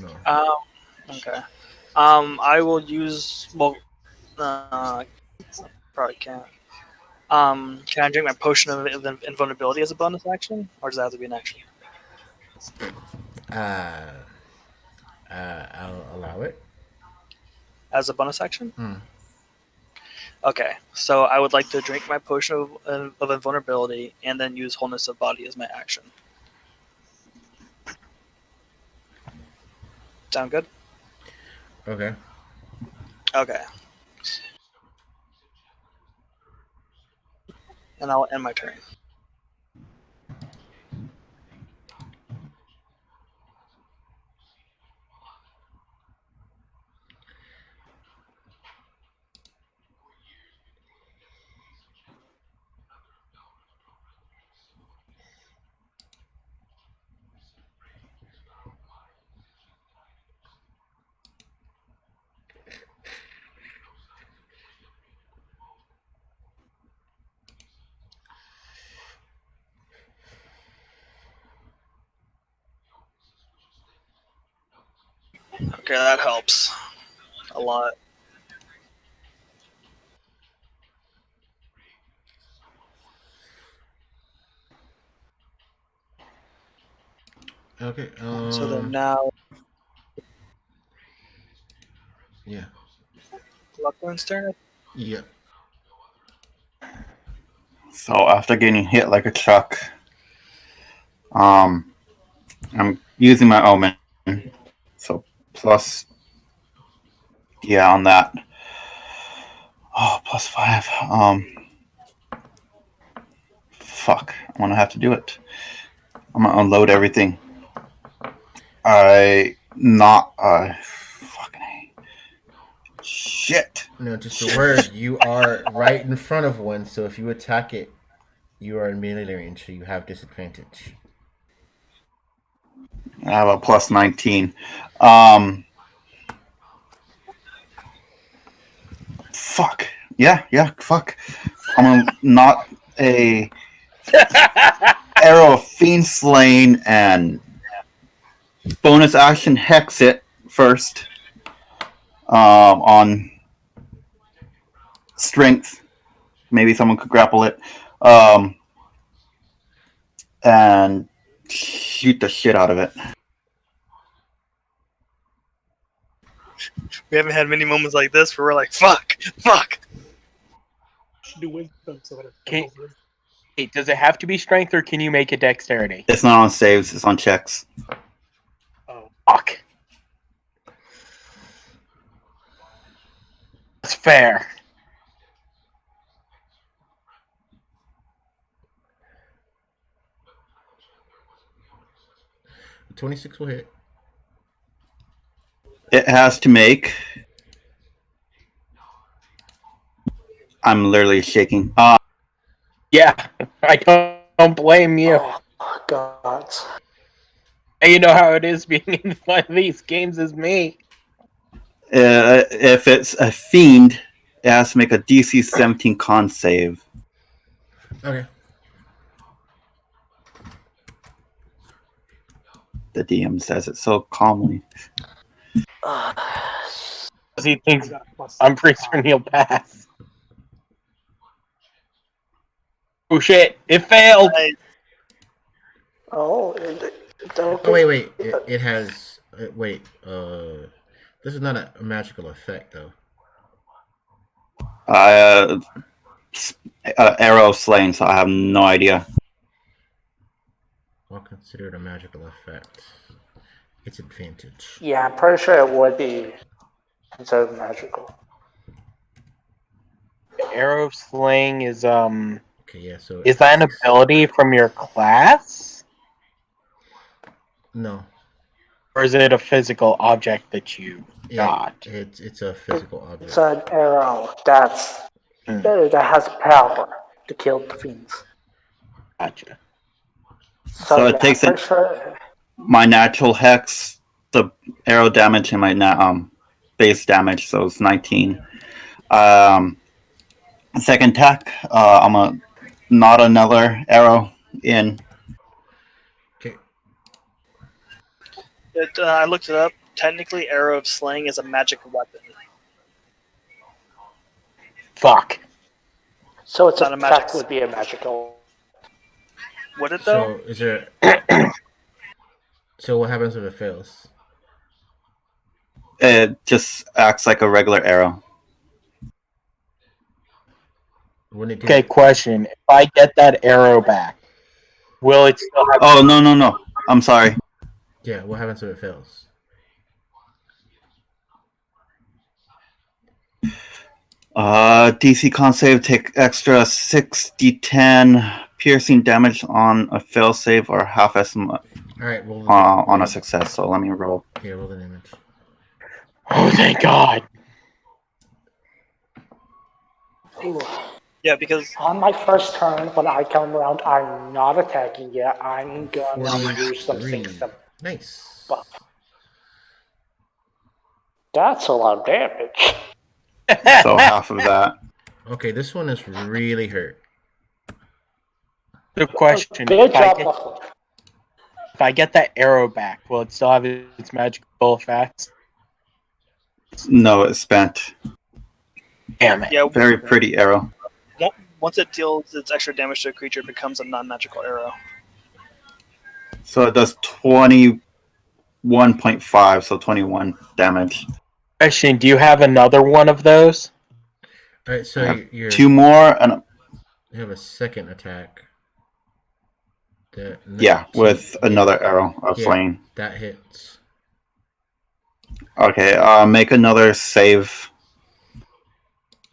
No. Okay. I will use. Well, probably can't. Can I drink my potion of invulnerability as a bonus action, or does that have to be an action? I'll allow it. As a bonus action? Hmm. Okay, so I would like to drink my potion of invulnerability and then use wholeness of body as my action. Sound good? Okay. Okay. And I'll end my turn. Okay, that helps a lot. Okay. So then now, Yeah. Luckland's turn. Yeah. So after getting hit like a truck, I'm using my omen. So plus, yeah, on that. Oh, +5. Fuck. I'm gonna have to do it. I'm gonna unload everything. Fucking shit. No, just a word. You are right in front of one, so if you attack it, you are in melee range, so you have disadvantage. I have a +19. Fuck. Yeah, fuck. I'm gonna not a arrow of fiend slain and bonus action hex it first. On strength. Maybe someone could grapple it. And shoot the shit out of it. We haven't had many moments like this where we're like, fuck. Should do wisdom so that Okay. Hey, does it have to be strength or can you make it dexterity? It's not on saves, it's on checks. Oh, Fuck. That's fair. The 26 will hit. It has to make. I'm literally shaking. Yeah, I don't blame you. Oh, God. And you know how it is being in one of these games as me. If it's a fiend, it has to make a DC 17 con save. Okay. The DM says it so calmly. He thinks I got a plus I'm pretty certain he'll pass. Oh shit, it failed! Oh wait. It has. Wait. This is not a magical effect though. Arrow slaying, so I have no idea. I'll consider it a magical effect. Its advantage. Yeah, I'm pretty sure it would be considered magical. Arrow slaying is Okay, yeah. So is that an ability from your class, no? or is it a physical object that you got? It's a physical object. It's an arrow that has power to kill the fiends. Gotcha. So it takes it. My natural hex, the arrow damage, and my base damage, so it's 19. Second attack, I'm gonna knot another arrow in. Okay. I looked it up. Technically, arrow of slaying is a magic weapon. Fuck. So its Not a effect magic. would be a magical. Would it though? So is there? So what happens if it fails? It just acts like a regular arrow. Wouldn't it do Okay, that? question. If I get that arrow back, will it still have... Oh, no. I'm sorry. Yeah, what happens if it fails? DC con save, take extra 6d10 piercing damage on a fail save or half as much Alright, roll on a success. So let me roll. Yeah, roll the damage. Oh, thank God. Ooh. Yeah, because On my first turn, when I come around, I'm not attacking yet. I'm gonna use some 43. system. Nice. Buff. That's a lot of damage. So half of that. Okay, this one is really hurt. Good question. Good job, Buffalo. If I get that arrow back, will it still have its magical effects? No, it's spent. Damn it. yeah, Very pretty arrow. once it deals its extra damage to a creature, it becomes a non-magical arrow. So it does 21.5, so 21 damage. Question, do you have another one of those? Alright, so I have you're 2 more, and you have a second attack. yeah, with another arrow of flame. That hits. Okay, make another save.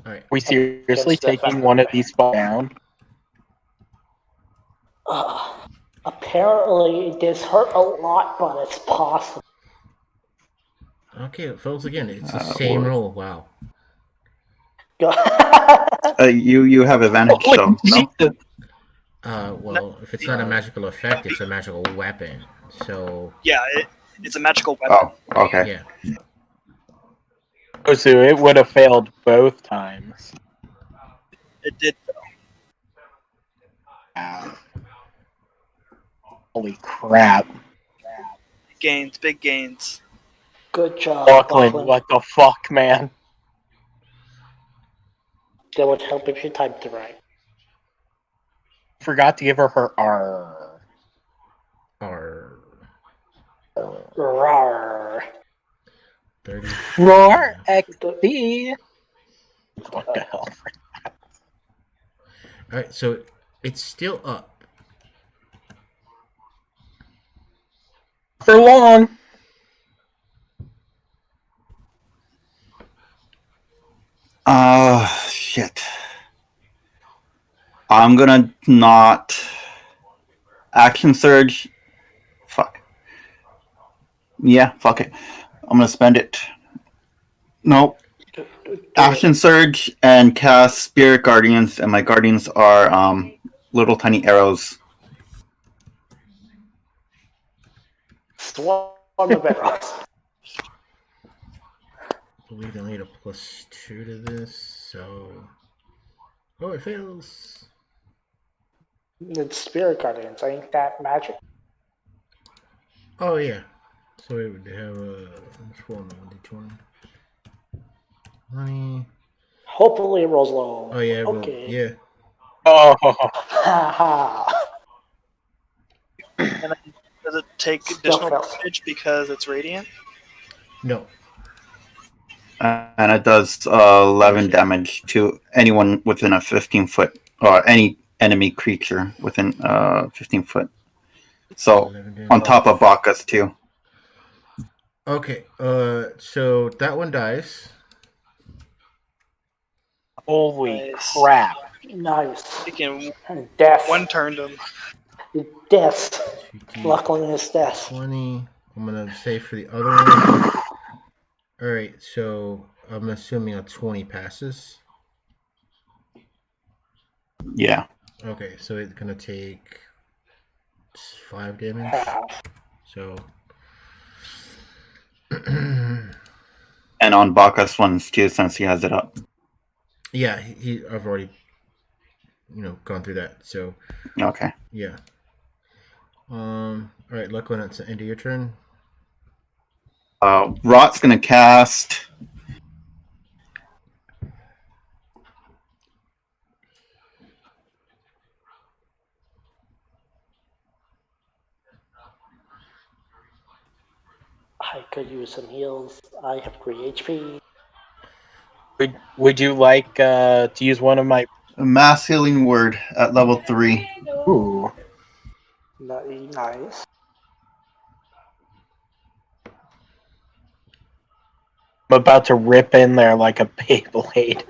Alright. We seriously taking one of these down? Apparently, this hurt a lot, but it's possible. Okay, it fails again. It's the same roll. Wow. You have advantage, so no. Well, if it's not a magical effect, it's a magical weapon. So Yeah, it's a magical weapon. Oh, okay. yeah. Oh, so it would have failed both times. It did. Wow. Holy crap. Gains, big gains. Good job, Buckland, Buckland. what the fuck, man? That would help if you typed it right. Forgot to give her her R. R. Rawr. 30. Roar XP. What the hell? Alright, so it's still up. For long. Shit. I'm gonna not action surge. Fuck. Yeah, fuck it. I'm gonna spend it. Nope. Action surge and cast Spirit Guardians, and my guardians are little tiny arrows. Swarm of arrows. I believe I need a +2 to this, so. Oh, it fails. It's Spirit Guardians. Ain't that magic? Oh, yeah. So it would have a. Which D20? 20. Hopefully it rolls low. Oh, yeah, Okay. Oh. Haha. take Still additional fails. damage because it's radiant? No. And it does 11 damage to anyone within a 15-foot, or any enemy creature within 15 foot. So 11 on damage. top of Bacchus too. Okay. So that one dies. Holy Nice. crap. Nice. You can And death. one turn them. Death. 2d Luckily, it's death. 20. I'm gonna say for the other one. All right. So I'm assuming a 20 passes. Yeah. Okay. So it's gonna take 5 damage. Half. So. And on Bacchus ones too, since he has it up. Yeah, I've already, gone through that. So Okay. yeah. All right, Lachlan, it's the end of your turn. Rot's gonna cast. I could use some heals. I have 3 HP. Would you like to use one of my... Mass healing word at level 3. Ooh. Nice. I'm about to rip in there like a Beyblade.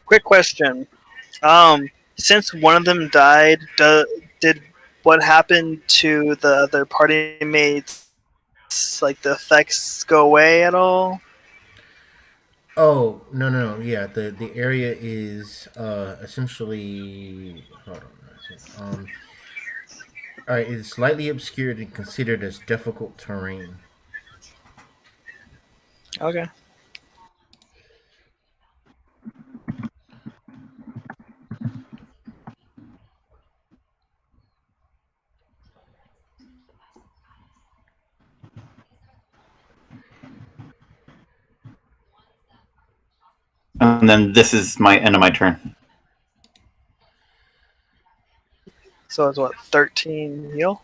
Quick question. Since one of them died, did what happened to the other party mates, like the effects, go away at all? Oh no, yeah. The area is essentially. Hold on. All right, it's slightly obscured and considered as difficult terrain. Okay. And then this is my end of my turn. So it's what, 13 heal?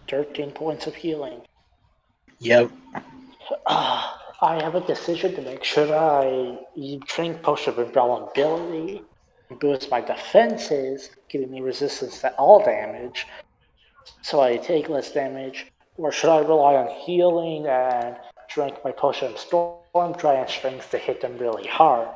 13 points of healing. Yep. I have a decision to make. Should I drink Potion of Invulnerability and boost my defenses, giving me resistance to all damage, so I take less damage? Or should I rely on healing and drink my Potion of Storm Giant Strength to hit them really hard?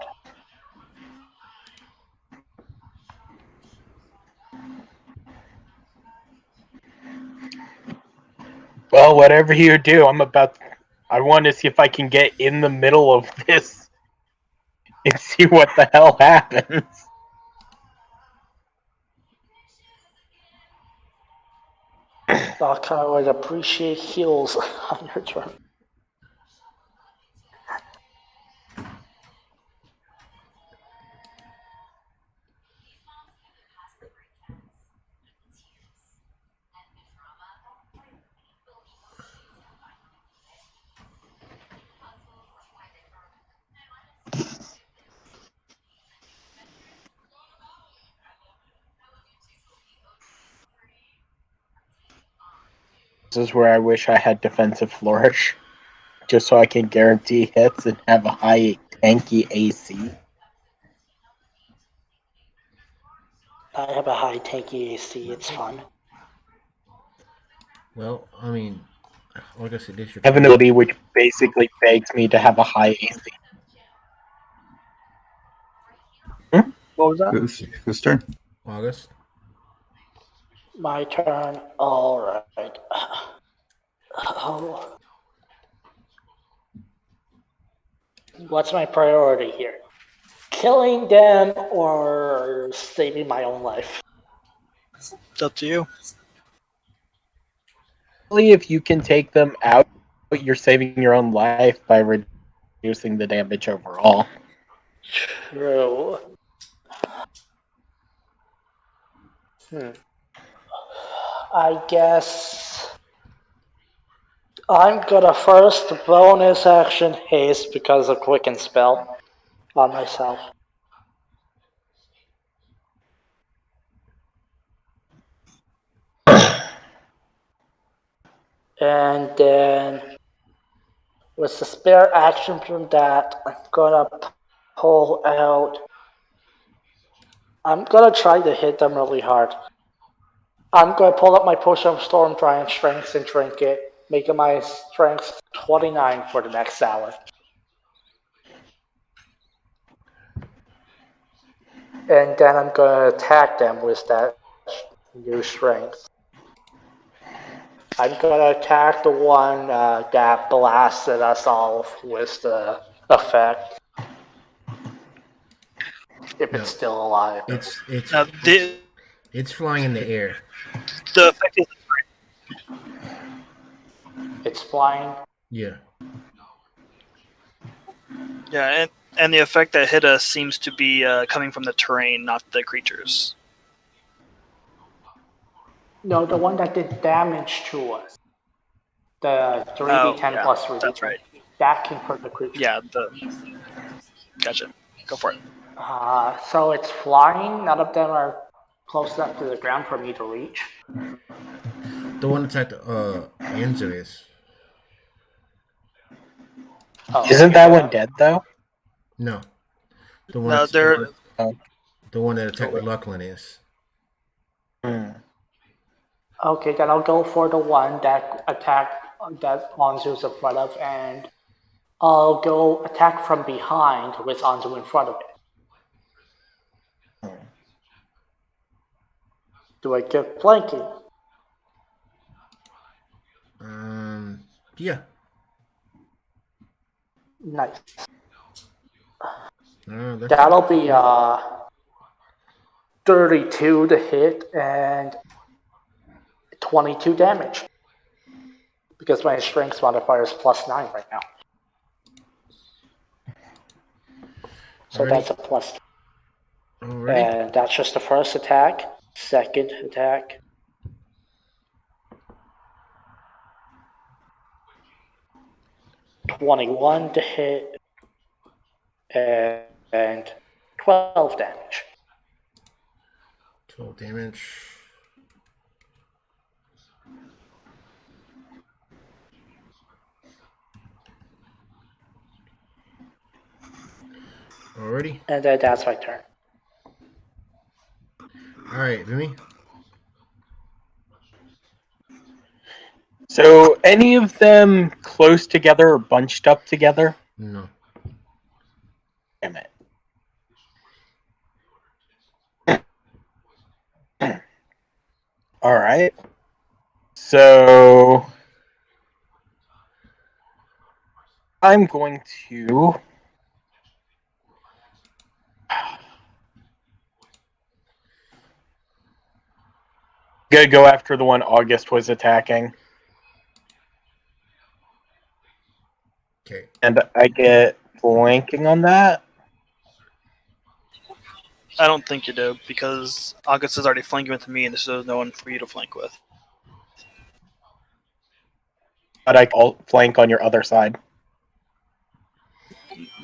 Well, whatever you do, I want to see if I can get in the middle of this and see what the hell happens. I would appreciate heals on your turn. This is where I wish I had defensive flourish, just so I can guarantee hits and have a high tanky AC. I have a high tanky AC, it's fun. Well, I mean, like I said, this your I have an turn. ability which basically begs me to have a high AC. What was that? Whose turn? August. My turn. Alright. Oh. What's my priority here? Killing them or saving my own life? It's up to you. If you can take them out, you're saving your own life by reducing the damage overall. True. I guess I'm gonna first bonus action haste because of Quicken Spell on myself. And then with the spare action from that, I'm gonna pull out. I'm gonna try to hit them really hard. I'm gonna pull up my potion of storm giant strength and drink it, making my strength 29 for the next hour. And then I'm gonna attack them with that new strength. I'm gonna attack the one that blasted us all with the effect. If No, it's still alive. Now, it's flying in the air. the effect is It's flying. Yeah. yeah, and the effect that hit us seems to be coming from the terrain, not the creatures. No, the one that did damage to us. The 3d10 yeah, plus 3d10. that's right. That can hurt the creature. Yeah, gotcha. Go for it. So it's flying. None of them are close enough to the ground for me to reach. The one attacked Angeles. Oh, Isn't that one dead though? No. The one No, they're the one that attacked Lachlan is. Okay, then I'll go for the one that attacked that Anzu's in front of, and I'll go attack from behind with Anzu in front of it. Do I get flanking? Yeah. Nice. That's That'll be 32 to hit and 22 damage. Because my strength modifier is +9 right now. So Alrighty. that's a +2. Already. And that's just the first attack. Second attack. $21 to hit and 12 damage. 12 damage. Alrighty. And then that's my turn. Alright, Vimy. So, any of them close together or bunched up together? No. Damn it. Alright. So, I'm going to... Gonna go after the one August was attacking. Okay. And I get flanking on that. I don't think you do, because August is already flanking with me, and there's no one for you to flank with. But I can flank on your other side.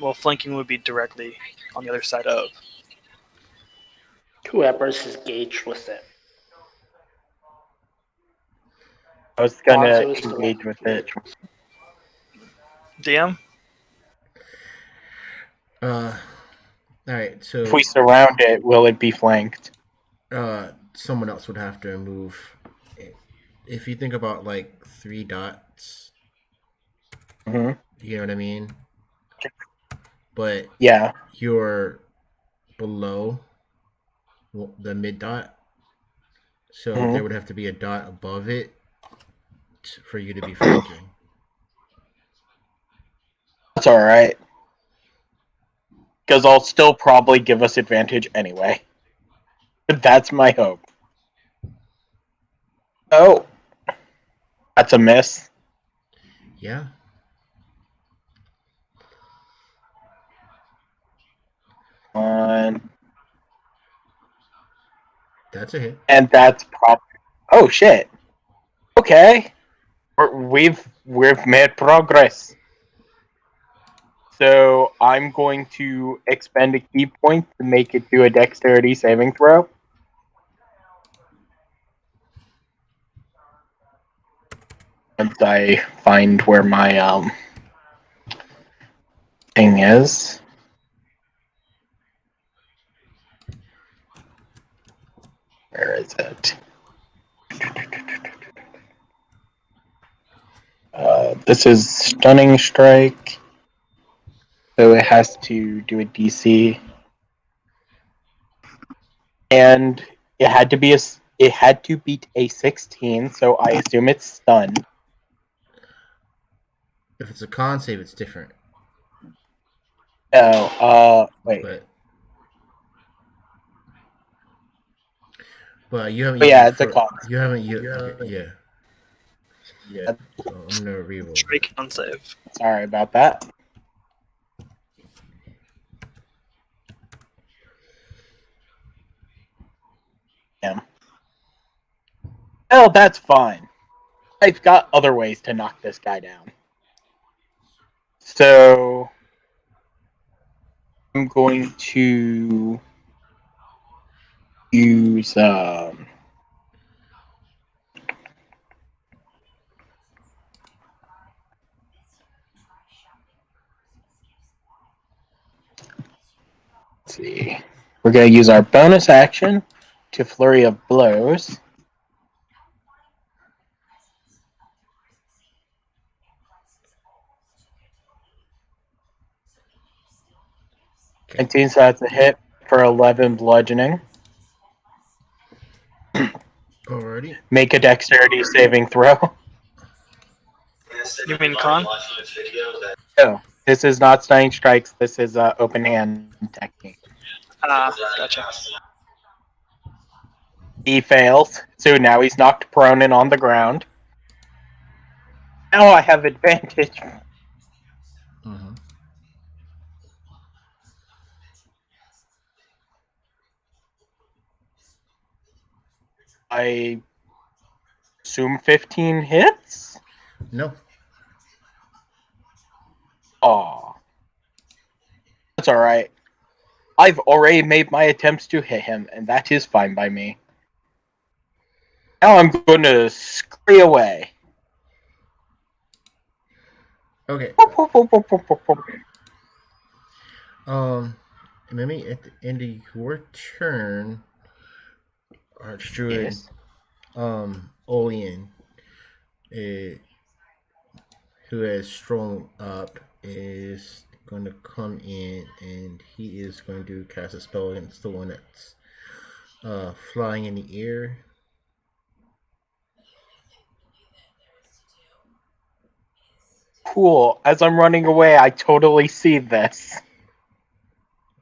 Well, flanking would be directly on the other side of. Whoever's is gauged with it. I was gonna Anzu is the engage one with it. DM? Alright, so If we surround it, will it be flanked? someone else would have to move. If you think about like 3 dots, Mm-hmm. you know what I mean? But Yeah. you're below the mid dot, so Mhm. there would have to be a dot above it for you to be flanking. That's alright. Because I'll still probably give us advantage anyway. But that's my hope. Oh. That's a miss. Yeah. One. That's a hit. And that's probably... Oh, shit. Okay. We've made progress. So I'm going to expend a key point to make it do a dexterity saving throw. once I find where my thing is. Where is it? This is Stunning Strike. So it has to do a DC. And it had to beat a 16, so I assume it's stunned. If it's a con save, it's different. Oh, wait. But you haven't. Oh, yeah, it's a con. You haven't. Yeah. So I'm gonna reroll. Strike on save. Sorry about that. Yeah. Oh, that's fine. I've got other ways to knock this guy down. So I'm going to use let's see. We're going to use our bonus action to Flurry of Blows. Okay. 19, so that's a hit for 11 bludgeoning. Alrighty. Make a dexterity saving throw. You mean con? No, this is not Stunning Strikes. This is open hand technique. Gotcha. He fails, so now he's knocked prone and on the ground. Now I have advantage. Mm-hmm. I assume 15 hits? No. Aw. That's alright. I've already made my attempts to hit him, and that is fine by me. Now I'm going to scurry away. Okay. Maybe at the end of your turn, archdruid, Yes. Olian, who has strung up, is going to come in, and he is going to cast a spell against the one that's flying in the air. Cool. As I'm running away, I totally see this.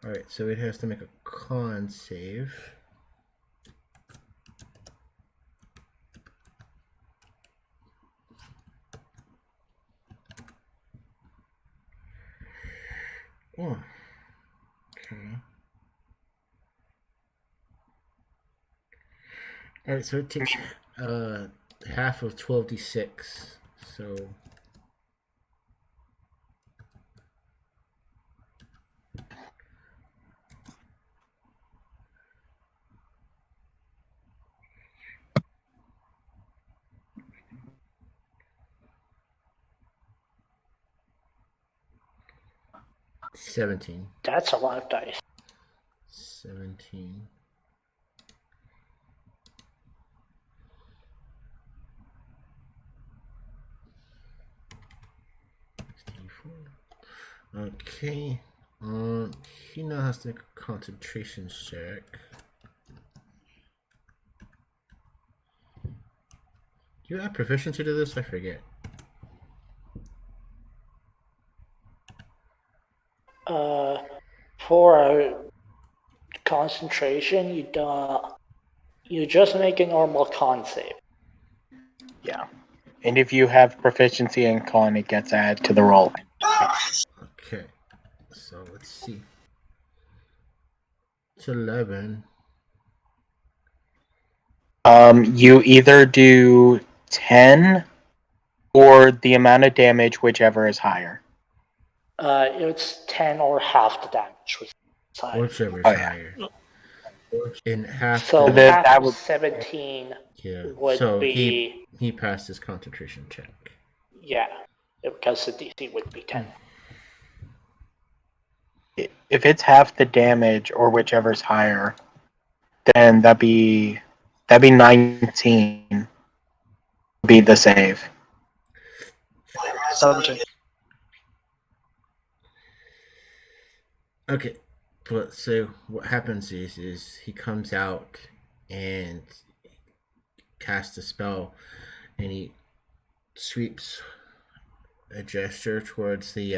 Alright, so it has to make a con save. Oh. Okay. Alright, so it takes half of 12d6. So 17. That's a lot of dice. 17. Okay. He now has to make a concentration check. Do you add proficiency to this? I forget. For a concentration, you just make a normal con save. Yeah. And if you have proficiency in con, it gets added to the roll. Okay. So let's see. It's 11. You either do 10 or the amount of damage, whichever is higher. It's 10 or half the damage. Whichever is Oh, yeah. higher. in half. So the, That- half that of would- 17 yeah. would So be he passed his concentration check. yeah, because the DC would be 10. If it's half the damage or whichever's higher, then that'd be 19. Be the save. 17. Okay, but so what happens is he comes out and casts a spell, and he sweeps a gesture towards the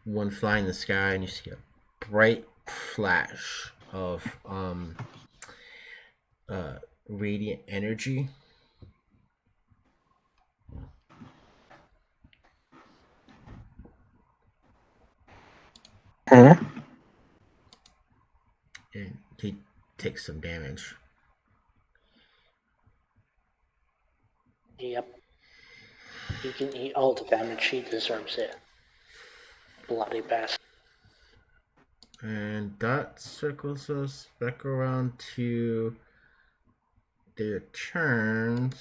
one flying in the sky, and you see a bright flash of radiant energy. Hmm? And he takes some damage. Yep. He can eat all the damage. He deserves it. Bloody bastard. And that circles us back around to their turns.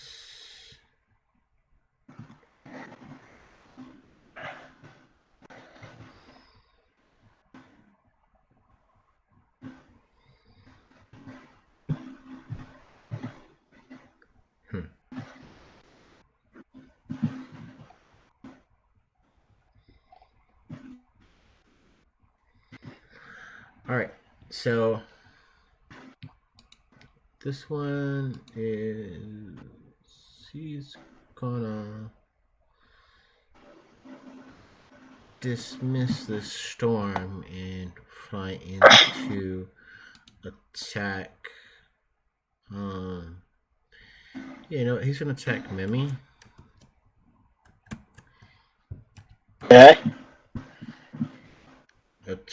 All right, so this one is he's gonna dismiss the storm and fly into attack. He's gonna attack Mimi. Okay.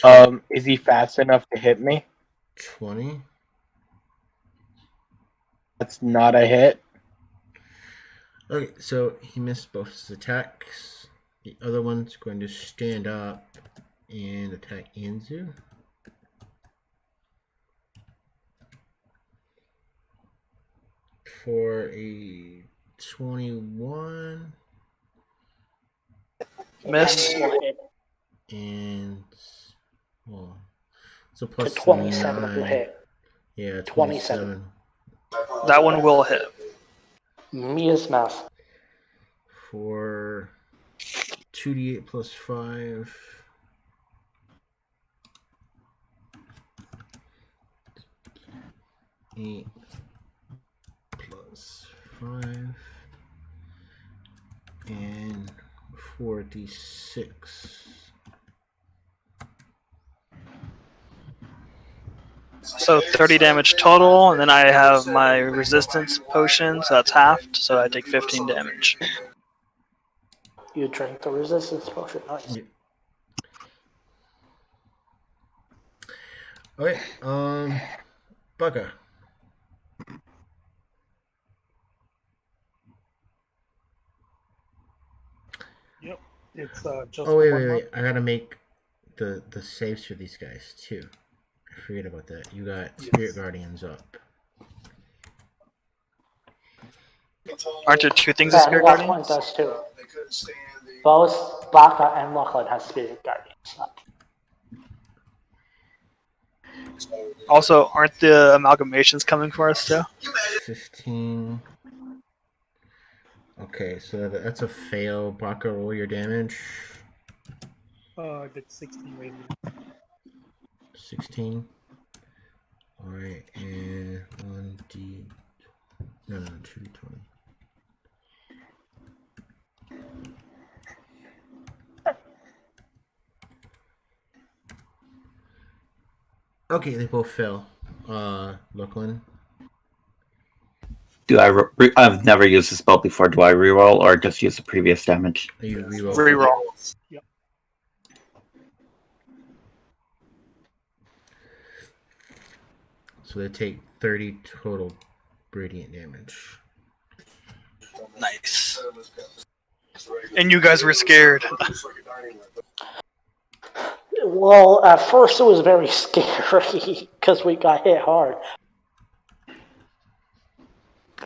A Is he fast enough to hit me? 20. That's not a hit. Okay, so he missed both his attacks. The other one's going to stand up and attack Inzu. For a 21. Miss. And well, so The plus 27 9. will hit. Yeah, 27. 27. That one will hit. Mia's math. For 2d8 plus 5. 8 plus 5. And 4d6. So 30 damage total, and then I have my resistance potion, so that's halved, so I take 15 damage. You drink the resistance potion. Nice. Yeah. Okay, Bugger. Yep. It's just. Oh wait! I gotta make the saves for these guys too. I forget about that. You got Spirit Guardians up. Aren't there two things of And Spirit last one Guardians? does too. Both Baka and Lachlan has Spirit Guardians up. Also, aren't the amalgamations coming for us too? 15. Okay, so that's a fail. Baka, roll your damage. I did 16 radiant. 16. Alright, and 1d. No, 2d20. Okay, they both fail. Lachlan. Do I? I've never used the spell before. Do I reroll or just use the previous damage? You reroll. Reroll. Yep. So they take 30 total radiant damage. Nice. And you guys were scared. Well, at first it was very scary because we got hit hard.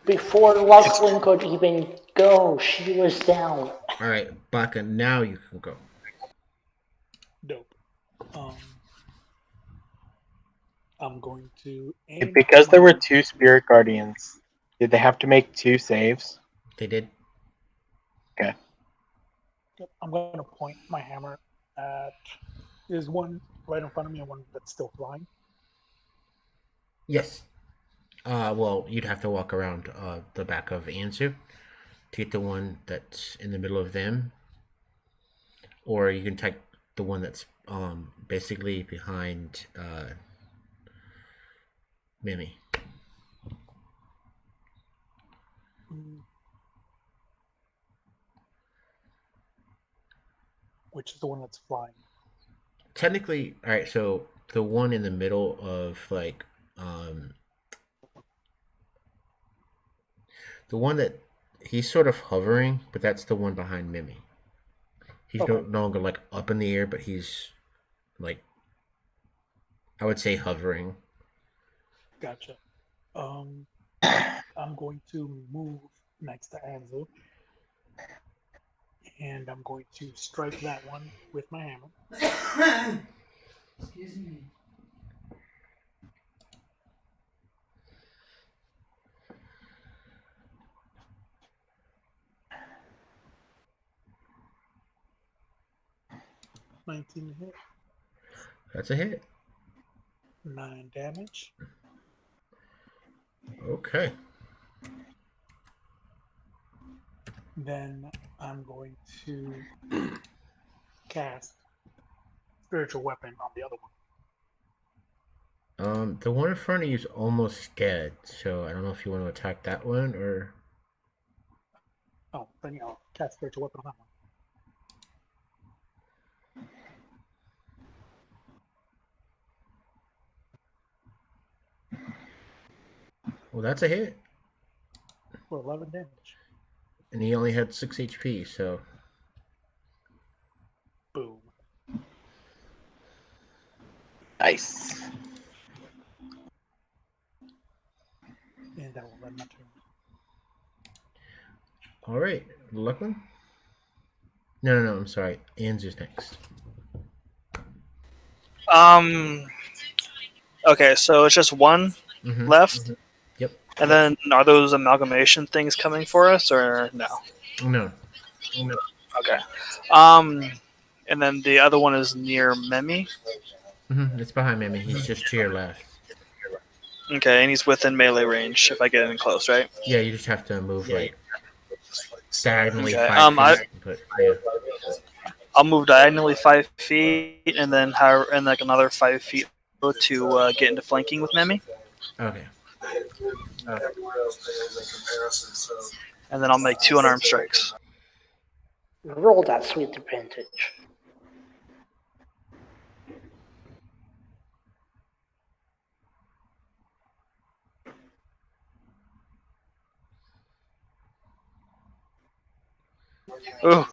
Before Lachlan could even go, she was down. All right, Baka, now you can go. Dope. I'm going to aim. Because there were 2 spirit guardians, did they have to make 2 saves? They did. Okay. I'm going to point my hammer at. There's one right in front of me and one that's still flying. Yes. Well, you'd have to walk around the back of Ansu to get the one that's in the middle of them, or you can take the one that's basically behind Mimi. Which is the one that's flying? Technically, all right. So the one in the middle of like the one that he's sort of hovering, but that's the one behind Mimi. He's Okay. no longer like up in the air, but he's like, I would say hovering. Gotcha. I'm going to move next to Anzu. And I'm going to strike that one with my hammer. Excuse me. $19 hit, That's a hit. 9 damage. Okay. Then I'm going to cast Spiritual Weapon on the other one. The one in front of you is almost dead, so I don't know if you want to attack that one or. Oh, then yeah, I'll cast Spiritual Weapon on that one. Well, that's a hit. For 11 damage. And he only had 6 HP, so. Boom. Nice. And that will end my turn. Alright, Lachlan? No, I'm sorry. Anzu's next. Okay, so it's just one left? Yep. And then are those amalgamation things coming for us or no? No. Okay. And then the other one is near Memi. It's behind Mimi. He's just to your left. Okay, and he's within melee range if I get in close, right? Yeah, you just have to move like diagonally Okay, 5 feet. But yeah. I'll move diagonally 5 feet and then like another 5 feet to get into flanking with Memi. Okay. And then I'll make 2 unarmed strikes. Roll that sweet advantage. Ooh.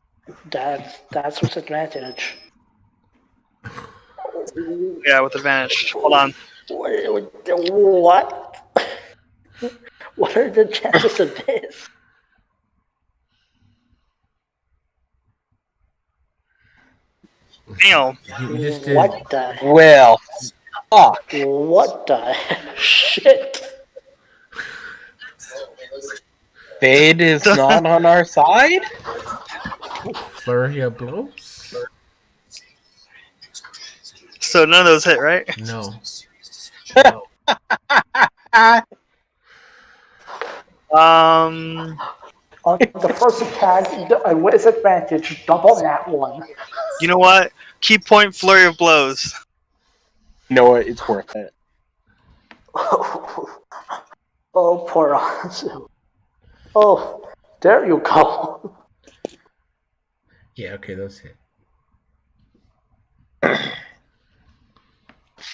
That's with advantage. Yeah, with advantage. Hold on. What? What are the chances of this? Damn. You just did. What the? Well, fuck. What the shit? Fade is not on our side? Flurry of blows? So none of those hit, right? No. On the first attack, with advantage, double that one. You know what? Key point flurry of blows. You know what? It's worth it. Oh, poor Anzu. Oh, there you go. Yeah, okay, those hit.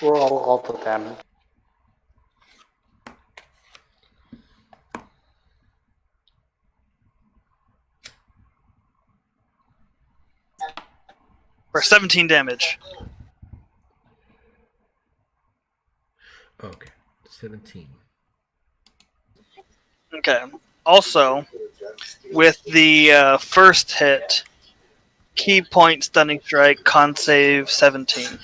Roll all the damage. For 17 damage. Okay, 17. Okay. Also, with the first hit, key point stunning strike, con save 17.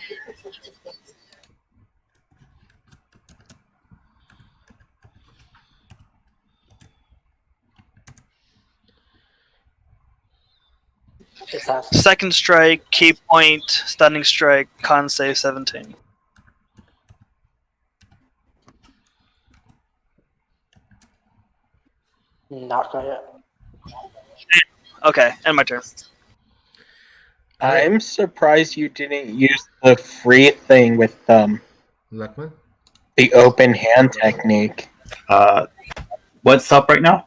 It passes. Second strike, key point stunning strike, con save 17. Not gonna yet. Okay, and my turn. I'm surprised you didn't use the free thing with Luckman? the open hand technique. What's up right now?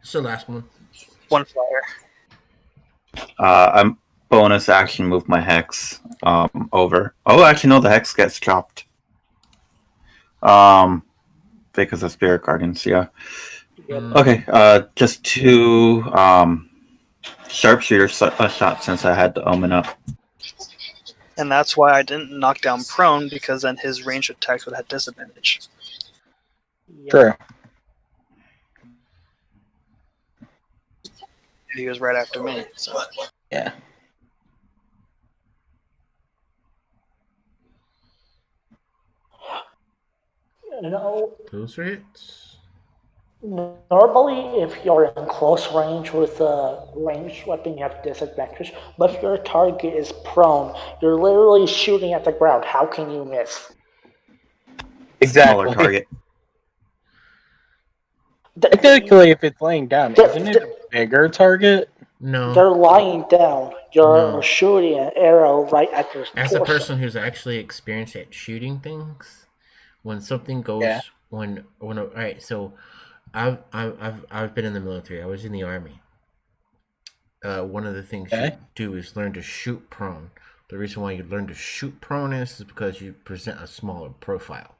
It's the last one. One flyer. I'm bonus action move my hex over. Oh, actually, no, the hex gets chopped. Because of spirit guardians, yeah. Yep. Okay, just two sharpshooter shots since I had the omen up. And that's why I didn't knock down prone, because then his range attacks would have disadvantage. Yep. True. He was right after me. So. Yeah. No, Those are hits. normally, if you're in close range with a ranged weapon, you have disadvantage. But if your target is prone, you're literally shooting at the ground. How can you miss? Exactly. Smaller target. Technically, if it's laying down, The- isn't it a bigger target? No. They're lying down. You're No. shooting an arrow right at their As a torso. person who's actually experienced at shooting things, when something goes, Yeah. when all right, so I've been in the military. I was in the army. One of the things Okay. you do is learn to shoot prone. The reason why you learn to shoot prone is because you present a smaller profile.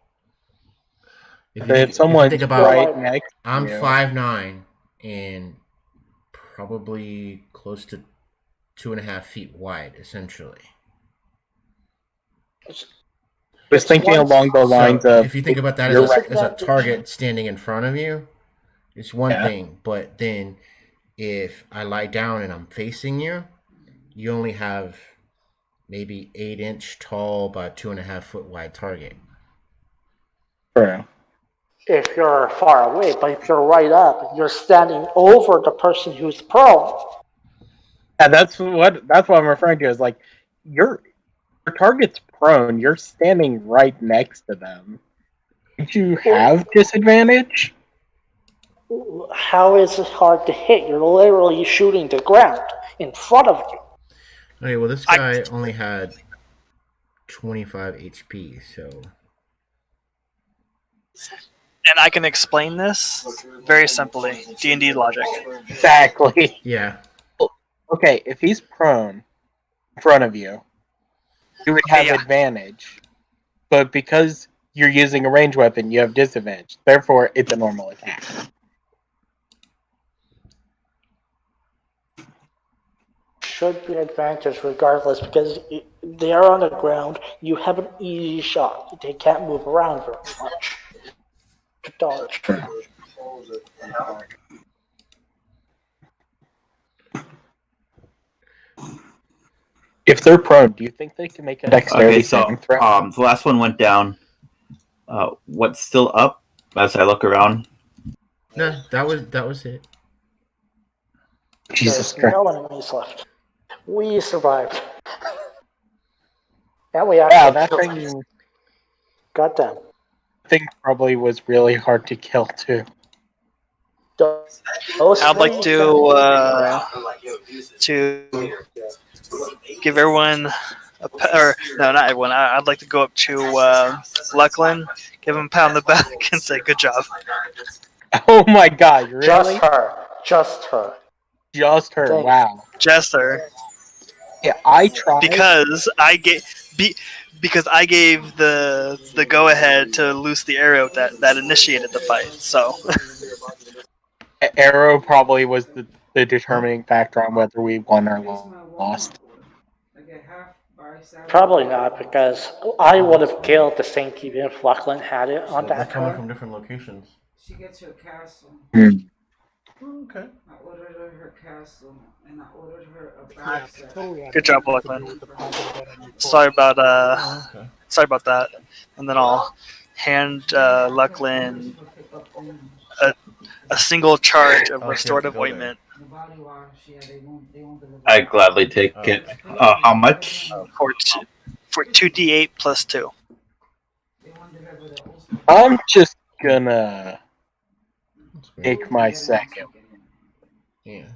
If someone's think about, right next to I'm you, 5'9" and probably close to 2.5 feet wide, essentially. was thinking once- along the lines of if you think about that you're as right. a target standing in front of you, it's one Yeah. thing. But then if I lie down and I'm facing you, you only have maybe 8-inch tall by 2.5 foot wide target. True. If you're far away, but if you're right up, you're standing over the person who's prone. Yeah, that's what I'm referring to. Is like your target's prone. You're standing right next to them. Would you have disadvantage? How is it hard to hit? You're literally shooting the ground in front of you. Okay, well, this guy only had 25 HP, so. And I can explain this very simply. D&D logic. Exactly. Yeah. Okay, if he's prone in front of you, you would have advantage. But because you're using a ranged weapon, you have disadvantage. Therefore, it's a normal attack. Should be advantage regardless because they are on the ground. You have an easy shot. They can't move around very much to dodge. If they're prone, do you think they can make a dexterity Okay, so saving throw? the last one went down. What's still up as I look around? No, that was it. Jesus There's Christ. no enemies left. We survived. And we Yeah, actually that killed thing Goddamn. probably was really hard to kill too. I'd like to give everyone or no, not everyone. I'd like to go up to Lucklin, give him a pat on the back, and say, "Good job." Oh my God! Really? Just her. Just her. Just her. Thanks. Wow. Jester. Yeah, I tried because I gave the go ahead to loose the arrow that initiated the fight. So Arrow probably was the determining factor on whether we won or lost. Like a half bar Probably not, because I would have killed the Saint even if Lachlan had it on They're that coming turn. from different locations. She gets her castle. Okay. I ordered her castle, and I ordered her a Yeah, box set. totally. Good job, identical to Lachlan. me with the project that I need. Sorry about Oh, okay. sorry about that. And then I'll hand Lachlan a single charge of Oh, so you have to restorative go there. ointment The body wash, yeah, they won't deliver. I gladly take Oh, it. okay. How much? for 2d8 plus 2. They won't deliver the Ulster. I'm just gonna That's weird. take my second. Yeah.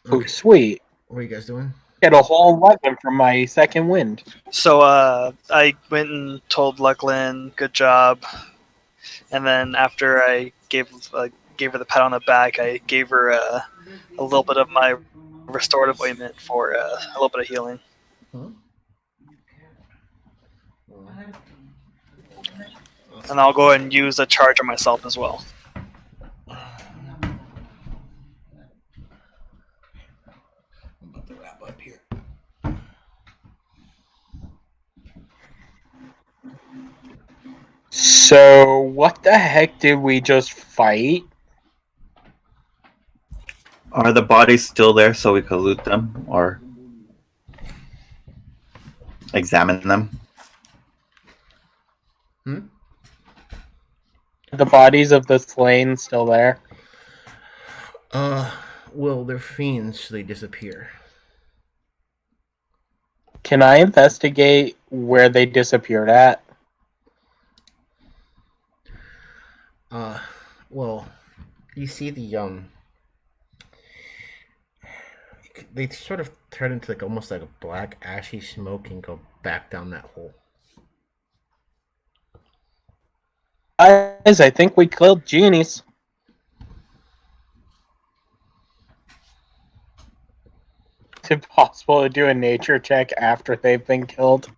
Oh, Okay. sweet. What are you guys doing? Get a whole 11 from my second wind. So I went and told Lachlan, good job. And then after I gave her the pat on the back, I gave her a little bit of my restorative ointment for a little bit of healing. Huh? And I'll go ahead and use a charge on myself as well. I'm about to wrap up here. So, what the heck did we just fight? Are the bodies still there so we could loot them or examine them? The bodies of the slain still there? Well, they're fiends, so they disappear. Can I investigate where they disappeared at? Well, you see they sort of turn into like almost like a black ashy smoke and go back down that hole. Guys, I think we killed genies. Is it possible to do a nature check after they've been killed?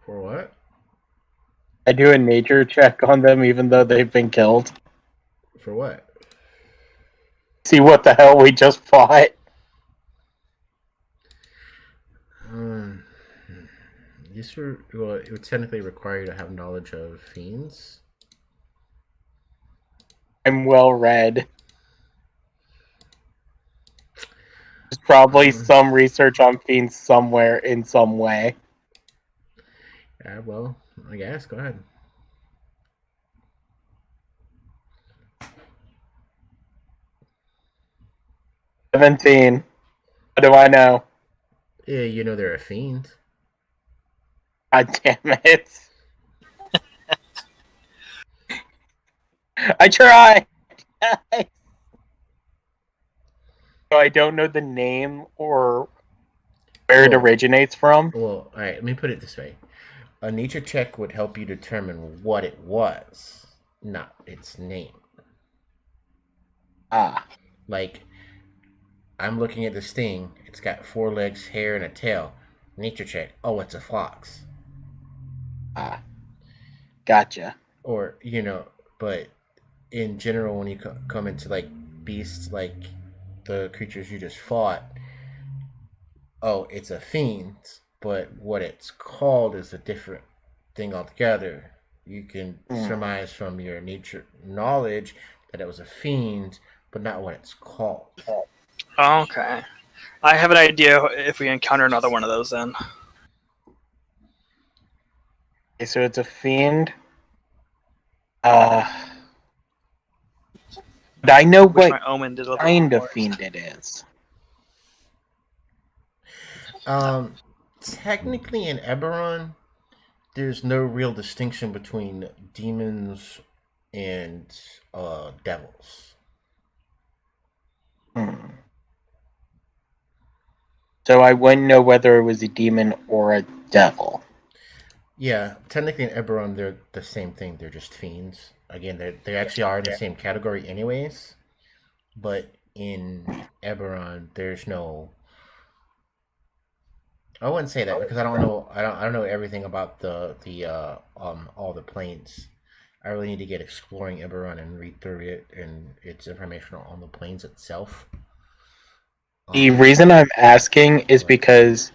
For what? I do a nature check on them even though they've been killed. For what? See what the hell we just fought. It would technically require you to have knowledge of fiends. I'm well read. There's probably some research on fiends somewhere in some way. Yeah, well, I guess. Go ahead. $17. What do I know? Yeah, you know they're a fiend. God damn it. I tried. So I don't know the name or where it originates from. Well, all right. Let me put it this way: a nature check would help you determine what it was, not its name. Like, I'm looking at this thing. It's got 4 legs, hair, and a tail. Nature check. Oh, it's a fox. Gotcha. Or but in general, when you come into like beasts, like the creatures you just fought, oh, it's a fiend, but what it's called is a different thing altogether. You can surmise from your nature knowledge that it was a fiend, but not what it's called. Okay. I have an idea if we encounter another one of those then. Okay, so it's a fiend. But I know what my omen did kind of fiend it is. Technically in Eberron, there's no real distinction between demons and devils. So I wouldn't know whether it was a demon or a devil. Yeah, technically in Eberron, they're the same thing. They're just fiends. Again, they actually are in the same category anyways. But in Eberron, there's no I wouldn't say that because I don't know. I don't know everything about the all the planes. I really need to get exploring Eberron and read through it and its information on the planes itself. The Um, reason I'm asking is but because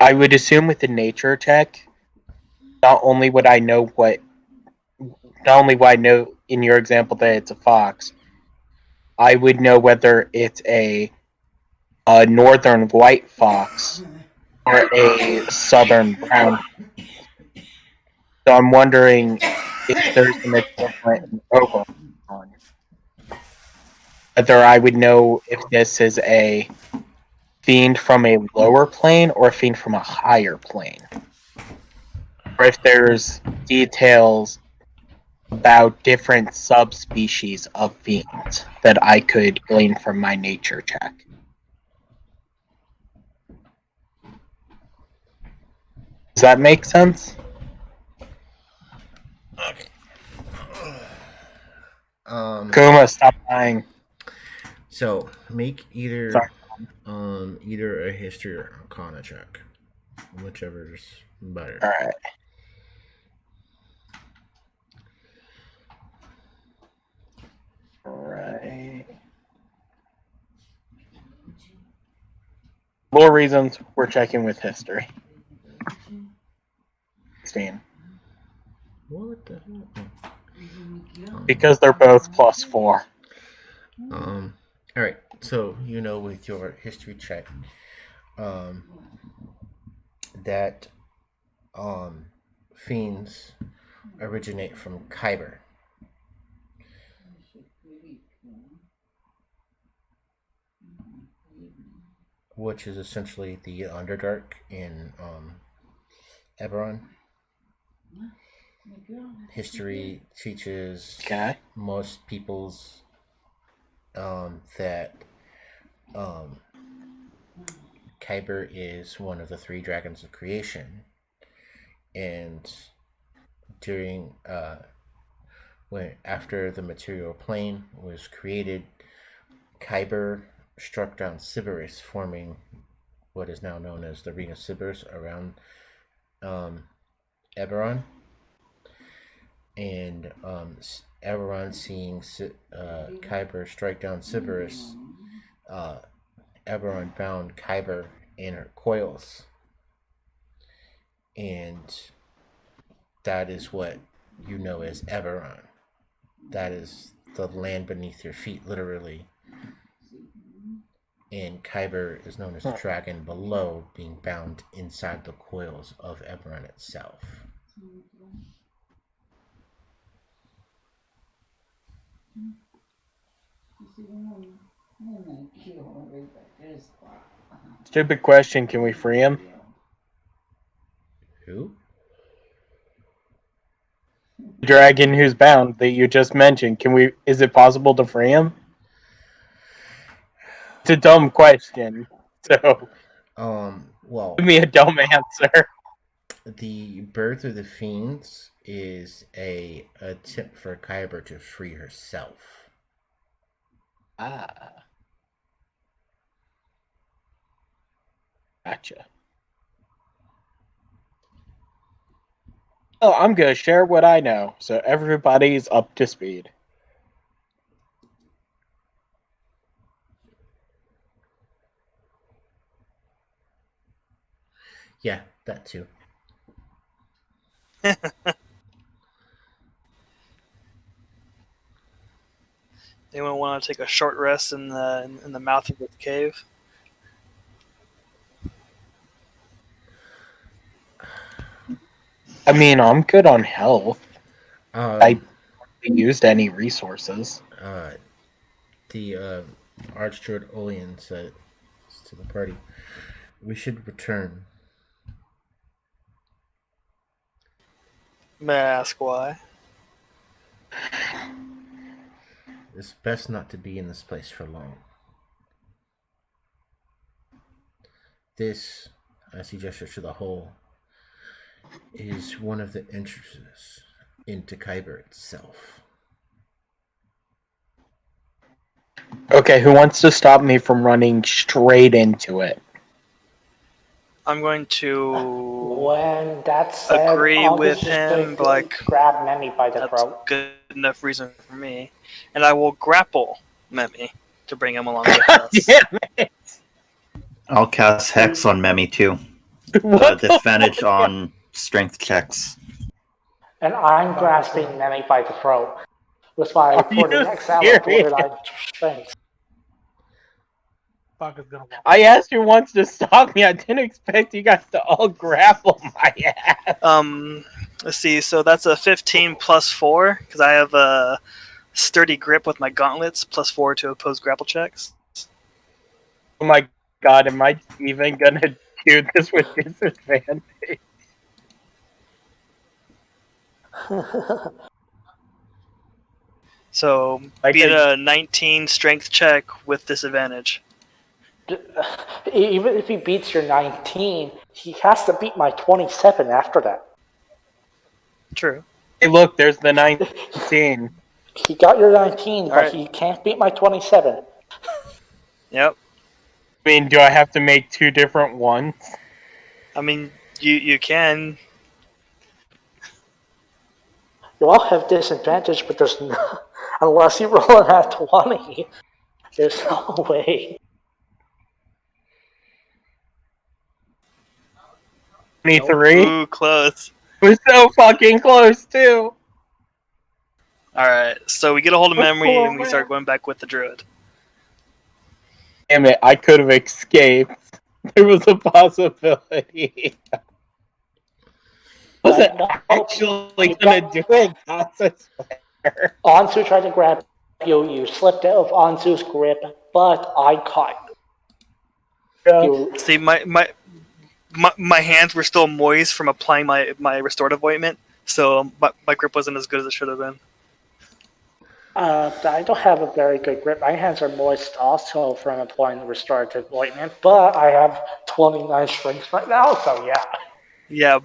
I would assume with the nature check, not only would I know what, not only would I know in your example that it's a fox, I would know whether it's a northern white fox or a southern brown. So I'm wondering if there's an equivalent in Oberon. Whether I would know if this is a fiend from a lower plane or a fiend from a higher plane. Or if there's details about different subspecies of fiends that I could glean from my nature check. Does that make sense? okay. Kuma, stop lying. So make Sorry. either a history or arcana check, whichever's better. Alright. Alright. More reasons we're checking with history. 16. What the hell? Because they're both +4. All right. So with your history check, that fiends originate from Kyber, which is essentially the Underdark in Eberron. History teaches most peoples that Kyber is one of the three dragons of creation, and during when after the material plane was created, Kyber struck down Sybaris, forming what is now known as the Ring of Sybaris around Eberron. And Eberron, seeing Kyber strike down Sybaris, Eberron bound Kyber in her coils, and that is what you know as Eberron. That is the land beneath your feet, literally. And Kyber is known as the dragon below, being bound inside the coils of Eberron itself. Stupid question, can we free him? Who? The dragon who's bound that you just mentioned, is it possible to free him? It's a dumb question. So well, give me a dumb answer. The birth of the fiends is a attempt for Kyber to free herself. Ah. Gotcha. Oh, I'm gonna share what I know, so everybody's up to speed. Yeah, that too. Anyone want to take a short rest in the mouth of the cave? I mean, I'm good on health. I used any resources. The archdruid Olean said to the party, "We should return." May I ask why? It's best not to be in this place for long. This, as he gestures to the hole, is one of the entrances into Kyber itself. Okay, who wants to stop me from running straight into it? I'm going to When that's said, agree August with is him, going but to like grab Memmy by the that's throat. good enough reason for me, and I will grapple Memmy to bring him along with us. Damn it! I'll cast Hex on Memi too. What the Disadvantage fuck? on strength checks. And I'm grasping Memmy by the throat. With my Are you 49 out of serious? 49 strength. Fuck is gonna walk. I asked you once to stop me. I didn't expect you guys to all grapple my ass. Let's see. So that's a 15 plus 4 because I have a sturdy grip with my gauntlets plus 4 to oppose grapple checks. Oh my god, am I even gonna do this with disadvantage? So Like beat I- a 19 strength check with disadvantage. Even if he beats your 19, he has to beat my 27 after that. True. Hey, look, there's the 19. He got your 19, but Alright. he can't beat my 27. Yep. I mean, do I have to make two different ones? I mean, you can. You all have disadvantage, but there's no, unless you roll an at 20, there's no way. 23? Ooh, close. We're so fucking close, too. Alright, so we get a hold of memory and we start going back with the druid. Damn it, I could have escaped. There was a possibility. Wasn't actually gonna do it, that's a swear. Anzu tried to grab you, you slipped out of Anzu's grip, but I caught you. See, my hands were still moist from applying my restorative ointment, so my grip wasn't as good as it should have been. I don't have a very good grip. My hands are moist also from applying the restorative ointment, but I have 29 strength right now, so yeah. Yeah,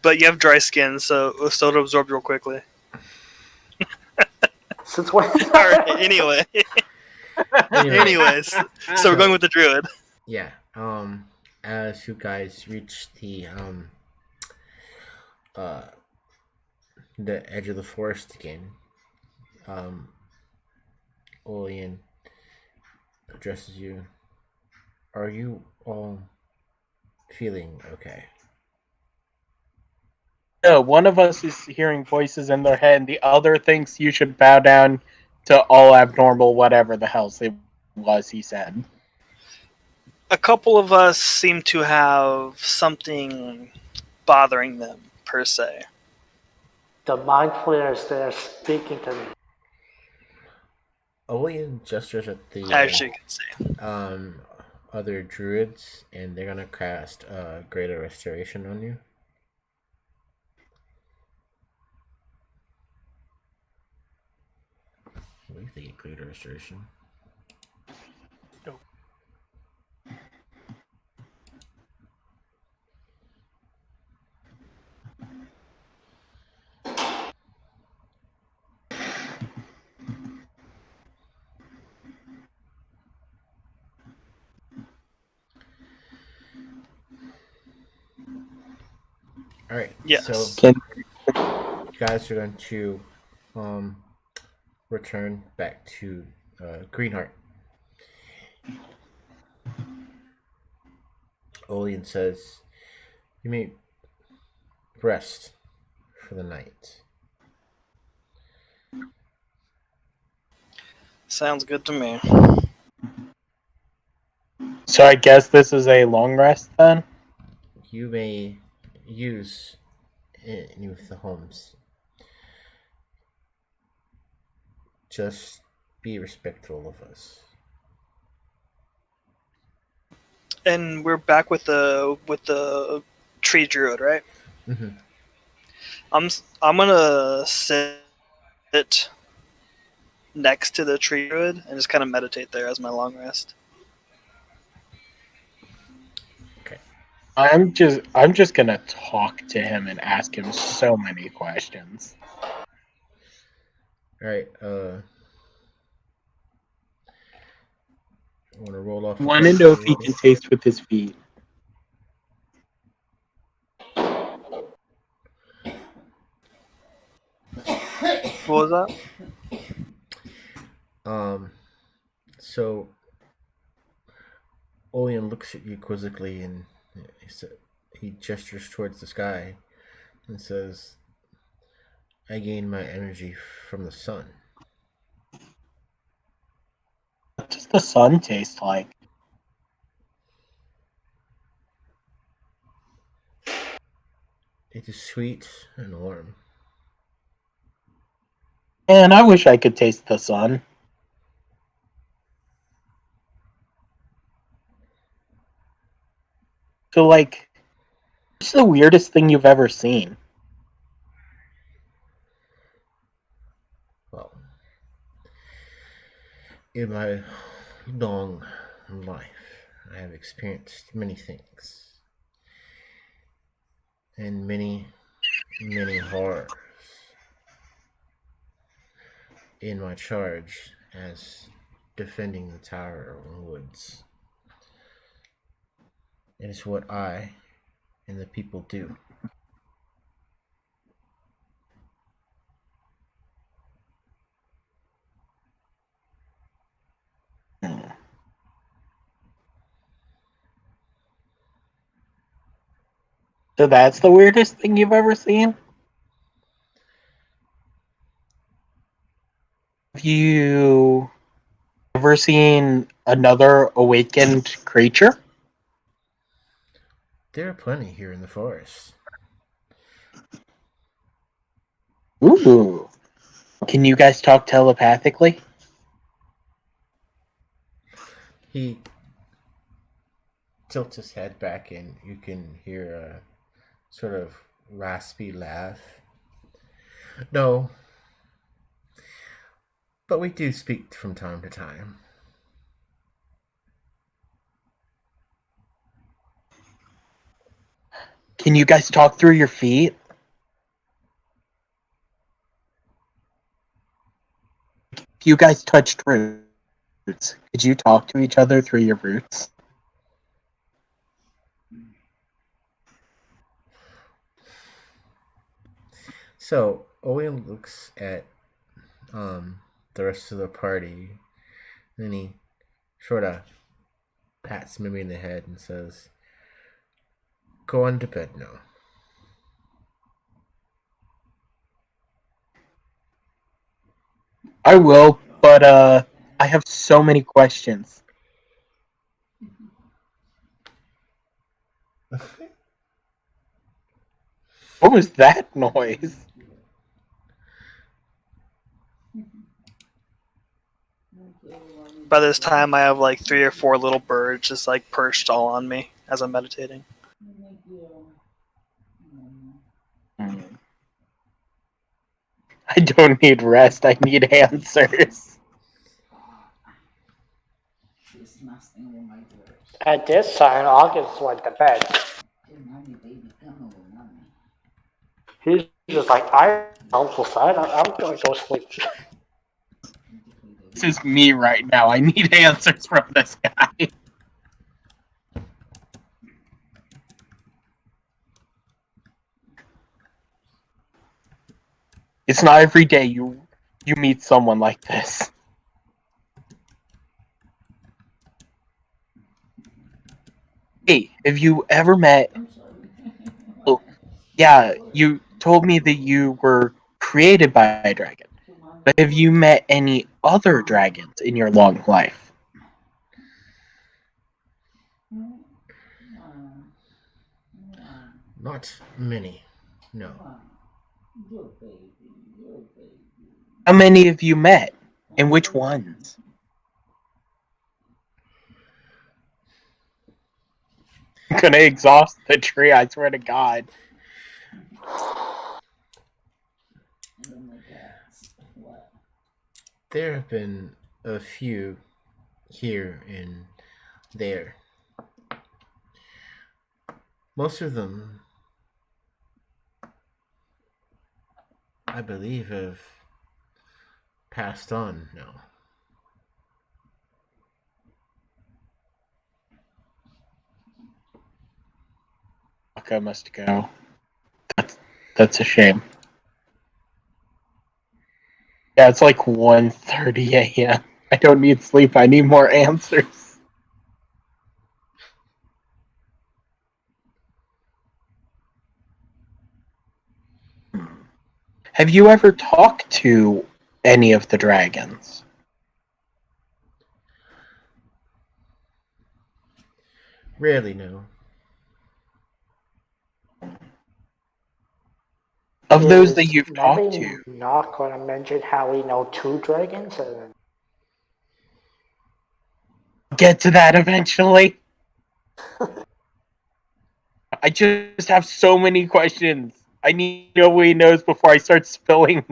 but you have dry skin, so it'll absorb real quickly. Since when? Alright, anyway. Anyways, so we're going with the druid. Yeah. As you guys reach the edge of the forest again, Olian addresses you. Are you all feeling okay? No, one of us is hearing voices in their head, and the other thinks you should bow down to all abnormal whatever the hell it was he said. A couple of us seem to have something bothering them, per se. The mind flayers, they're speaking to me. Olian gestures at the As you can see. other druids, and they're gonna cast Greater Restoration on you. I believe they get Greater Restoration. All right. Yes. So you guys are going to return back to Greenheart. Olian says, "You may rest for the night." Sounds good to me. So I guess this is a long rest then? You may use any of the homes. Just be respectful of us. And we're back with the tree druid, right? Mm-hmm. I'm gonna sit next to the tree druid and just kind of meditate there as my long rest. Okay. I'm just gonna talk to him and ask him so many questions. All right. I want to roll off. I want to know if he can taste with his feet. What was that? So Olian looks at you quizzically, and he gestures towards the sky and says, "I gain my energy from the sun." What does the sun taste like? It is sweet and warm. And I wish I could taste the sun. So, like, what's the weirdest thing you've ever seen? Well, in my long life, I have experienced many things and many, many horrors. In my charge as defending the Tower of Woods. It is what I and the people do. So that's the weirdest thing you've ever seen? Have you ever seen another awakened creature? There are plenty here in the forest. Ooh. Can you guys talk telepathically? He tilts his head back and you can hear a sort of raspy laugh. No, but we do speak from time to time. Can you guys talk through your feet? If you guys touched roots, could you talk to each other through your roots? So Owen looks at the rest of the party, and then he sort of pats Mimi in the head and says, "Go on to bed now." I will, but I have so many questions. What was that noise? By this time, I have like 3 or 4 little birds just like perched all on me as I'm meditating. I don't need rest, I need answers. At this time, August went to bed. He's just like, I'm helpful side. I'm going to go sleep. This is me right now. I need answers from this guy. It's not every day you meet someone like this. Hey, have you ever met... Oh, yeah, you told me that you were created by a dragon. But have you met any other dragons in your long life? Not many, no. How many have you met? And which ones? I'm gonna exhaust the tree, I swear to God. There have been a few here and there. Most of them, I believe, have passed on now. Fuck, I must go. That's a shame. Yeah, it's like 1:30 a.m. I don't need sleep. I need more answers. Have you ever talked to any of the dragons? Rarely, no. Of those that Is you've talked to, maybe not going to mention how we know two dragons? get to that eventually. I just have so many questions. I need to know what he knows before I start spilling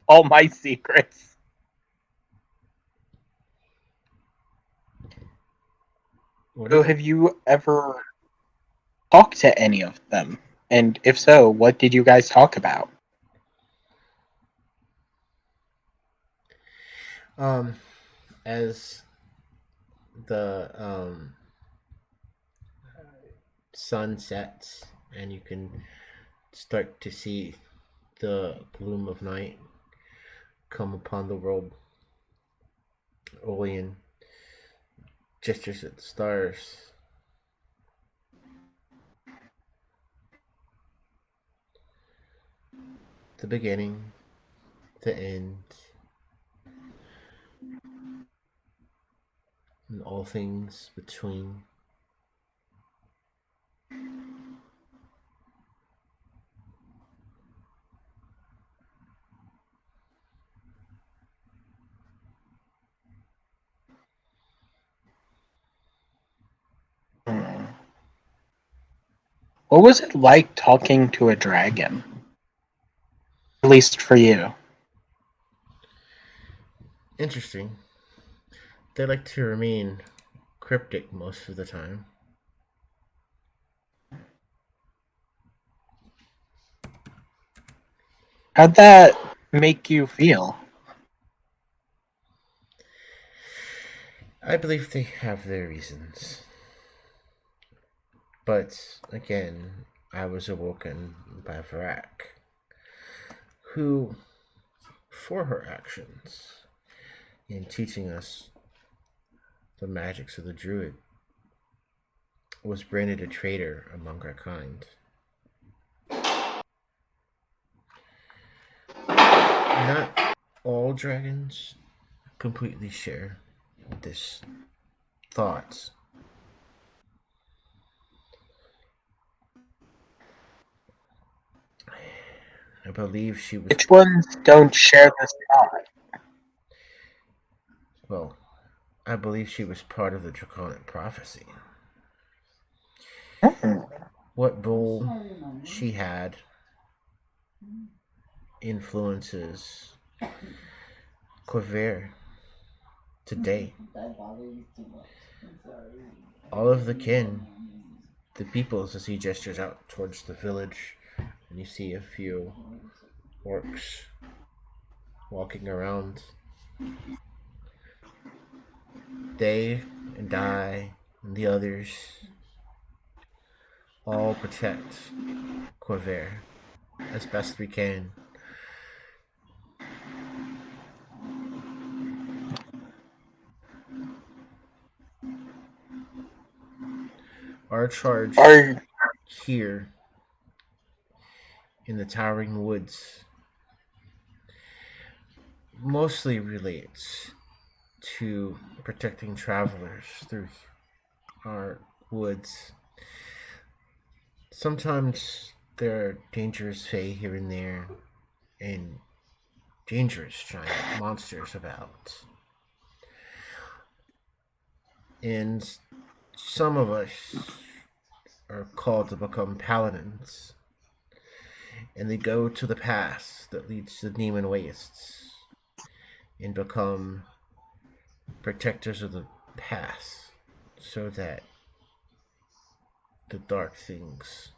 all my secrets. What So, is it? have you ever talked to any of them? And if so, what did you guys talk about? Um, as the sun sets and you can start to see the gloom of night come upon the world, Olian gestures at the stars. The beginning, the end, and all things between. Hmm. What was it like talking to a dragon? At least for you. Interesting. They like to remain cryptic most of the time. How'd that make you feel? I believe they have their reasons. But again, I was awoken by Varak, who, for her actions in teaching us the magics of the druid, was branded a traitor among our kind. Not all dragons completely share this thought. I believe she was, Which ones don't share this thought? well, I believe she was part of the draconic prophecy. Hmm. What role she had influences Claver today. All of the kin, the peoples, as he gestures out towards the village, and you see a few orcs walking around. They and I and the others all protect Corvair as best we can. Our charge Are here in the Towering Woods mostly relates to protecting travelers through our woods. Sometimes there are dangerous fae here and there, and dangerous giant monsters about. And some of us are called to become paladins, and they go to the pass that leads to the demon wastes and become protectors of the pass so that the dark things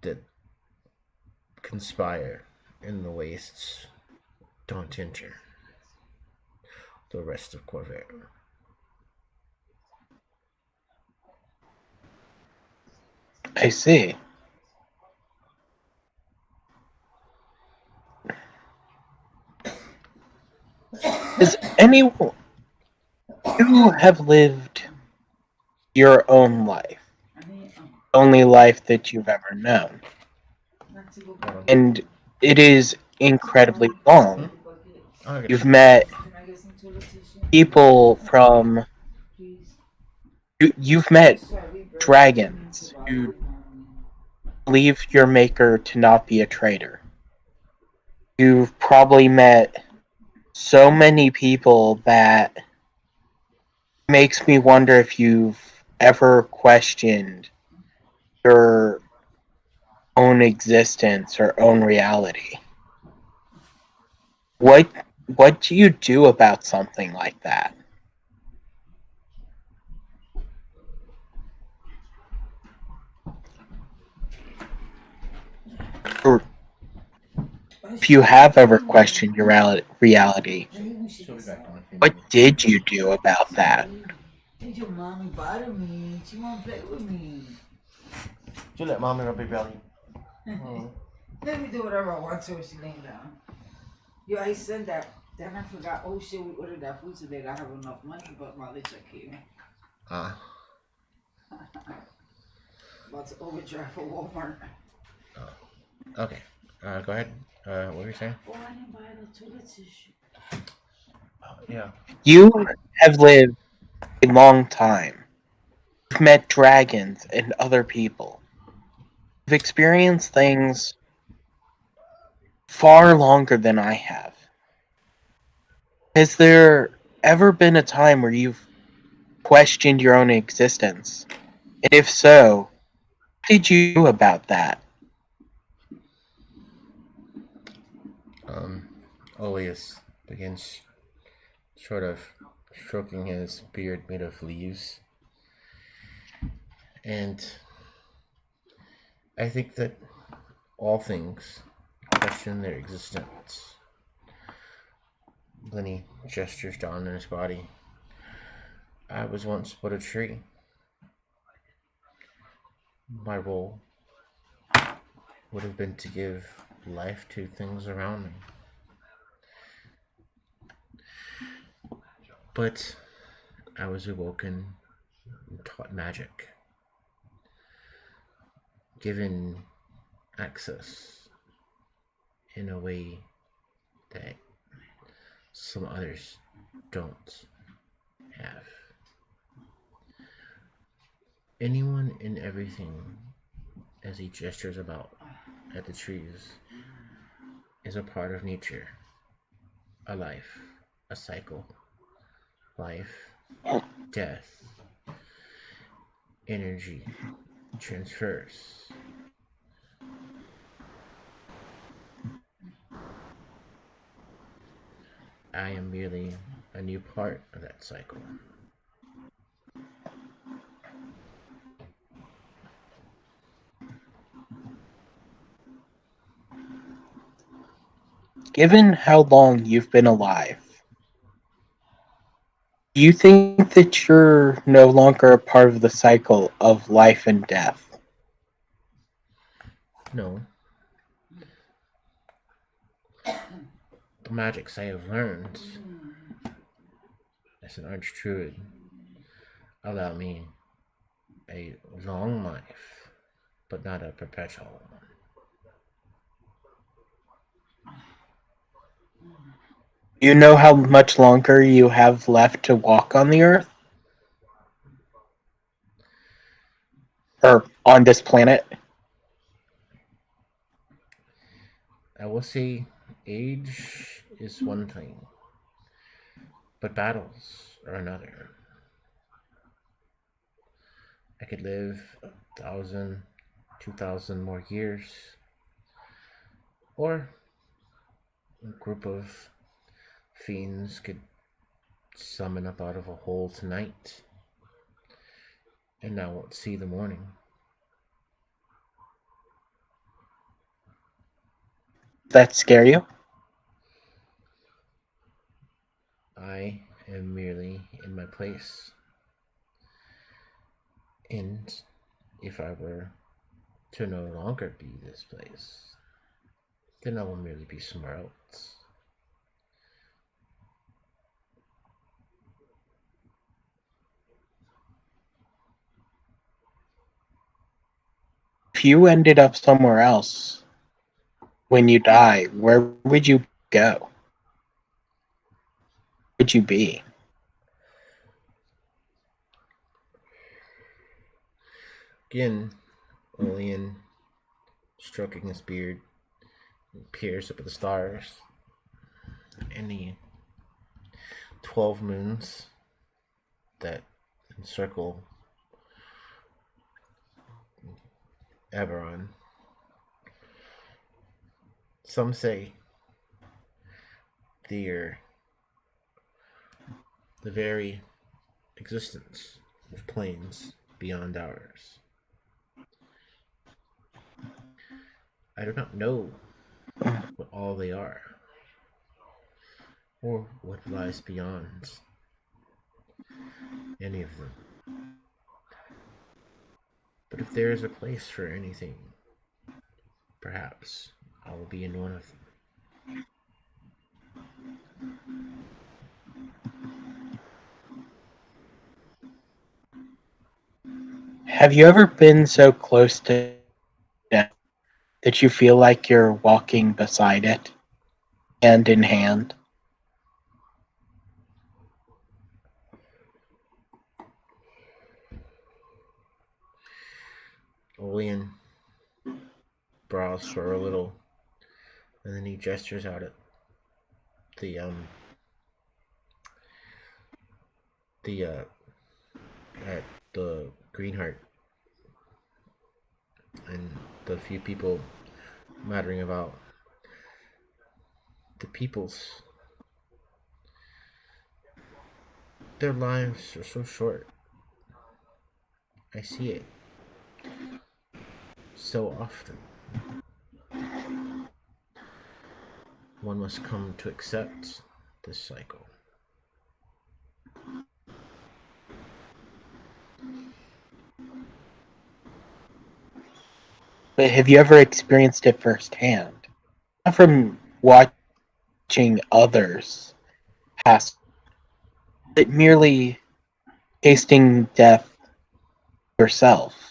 that conspire in the wastes don't enter the rest of Corvair. I see. Does anyone you have lived your own life, only life that you've ever known, and it is incredibly long. You've met people from you've met dragons who believe your maker to not be a traitor. You've probably met so many people that makes me wonder if you've ever questioned your own existence or own reality. What what do you do about something like that? Or if you have ever questioned your reality, She'll be back in a few what minutes. did you do about that? Did your mommy bother me? She won't play with me. You let mommy rub your belly. Oh. Let me do whatever I want to when she laying down. Yo, I said that. Then I forgot. Oh shit, we ordered that food today. I have enough money, but my lips are came. Ah. About to overdraft for Walmart. Okay. Go ahead. What were you saying? Oh, I didn't buy the toilet tissue. Yeah. You have lived a long time. You've met dragons and other people. You've experienced things far longer than I have. Has there ever been a time where you've questioned your own existence? And if so, what did you do about that? Oleus begins sort of stroking his beard made of leaves. And I think that all things question their existence. Then he gestures down in his body. I was once but a tree. My role would have been to give life to things around me. But I was awoken and taught magic, given access in a way that some others don't have. Anyone and everything, as he gestures about at the trees, is a part of nature, a life, a cycle, life, death, energy, transfers. I am merely a new part of that cycle. Given how long you've been alive, do you think that you're no longer a part of the cycle of life and death? No, the magics I have learned as an archdruid allow me a long life, but not a perpetual one. Do you know how much longer you have left to walk on the earth? Or on this planet? I will say age is one thing, but battles are another. I could live 1,000, 2,000 more years, or a group of fiends could summon up out of a hole tonight, and I won't see the morning. Does that scare you? I am merely in my place, and if I were to no longer be this place, then I will merely be somewhere else. If you ended up somewhere else when you die, where would you go? Where would you be? Again, Olean stroking his beard, peers up at the stars and the 12 moons that encircle Eberron. Some say they're the very existence of planes beyond ours. I do not know what all they are, or what lies beyond any of them. But if there is a place for anything, perhaps I will be in one of them. Have you ever been so close to death that you feel like you're walking beside it, hand in hand? Olean brows furrow a little, and then he gestures out at the the at the Greenheart and the few people muttering about the peoples. Their lives are so short. I see it so often. One must come to accept this cycle. But have you ever experienced it firsthand? Not from watching others pass, but merely tasting death yourself.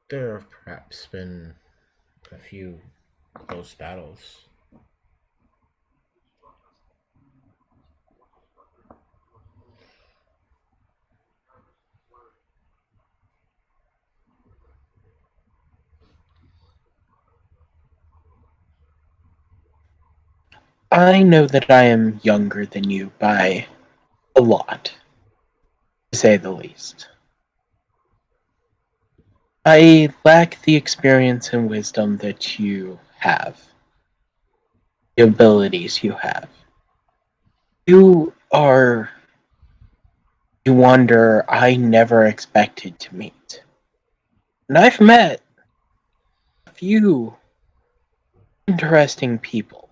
There have perhaps been a few close battles. I know that I am younger than you by a lot, to say the least. I lack the experience and wisdom that you have, the abilities you have. You are a wonder I never expected to meet. And I've met a few interesting people.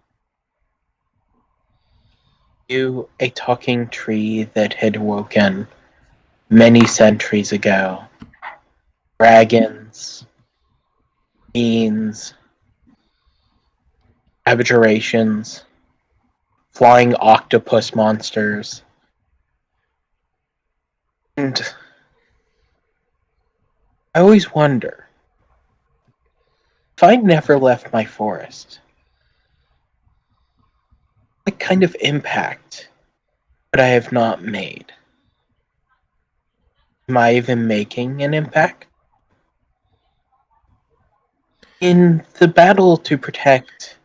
You, a talking tree that had woken many centuries ago. Dragons, fiends, abjurations, flying octopus monsters. And I always wonder, if I never left my forest, what kind of impact would I have not made? Am I even making an impact? In the battle to protect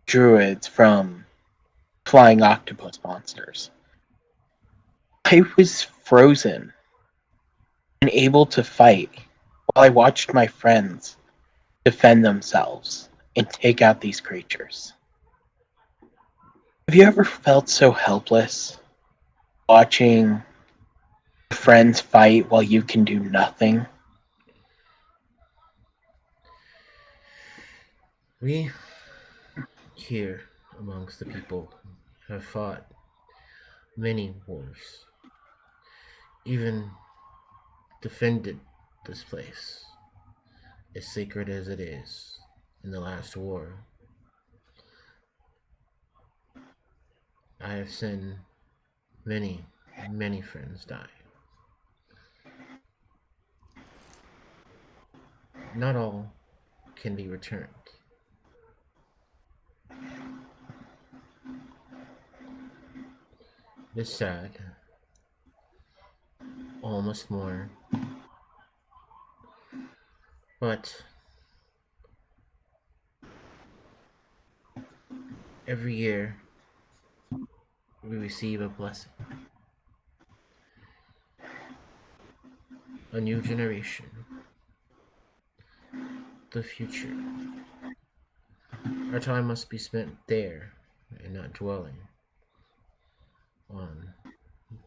druids from flying octopus monsters, I was frozen and able to fight while I watched my friends defend themselves and take out these creatures. Have you ever felt so helpless watching friends fight while you can do nothing? We here amongst the people have fought many wars, even defended this place, as sacred as it is, in the last war. I have seen many many friends die. Not all can be returned. It is sad, almost more, but every year we receive a blessing. A new generation. The future. Our time must be spent there and not dwelling on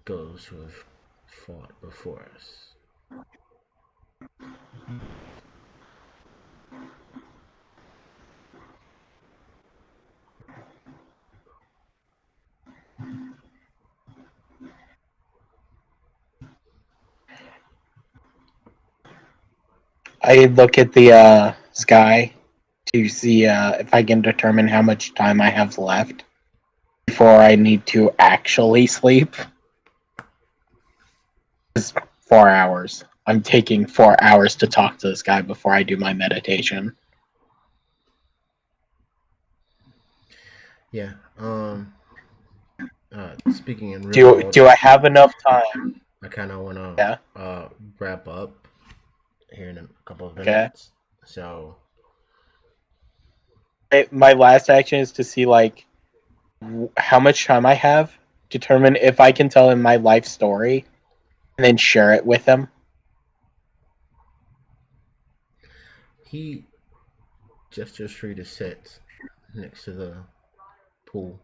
those who have fought before us. I look at the sky to see if I can determine how much time I have left before I need to actually sleep. It's 4 hours. I'm taking 4 hours to talk to this guy before I do my meditation. Yeah. Speaking in real world, Do I have enough time? I kind of want to Yeah. wrap up here in a couple of Okay. minutes. So My last action is to see like how much time I have, determine if I can tell him my life story, and then share it with him. he gestures free to sit next to the pool.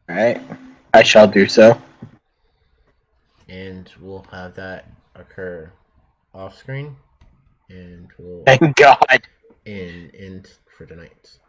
Right. I shall do so. And we'll have that occur off screen, and we'll Thank God. end for tonight.